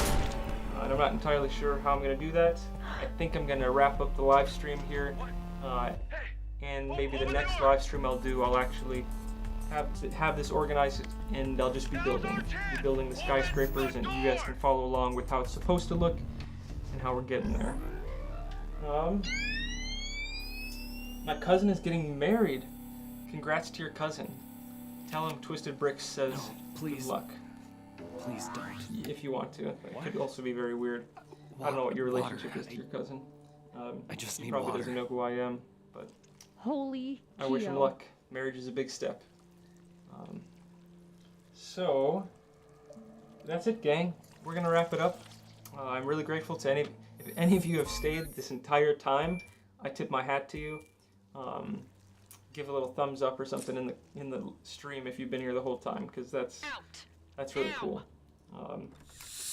Speaker 1: And I'm not entirely sure how I'm going to do that. I think I'm going to wrap up the live stream here, and maybe the next live stream I'll do, I'll actually have this organized, and I'll just be building the skyscrapers, and you guys can follow along with how it's supposed to look and how we're getting there. My cousin is getting married. Congrats to your cousin. Tell him Twisted Bricks says good luck.
Speaker 10: Please don't.
Speaker 1: If you want to. It could also be very weird. I don't know what your relationship is to your cousin.
Speaker 10: I just
Speaker 1: he
Speaker 10: need
Speaker 1: probably
Speaker 10: water.
Speaker 1: doesn't know who I am, but
Speaker 7: Holy
Speaker 1: I wish him
Speaker 7: Keo.
Speaker 1: luck. Marriage is a big step. So that's it, gang. We're gonna wrap it up. I'm really grateful to if any of you have stayed this entire time. I tip my hat to you. Give a little thumbs up or something in the stream if you've been here the whole time, because that's really cool.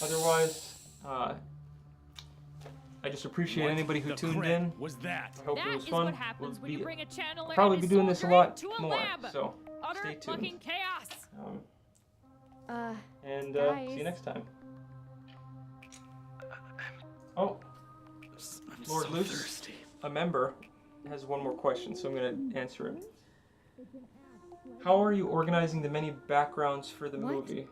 Speaker 1: Otherwise, I just appreciate anybody who tuned in.
Speaker 14: Was that?
Speaker 1: I hope
Speaker 8: That
Speaker 1: it was
Speaker 8: is
Speaker 1: fun.
Speaker 8: what happens when you bring a channeler
Speaker 1: I'll probably
Speaker 8: and
Speaker 1: be
Speaker 8: a
Speaker 1: doing this a
Speaker 8: soldier
Speaker 1: lot
Speaker 8: into a
Speaker 1: more,
Speaker 8: lab.
Speaker 1: so
Speaker 8: Utter
Speaker 1: stay tuned.
Speaker 8: fucking chaos.
Speaker 1: And
Speaker 7: guys.
Speaker 1: see you next time. Oh, Lord
Speaker 10: so
Speaker 1: Luce,
Speaker 10: thirsty.
Speaker 1: a member, has one more question, so I'm going to answer it. How are you organizing the many backgrounds for the movie?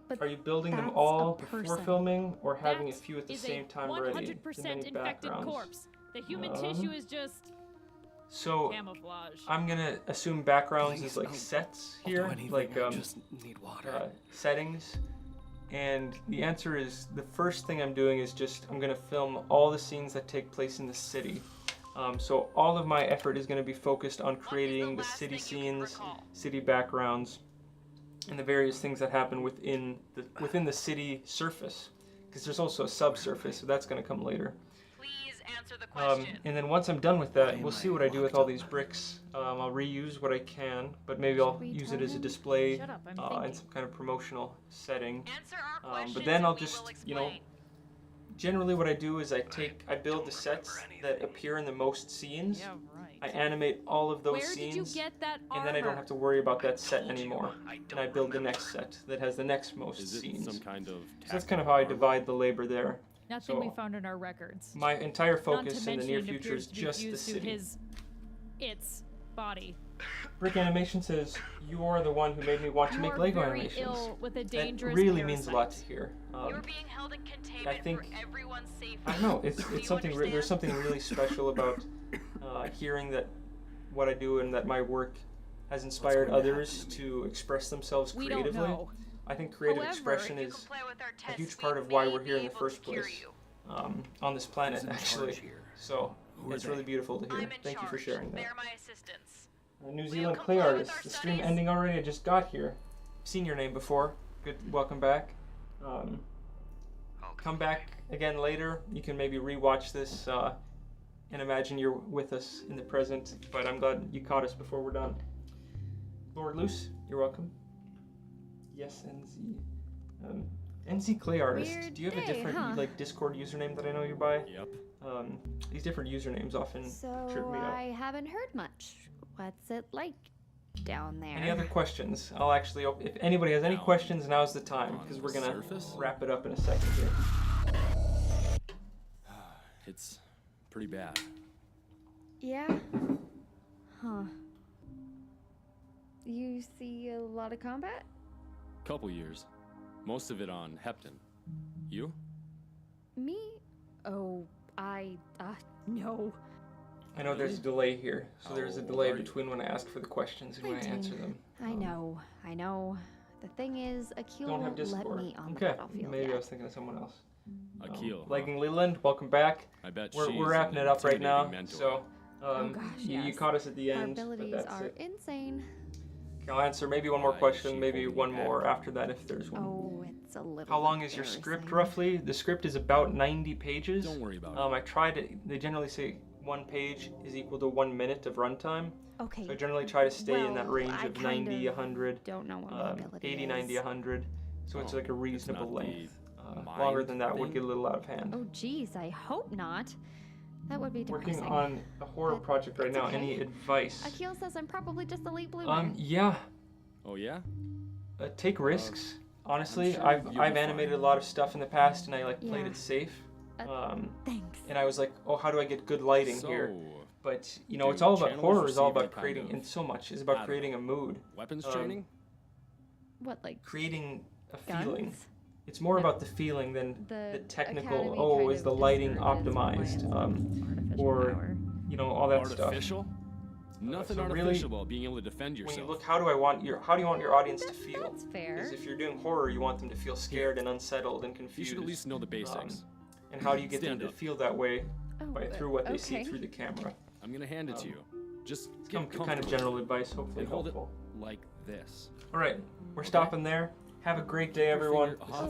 Speaker 7: But
Speaker 1: are you building them
Speaker 7: that's
Speaker 1: all
Speaker 7: a
Speaker 1: before
Speaker 7: person.
Speaker 1: filming or having a
Speaker 8: That
Speaker 1: few at the
Speaker 8: is
Speaker 1: same
Speaker 8: a
Speaker 1: time ready?
Speaker 8: 100%
Speaker 1: The many
Speaker 8: infected
Speaker 1: backgrounds.
Speaker 8: corpse. The human tissue is just
Speaker 1: So
Speaker 8: camouflage.
Speaker 1: I'm gonna assume backgrounds is like sets here, like
Speaker 10: just need water.
Speaker 1: settings. And the answer is the first thing I'm doing is just I'm gonna film all the scenes that take place in the city. So all of my effort is gonna be focused on creating the city scenes, city backgrounds, and the various things that happen within the city surface. Because there's also a subsurface, so that's gonna come later.
Speaker 16: Please answer the question.
Speaker 1: And then once I'm done with that, we'll see what I do with all these bricks. I'll reuse what I can, but maybe I'll use it as a display
Speaker 8: Shut up, I'm
Speaker 1: in some kind of promotional setting.
Speaker 16: Answer our questions
Speaker 1: But then I'll
Speaker 16: and we
Speaker 1: just,
Speaker 16: will
Speaker 1: you know,
Speaker 16: explain.
Speaker 1: generally what I do is I build the sets that appear in the most scenes.
Speaker 8: Yeah, right.
Speaker 1: I animate all of those
Speaker 8: Where
Speaker 1: scenes.
Speaker 8: did you get that armor?
Speaker 1: And then I don't have to worry about that set anymore. And I build the next set that has the next most
Speaker 4: Is it
Speaker 1: scenes.
Speaker 4: some kind of
Speaker 1: So that's kind of how I divide the labor there.
Speaker 8: Nothing
Speaker 1: So
Speaker 8: we found in our records.
Speaker 1: my entire
Speaker 8: Not to
Speaker 1: focus in the near
Speaker 8: mention it
Speaker 1: future is
Speaker 8: appears to be
Speaker 1: just the
Speaker 8: fused to
Speaker 1: city.
Speaker 8: its body.
Speaker 1: Brick Animation says, you are the one who made me want to
Speaker 8: You
Speaker 1: make
Speaker 8: are
Speaker 1: Lego
Speaker 8: very
Speaker 1: animations.
Speaker 8: ill with a
Speaker 1: That
Speaker 8: dangerous
Speaker 1: really means a lot
Speaker 8: parasite.
Speaker 1: to hear.
Speaker 16: You're being held in containment
Speaker 1: I think,
Speaker 16: for everyone's safety.
Speaker 1: I don't know, it's
Speaker 16: Do
Speaker 1: something,
Speaker 16: you
Speaker 1: there's something really special about hearing that what I do and that my work has inspired others to express themselves
Speaker 8: We don't
Speaker 1: creatively.
Speaker 8: know.
Speaker 1: I think creative
Speaker 8: However,
Speaker 1: expression
Speaker 16: if you
Speaker 1: is
Speaker 16: comply with our
Speaker 1: a
Speaker 16: tests,
Speaker 1: huge
Speaker 16: we
Speaker 1: part of why
Speaker 16: may
Speaker 1: we're here
Speaker 16: be
Speaker 1: in the
Speaker 16: able
Speaker 1: first
Speaker 16: to cure
Speaker 1: place.
Speaker 16: you.
Speaker 1: On this planet,
Speaker 10: Who's in
Speaker 1: actually.
Speaker 10: charge here?
Speaker 1: So
Speaker 10: Who are
Speaker 1: it's
Speaker 10: they?
Speaker 1: really beautiful to hear.
Speaker 16: I'm in
Speaker 1: Thank you for
Speaker 16: charge.
Speaker 1: sharing that.
Speaker 16: They're my assistants.
Speaker 1: New
Speaker 16: Will you
Speaker 1: Zealand
Speaker 16: comply
Speaker 1: clay
Speaker 16: with
Speaker 1: artist.
Speaker 16: our
Speaker 1: The stream
Speaker 16: studies?
Speaker 1: ending already. I just got here. Seen your name before. Good. Welcome back. Come back again later. You can maybe rewatch this and imagine you're with us in the present. But I'm glad you caught us before we're done. Lord Luce, you're welcome. Yes, NZ. NZ Clay Artist.
Speaker 7: Weird
Speaker 1: Do you have a
Speaker 7: day,
Speaker 1: different
Speaker 7: huh?
Speaker 1: like Discord username that I know you by?
Speaker 4: Yep.
Speaker 1: These different usernames often trip
Speaker 7: So
Speaker 1: me up.
Speaker 7: I haven't heard much. What's it like down there?
Speaker 1: Any other questions? I'll actually, if anybody has any questions, now's the time,
Speaker 4: On
Speaker 1: because we're
Speaker 4: the
Speaker 1: gonna
Speaker 4: surface?
Speaker 1: wrap it up in a second here.
Speaker 4: It's pretty bad.
Speaker 7: Yeah? Huh. You see a lot of combat?
Speaker 4: Couple years. Most of it on Hepton. You?
Speaker 7: Me? Oh, no.
Speaker 1: I know there's a delay here, so there's a
Speaker 4: How
Speaker 1: delay
Speaker 4: old are you?
Speaker 1: between when I ask for the questions and when I answer them.
Speaker 7: I know. The thing is, Akil
Speaker 1: Don't have
Speaker 7: won't let
Speaker 1: Discord.
Speaker 7: me on the
Speaker 1: Okay,
Speaker 7: battlefield
Speaker 1: maybe I
Speaker 7: yet.
Speaker 1: was thinking of someone else.
Speaker 4: Akil.
Speaker 1: Legging Leland, welcome back.
Speaker 4: I bet
Speaker 1: We're
Speaker 4: she's
Speaker 1: wrapping
Speaker 4: an
Speaker 1: it up right now,
Speaker 4: intimidating
Speaker 1: so
Speaker 7: Oh gosh,
Speaker 1: you
Speaker 7: yes.
Speaker 1: caught us at the
Speaker 7: Our
Speaker 1: end, but
Speaker 7: abilities
Speaker 1: that's
Speaker 7: are
Speaker 1: it.
Speaker 7: insane.
Speaker 1: Okay, I'll answer maybe one more
Speaker 4: Why is
Speaker 1: question,
Speaker 4: she
Speaker 1: maybe
Speaker 4: holding
Speaker 1: one
Speaker 4: you
Speaker 1: more
Speaker 4: back?
Speaker 1: after that if there's one.
Speaker 7: Oh, it's a little.
Speaker 1: How long is your script
Speaker 7: embarrassing.
Speaker 1: roughly? The script is about 90 pages.
Speaker 4: Don't worry about it.
Speaker 1: I tried it. They generally say one page is equal to 1 minute of runtime.
Speaker 7: Okay.
Speaker 1: So I generally try to stay in that
Speaker 7: well,
Speaker 1: range
Speaker 7: I
Speaker 1: of 90,
Speaker 7: kind of
Speaker 1: 100,
Speaker 7: don't know what my ability
Speaker 1: 80,
Speaker 7: is.
Speaker 1: 90, 100. So it's
Speaker 4: Oh,
Speaker 1: like a
Speaker 4: it's
Speaker 1: reasonable
Speaker 4: not the
Speaker 1: length. Longer than that would
Speaker 4: thing?
Speaker 1: get a little out of hand.
Speaker 7: Oh geez, I hope not. That would be depressing.
Speaker 1: Working on a horror
Speaker 7: But
Speaker 1: project right
Speaker 7: it's
Speaker 1: now.
Speaker 7: okay.
Speaker 1: Any advice?
Speaker 7: Akil says I'm probably just a late bloomer.
Speaker 1: Yeah.
Speaker 4: Oh yeah?
Speaker 1: Take risks. Honestly,
Speaker 4: sure
Speaker 1: I've
Speaker 4: you'll be
Speaker 1: animated
Speaker 4: fine.
Speaker 1: a lot of stuff in the past, and I like played
Speaker 7: Yeah.
Speaker 1: it safe.
Speaker 7: Thanks.
Speaker 1: And I was like, oh, how do I get good lighting here?
Speaker 4: So,
Speaker 1: But you know,
Speaker 4: do
Speaker 1: it's all about
Speaker 4: channels
Speaker 1: horror. Is all
Speaker 4: receive any
Speaker 1: about
Speaker 4: kind
Speaker 1: creating,
Speaker 4: of,
Speaker 1: and so much is
Speaker 4: I
Speaker 1: about
Speaker 4: don't
Speaker 1: creating a mood.
Speaker 4: weapons training?
Speaker 7: What, like
Speaker 1: Creating a
Speaker 7: guns?
Speaker 1: feeling. It's more about the feeling than the
Speaker 7: The
Speaker 1: technical.
Speaker 7: Academy
Speaker 1: Oh,
Speaker 7: kind
Speaker 1: is
Speaker 7: of
Speaker 1: the lighting
Speaker 7: discourages
Speaker 1: optimized?
Speaker 7: artificial
Speaker 1: Or
Speaker 7: power.
Speaker 1: you know, all that stuff.
Speaker 4: Artificial? Nothing
Speaker 1: so really,
Speaker 4: artificial about being able to defend
Speaker 1: When
Speaker 4: yourself.
Speaker 1: you look, how do you want your audience to feel?
Speaker 7: That's fair.
Speaker 1: Because if you're doing horror, you want them to feel scared and unsettled and confused.
Speaker 4: You should at least know the basics.
Speaker 1: And how do you get
Speaker 4: Stand
Speaker 1: them
Speaker 4: up.
Speaker 1: to feel that way? By
Speaker 7: Oh,
Speaker 1: through what they see
Speaker 7: okay.
Speaker 1: through the camera.
Speaker 4: I'm gonna hand it to you. Just
Speaker 1: It's
Speaker 4: get
Speaker 1: kind of
Speaker 4: comfortable.
Speaker 1: general advice, hopefully
Speaker 4: And hold it
Speaker 1: helpful.
Speaker 4: like this.
Speaker 1: All right, we're stopping there. Have a great day, everyone.
Speaker 4: finger
Speaker 1: This is